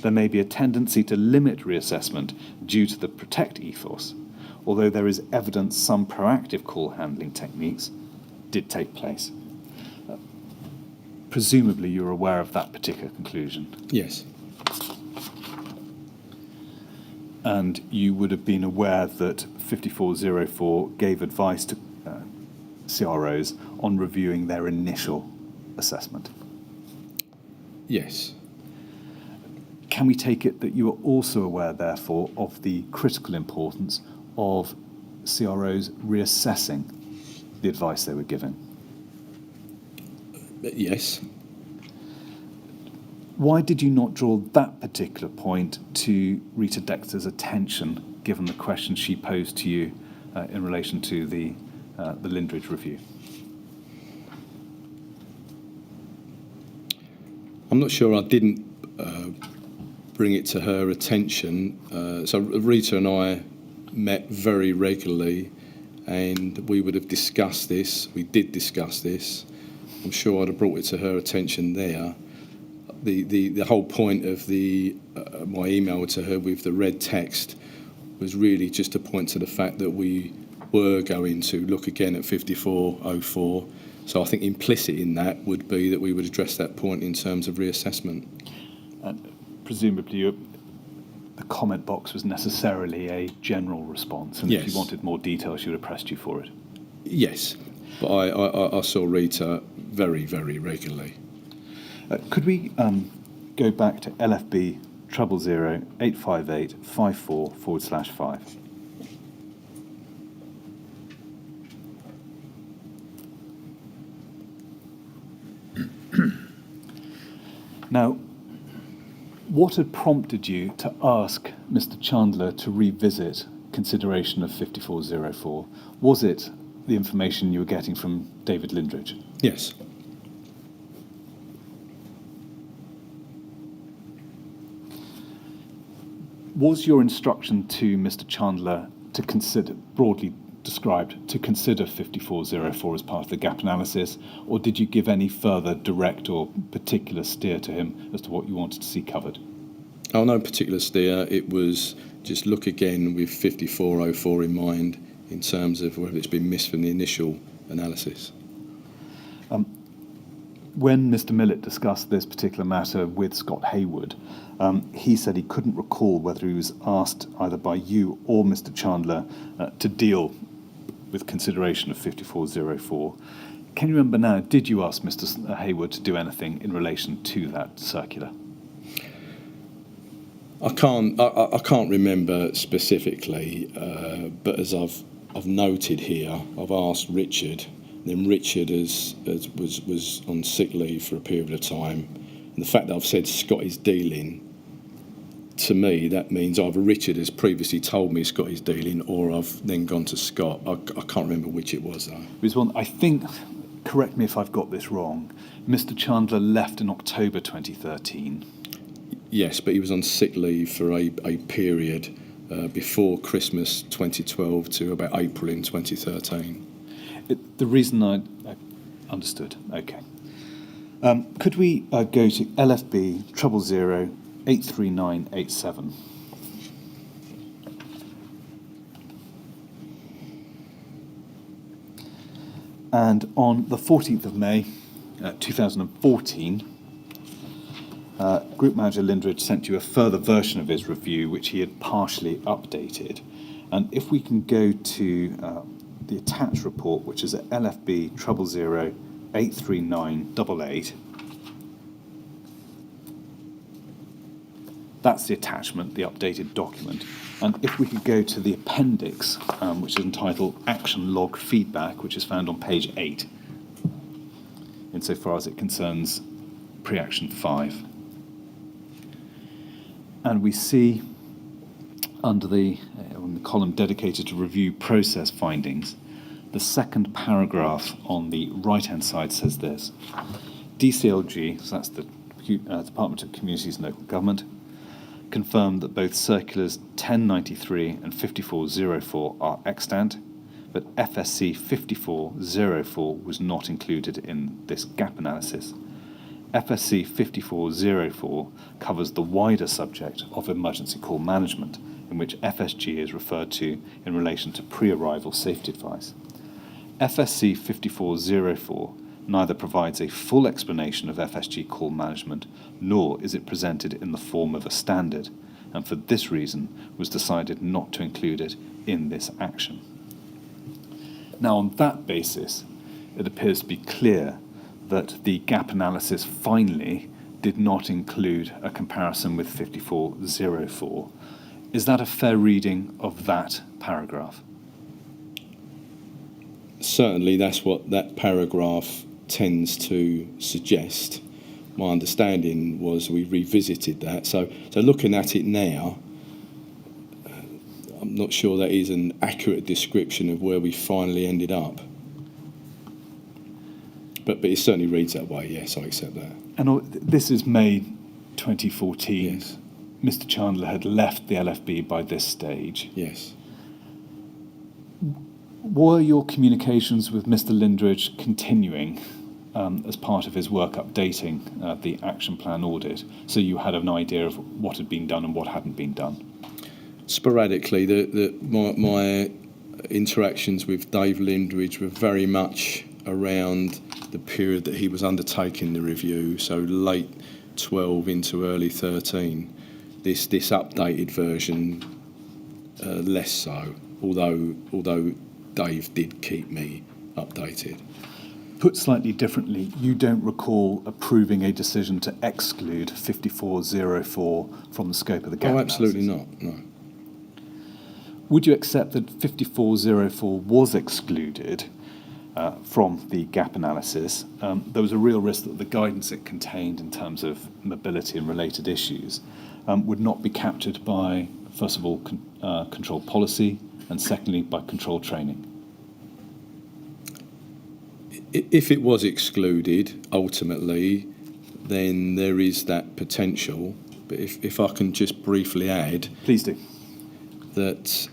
There may be a tendency to limit reassessment due to the protect ethos, although there is evidence some proactive call handling techniques did take place. Presumably you're aware of that particular conclusion. Yes. And you would have been aware that 5404 gave advice to CROs on reviewing their initial assessment. Yes. Can we take it that you are also aware, therefore, of the critical importance of CROs reassessing the advice they were giving? Yes. Why did you not draw that particular point to Rita Dexter's attention, given the question she posed to you in relation to the Lindridge review? I'm not sure I didn't bring it to her attention. So Rita and I met very regularly, and we would have discussed this. We did discuss this. I'm sure I'd have brought it to her attention there. the whole point of my email to her with the red text was really just to point to the fact that we were going to look again at 5404. So I think implicit in that would be that we would address that point in terms of reassessment. And presumably the comment box was necessarily a general response, and yes. If you wanted more detail, she would have pressed you for it. Yes, but I saw Rita very, very regularly. Could we go back to LFB 000 858 54/5? Now, what had prompted you to ask Mr. Chandler to revisit consideration of 5404? Was it the information you were getting from David Lindridge? Yes. Was your instruction to Mr. Chandler to consider, broadly described, to consider 5404 as part of the gap analysis, or did you give any further direct or particular steer to him as to what you wanted to see covered? Oh, no particular steer. It was just look again with 5404 in mind in terms of whether it's been missed from the initial analysis. When Mr. Millett discussed this particular matter with Scott Hayward, he said he couldn't recall whether he was asked either by you or Mr. Chandler to deal with consideration of 5404. Can you remember now, did you ask Mr. Hayward to do anything in relation to that circular? I can't remember specifically, but as I've noted here, I've asked Richard. Then Richard was on sick leave for a period of time, and the fact that I've said Scott is dealing, to me that means either Richard has previously told me Scott is dealing, or I've then gone to Scott. I can't remember which it was though. It was one, I think, correct me if I've got this wrong, Mr. Chandler left in October 2013. Yes, but he was on sick leave for a period before Christmas 2012 to about April in 2013. The reason I understood, okay. Could we go to LFB 000 83987? And on the 14th of May 2014, Group Manager Lindridge sent you a further version of his review, which he had partially updated. And if we can go to the attached report, which is at LFB 000 83988. That's the attachment, the updated document. And if we could go to the appendix, which is entitled Action Log Feedback, which is found on page 8, insofar as it concerns pre-action 5. And we see under on the column dedicated to review process findings, the second paragraph on the right-hand side says this: DCLG, so that's the Department of Communities and Local Government, confirmed that both circulars 1093 and 5404 are extant, but FSC 5404 was not included in this gap analysis. FSC 5404 covers the wider subject of emergency call management, in which FSG is referred to in relation to pre-arrival safety advice. FSC 5404 neither provides a full explanation of FSG call management, nor is it presented in the form of a standard, and for this reason was decided not to include it in this action. Now, on that basis, it appears to be clear that the gap analysis finally did not include a comparison with 5404. Is that a fair reading of that paragraph? Certainly, that's what that paragraph tends to suggest. My understanding was we revisited that. So looking at it now, I'm not sure that is an accurate description of where we finally ended up. But it certainly reads that way, yes, I accept that. And this is May 2014. Yes. Mr. Chandler had left the LFB by this stage. Yes. Were your communications with Mr. Lindridge continuing as part of his work updating the action plan audit, so you had an idea of what had been done and what hadn't been done? Sporadically, my interactions with Dave Lindridge were very much around the period that he was undertaking the review, so late 12 into early 13. This updated version, less so, although Dave did keep me updated. Put slightly differently, you don't recall approving a decision to exclude 5404 from the scope of the gap analysis? Absolutely not, no. Would you accept that 5404 was excluded from the gap analysis? There was a real risk that the guidance it contained in terms of mobility and related issues would not be captured by, first of all, control policy, and secondly, by control training. If it was excluded, ultimately, then there is that potential. But if I can just briefly add... Please do. That,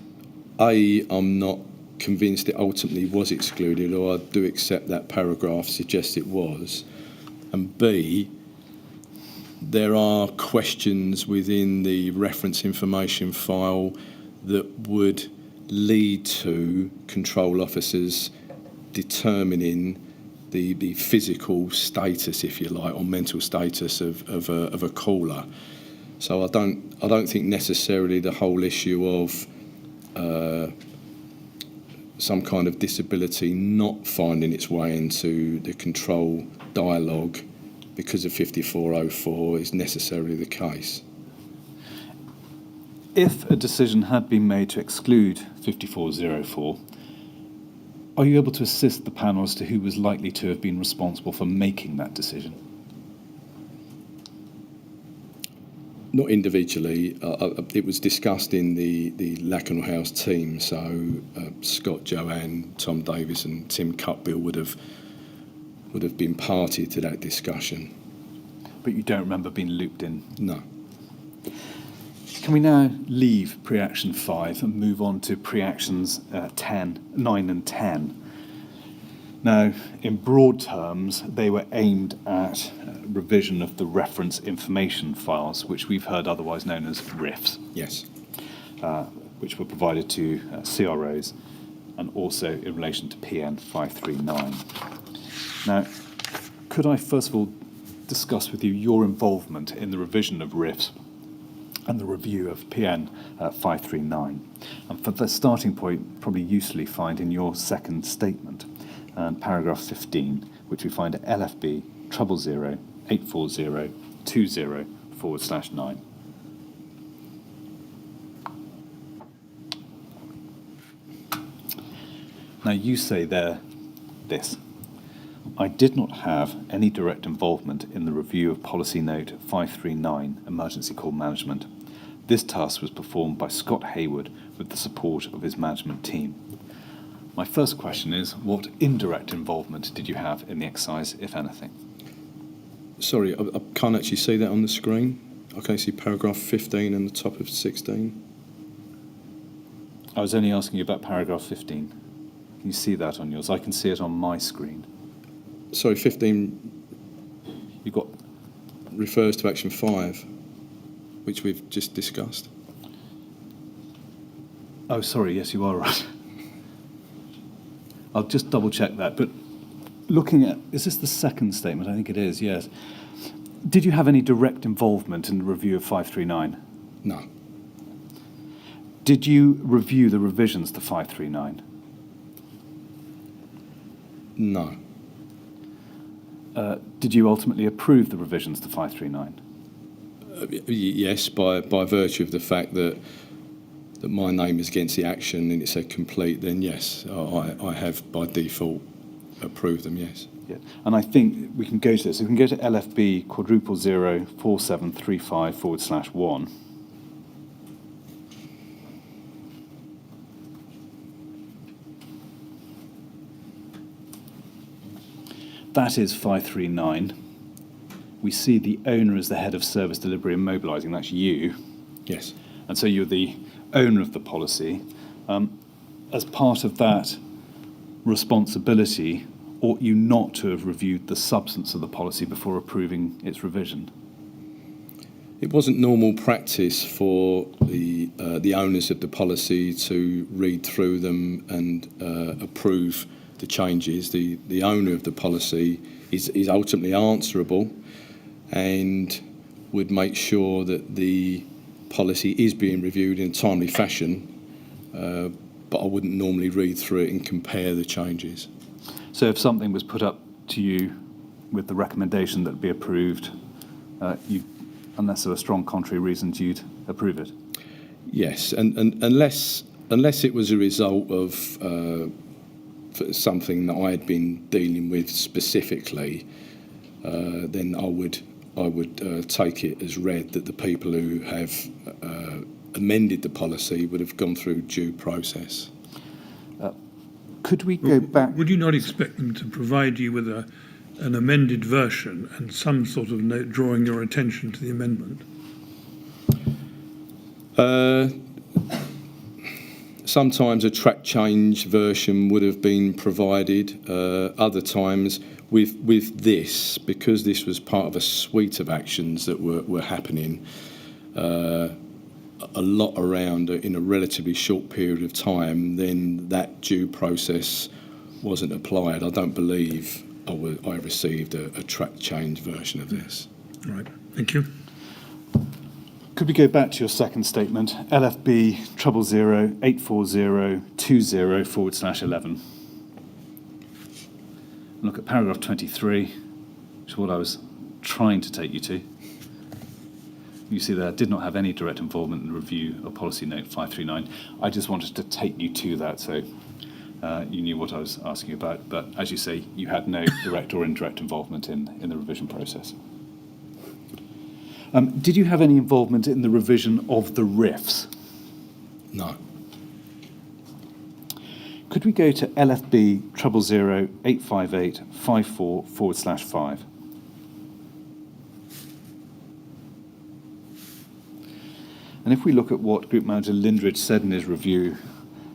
A, I'm not convinced it ultimately was excluded, or I do accept that paragraph suggests it was. And B, there are questions within the reference information file that would lead to control officers determining the physical status, if you like, or mental status of a caller. So I don't think necessarily the whole issue of some kind of disability not finding its way into the control dialogue because of 5404 is necessarily the case. If a decision had been made to exclude 5404, are you able to assist the panel as to who was likely to have been responsible for making that decision? Not individually. It was discussed in the Lakenhall House team, so Scott Joanne, Tom Davis and Tim Cutbill would have been party to that discussion. But you don't remember being looped in? No. Can we now leave pre-action 5 and move on to pre-actions 9 and 10? Now, in broad terms, they were aimed at revision of the reference information files, which we've heard otherwise known as RIFs. Yes. Which were provided to CROs and also in relation to PN 539. Now, could I first of all discuss with you your involvement in the revision of RIFs and the review of PN 539? And for the starting point, probably usefully find in your second statement, and paragraph 15, which we find at LFB 000 840 20/9. Now you say there this: I did not have any direct involvement in the review of policy note 539, emergency call management. This task was performed by Scott Hayward with the support of his management team. My first question is, what indirect involvement did you have in the exercise, if anything? Sorry, I can't actually see that on the screen. I can see paragraph 15 and the top of 16. I was only asking you about paragraph 15. Can you see that on yours? I can see it on my screen. Sorry, 15 You got refers to action 5, which we've just discussed. Oh, sorry, yes, you are right. I'll just double check that. But looking at, is this the second statement? I think it is, yes. Did you have any direct involvement in the review of 539? No. Did you review the revisions to 539? No. Did you ultimately approve the revisions to 539? Yes, by virtue of the fact that my name is against the action and it said complete, then yes, I have by default approved them, yes. Yeah. And I think we can go to this. We can go to LFB 0004735/1. That is 539. We see the owner as the head of service delivery and mobilising. That's you. Yes. And so you're the owner of the policy. As part of that responsibility, ought you not to have reviewed the substance of the policy before approving its revision? It wasn't normal practice for the owners of the policy to read through them and approve the changes. The owner of the policy is ultimately answerable and would make sure that the policy is being reviewed in a timely fashion, but I wouldn't normally read through it and compare the changes. So if something was put up to you with the recommendation that it be approved, unless there were strong contrary reasons, you'd approve it? Yes, and unless it was a result of something that I had been dealing with specifically, then I would take it as read that the people who have amended the policy would have gone through due process. Could we go back? Would you not expect them to provide you with an amended version and some sort of note drawing your attention to the amendment? Sometimes a track change version would have been provided. Other times, with this, because this was part of a suite of actions that were happening, a lot around in a relatively short period of time, then that due process wasn't applied. I don't believe I received a track change version of this. Right, thank you. Could we go back to your second statement, LFB 000-840-20/11? Look at paragraph 23, which is what I was trying to take you to. You see there, did not have any direct involvement in the review of policy note 539. I just wanted to take you to that so you knew what I was asking about. But as you say, you had no direct or indirect involvement in the revision process. Did you have any involvement in the revision of the RIFs? No. Could we go to LFB 000-858-54/5? And if we look at what Group Manager Lindridge said in his review,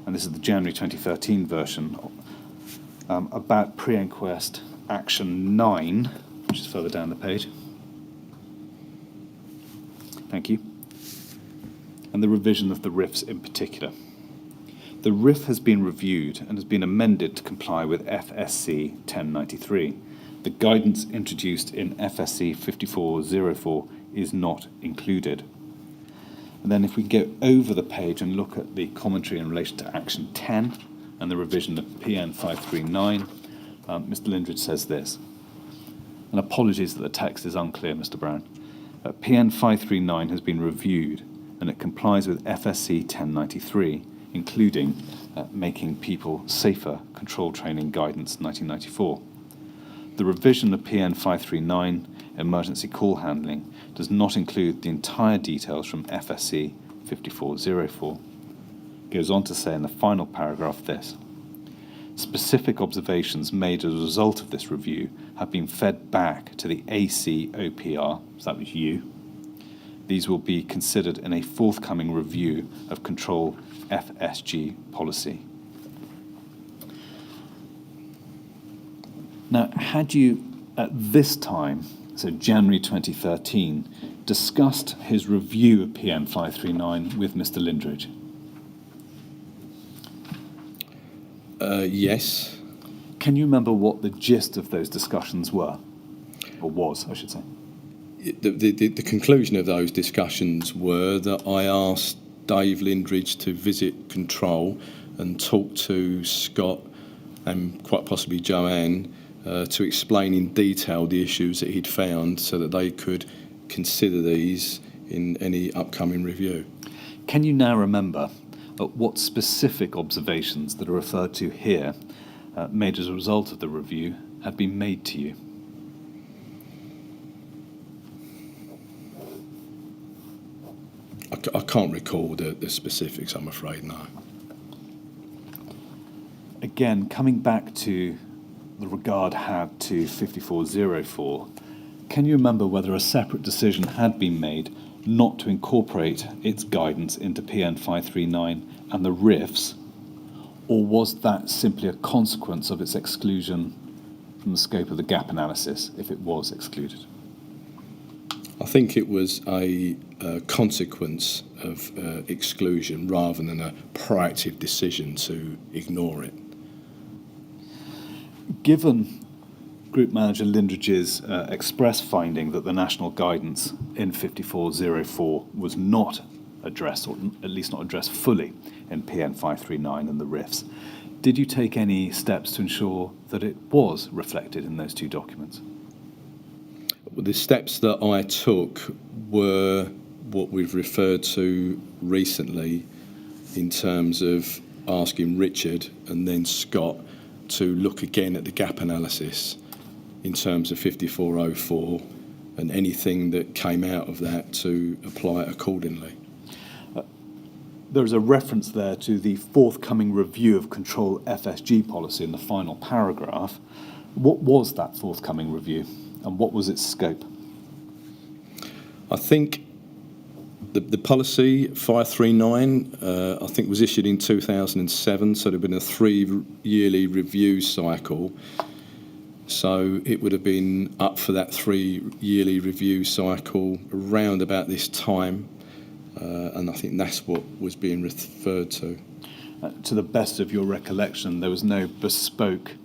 and this is the January 2013 version, about pre-inquest action 9, which is further down the page. Thank you. And the revision of the RIFs in particular. The RIF has been reviewed and has been amended to comply with FSC 1093. The guidance introduced in FSC 5404 is not included. And then if we go over the page and look at the commentary in relation to Action 10 and the revision of PN 539, Mr. Lindridge says this. And apologies that the text is unclear, Mr. Brown. PN 539 has been reviewed and it complies with FSC 1093, including Making People Safer Control Training Guidance 1994. The revision of PN 539, Emergency Call Handling, does not include the entire details from FSC 5404. It goes on to say in the final paragraph this: specific observations made as a result of this review have been fed back to the ACOPR, so that was you. These will be considered in a forthcoming review of control FSG policy. Now, had you at this time, so January 2013, discussed his review of PN 539 with Mr. Lindridge? Yes. Can you remember what the gist of those discussions were? Or was, I should say. The conclusion of those discussions were that I asked Dave Lindridge to visit control and talk to Scott and quite possibly Joanne to explain in detail the issues that he'd found so that they could consider these in any upcoming review. Can you now remember what specific observations that are referred to here, made as a result of the review, had been made to you? I can't recall the specifics, I'm afraid, no. Again, coming back to the regard had to 5404, can you remember whether a separate decision had been made not to incorporate its guidance into PN 539 and the RIFs, or was that simply a consequence of its exclusion from the scope of the gap analysis if it was excluded? I think it was a consequence of exclusion rather than a proactive decision to ignore it. Given Group Manager Lindridge's express finding that the national guidance in 5404 was not addressed, or at least not addressed fully in PN 539 and the RIFs, did you take any steps to ensure that it was reflected in those two documents? The steps that I took were what we've referred to recently in terms of asking Richard and then Scott to look again at the gap analysis in terms of 5404 and anything that came out of that to apply it accordingly. There is a reference there to the forthcoming review of control FSG policy in the final paragraph. What was that forthcoming review and what was its scope? I think the policy 539, I think, was issued in 2007, so there had been a 3-yearly review cycle. So it would have been up for that 3-yearly review cycle around about this time, and I think that's what was being referred to. To the best of your recollection, there was no bespoke,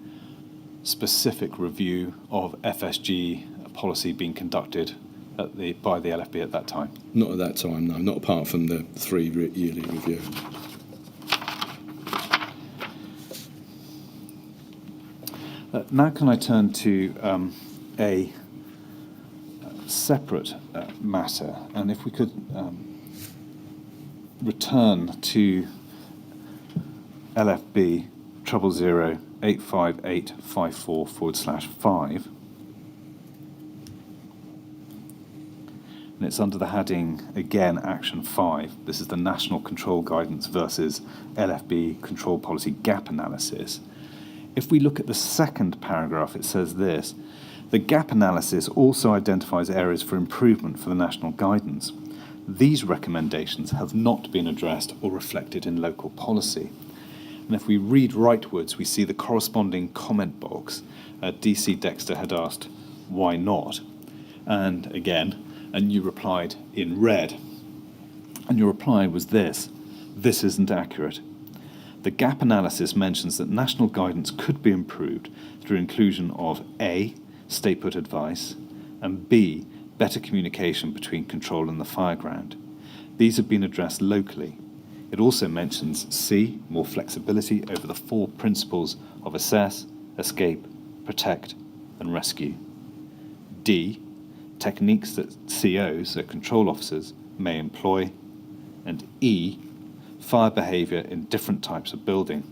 specific review of FSG policy being conducted by the LFB at that time? Not at that time, no, not apart from the 3-yearly review. Now can I turn to a separate matter, and if we could return to LFB 000-85854/5, and it's under the heading, again, Action 5. This is the National Control Guidance versus LFB Control Policy Gap Analysis. If we look at the second paragraph, it says this: the gap analysis also identifies areas for improvement for the national guidance. These recommendations have not been addressed or reflected in local policy. And if we read rightwards, we see the corresponding comment box. DC Dexter had asked, why not? And again, and you replied in red. And your reply was this: this isn't accurate. The gap analysis mentions that national guidance could be improved through inclusion of A, stay put advice, and B, better communication between control and the fireground. These have been addressed locally. It also mentions C, more flexibility over the 4 principles of assess, escape, protect, and rescue. D, techniques that COs, so control officers, may employ. And E, fire behaviour in different types of building.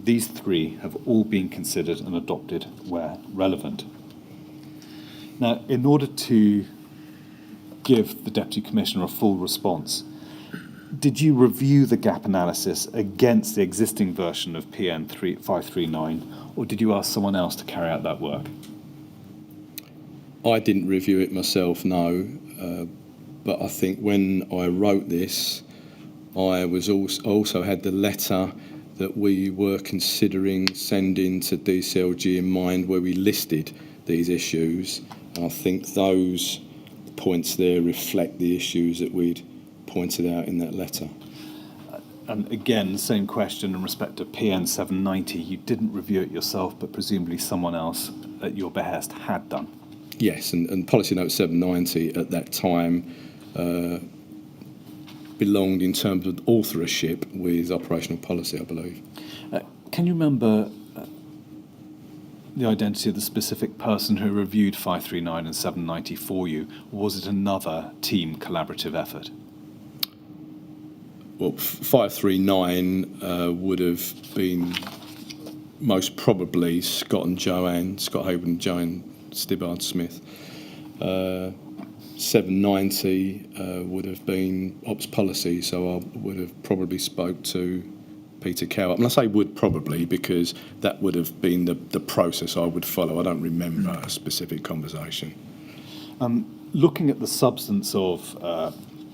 These 3 have all been considered and adopted where relevant. Now, in order to give the Deputy Commissioner a full response, did you review the gap analysis against the existing version of PN 539, or did you ask someone else to carry out that work? I didn't review it myself, no, but I think when I wrote this, I was also had the letter that we were considering sending to DCLG in mind, where we listed these issues. And I think those points there reflect the issues that we'd pointed out in that letter. And again, the same question in respect to PN 790. You didn't review it yourself, but presumably someone else at your behest had done. Yes, and Policy Note 790 at that time belonged in terms of authorship with operational policy, I believe. Can you remember the identity of the specific person who reviewed 539 and 790 for you, or was it another team collaborative effort? Well, 539 would have been most probably Scott Haywood and Joanne Stibbard-Smith. 790 would have been ops policy, so I would have probably spoke to Peter Cowart. And I say would probably because that would have been the process I would follow. I don't remember a specific conversation. Looking at the substance of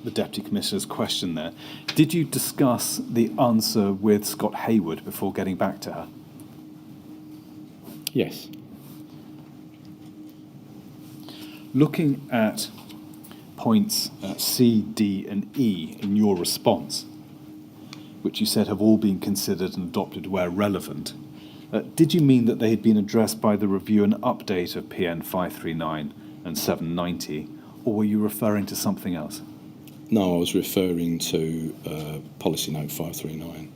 the Deputy Commissioner's question there, did you discuss the answer with Scott Haywood before getting back to her? Yes. looking at points C, D and E in your response, which you said have all been considered and adopted where relevant, did you mean that they had been addressed by the review and update of PN 539 and 790, or were you referring to something else? No, I was referring to Policy Note 539,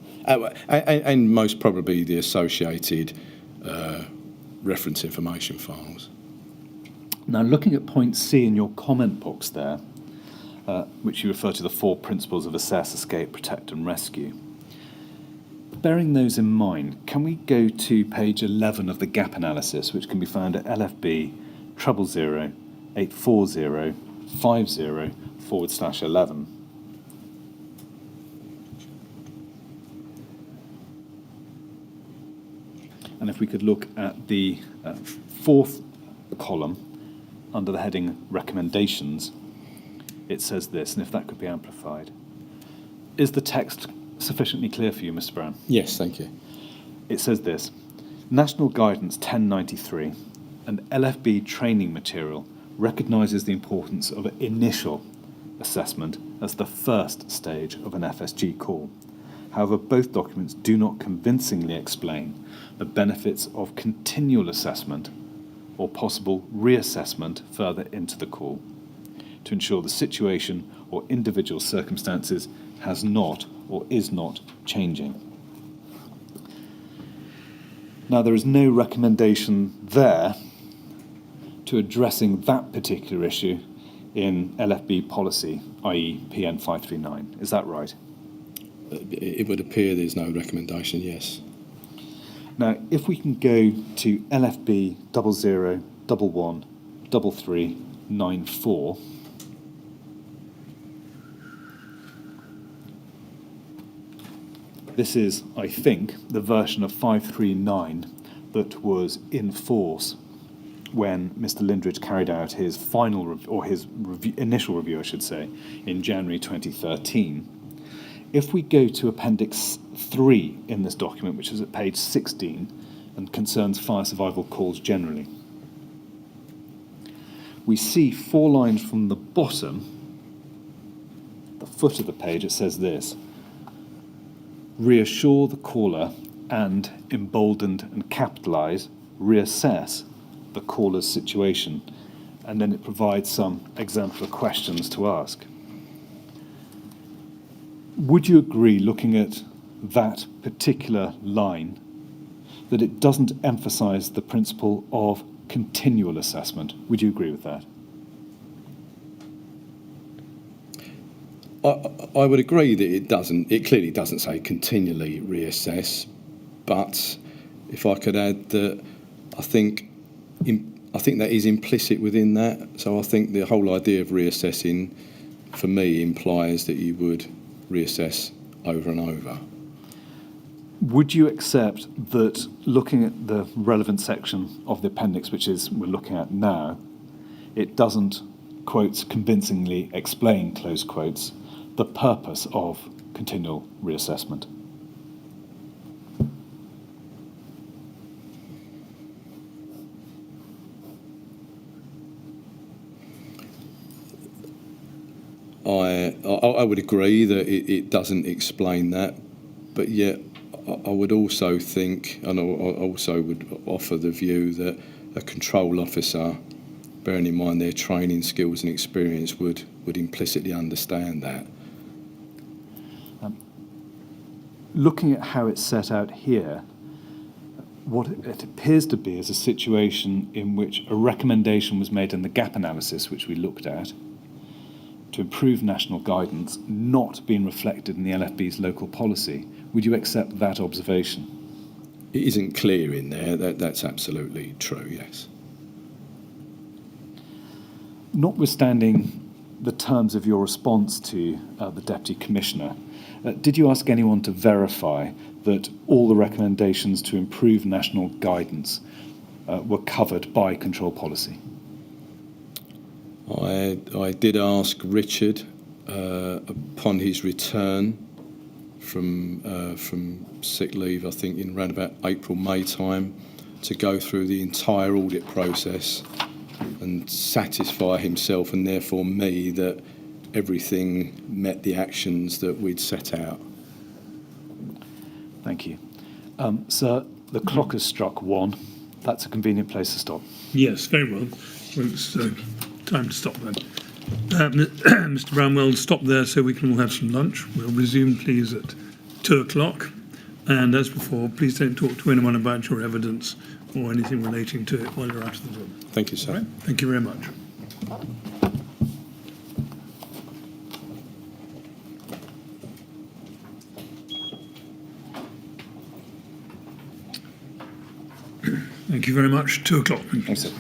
and most probably the associated reference information files. Now, looking at point C in your comment box there, which you refer to the 4 principles of assess, escape, protect and rescue, bearing those in mind, can we go to page 11 of the gap analysis, which can be found at LFB 000-840-50/11. And if we could look at the 4th column under the heading recommendations, it says this, and if that could be amplified. Is the text sufficiently clear for you, Mr. Brown? Yes, thank you. It says this: National Guidance 1093 and LFB training material recognises the importance of initial assessment as the first stage of an FSG call. However, both documents do not convincingly explain the benefits of continual assessment or possible reassessment further into the call to ensure the situation or individual circumstances has not or is not changing. Now, there is no recommendation there to addressing that particular issue in LFB policy, i.e. PN 539. Is that right? It would appear there's no recommendation, yes. Now, if we can go to LFB 00113394, this is, I think, the version of 539 that was in force when Mr. Lindridge carried out his initial review, I should say, in January 2013. If we go to Appendix 3 in this document, which is at page 16 and concerns fire survival calls generally, we see 4 lines from the bottom, the foot of the page, it says this: reassure the caller and, emboldened and capitalise, reassess the caller's situation. And then it provides some exemplar questions to ask. Would you agree, looking at that particular line, that it doesn't emphasise the principle of continual assessment? Would you agree with that? I would agree that it doesn't. It clearly doesn't say continually reassess, but if I could add that, I think that is implicit within that. So I think the whole idea of reassessing, for me, implies that you would reassess over and over. Would you accept that, looking at the relevant section of the appendix, which is we're looking at now, it doesn't, quotes, convincingly explain, close quotes, the purpose of continual reassessment? I would agree that it doesn't explain that, but yet I would also think, and I also would offer the view that a control officer, bearing in mind their training, skills and experience, would implicitly understand that. Looking at how it's set out here, what it appears to be is a situation in which a recommendation was made in the gap analysis, which we looked at, to improve national guidance, not being reflected in the LFB's local policy. Would you accept that observation? It isn't clear in there. That's absolutely true, yes. Notwithstanding the terms of your response to the Deputy Commissioner, did you ask anyone to verify that all the recommendations to improve national guidance were covered by control policy? I did ask Richard upon his return from sick leave, I think in around about April, May time, to go through the entire audit process and satisfy himself and therefore me that everything met the actions that we'd set out. Thank you. Sir, the clock has struck 1. That's a convenient place to stop. Yes, very well. Well, it's time to stop then. Mr. Brownwell, stop there so we can all have some lunch. We'll resume, please, at 2 o'clock. And as before, please don't talk to anyone about your evidence or anything relating to it while you're out of the room. Thank you, sir. All right? Thank you very much. Thank you very much. 2 o'clock. Thanks, sir.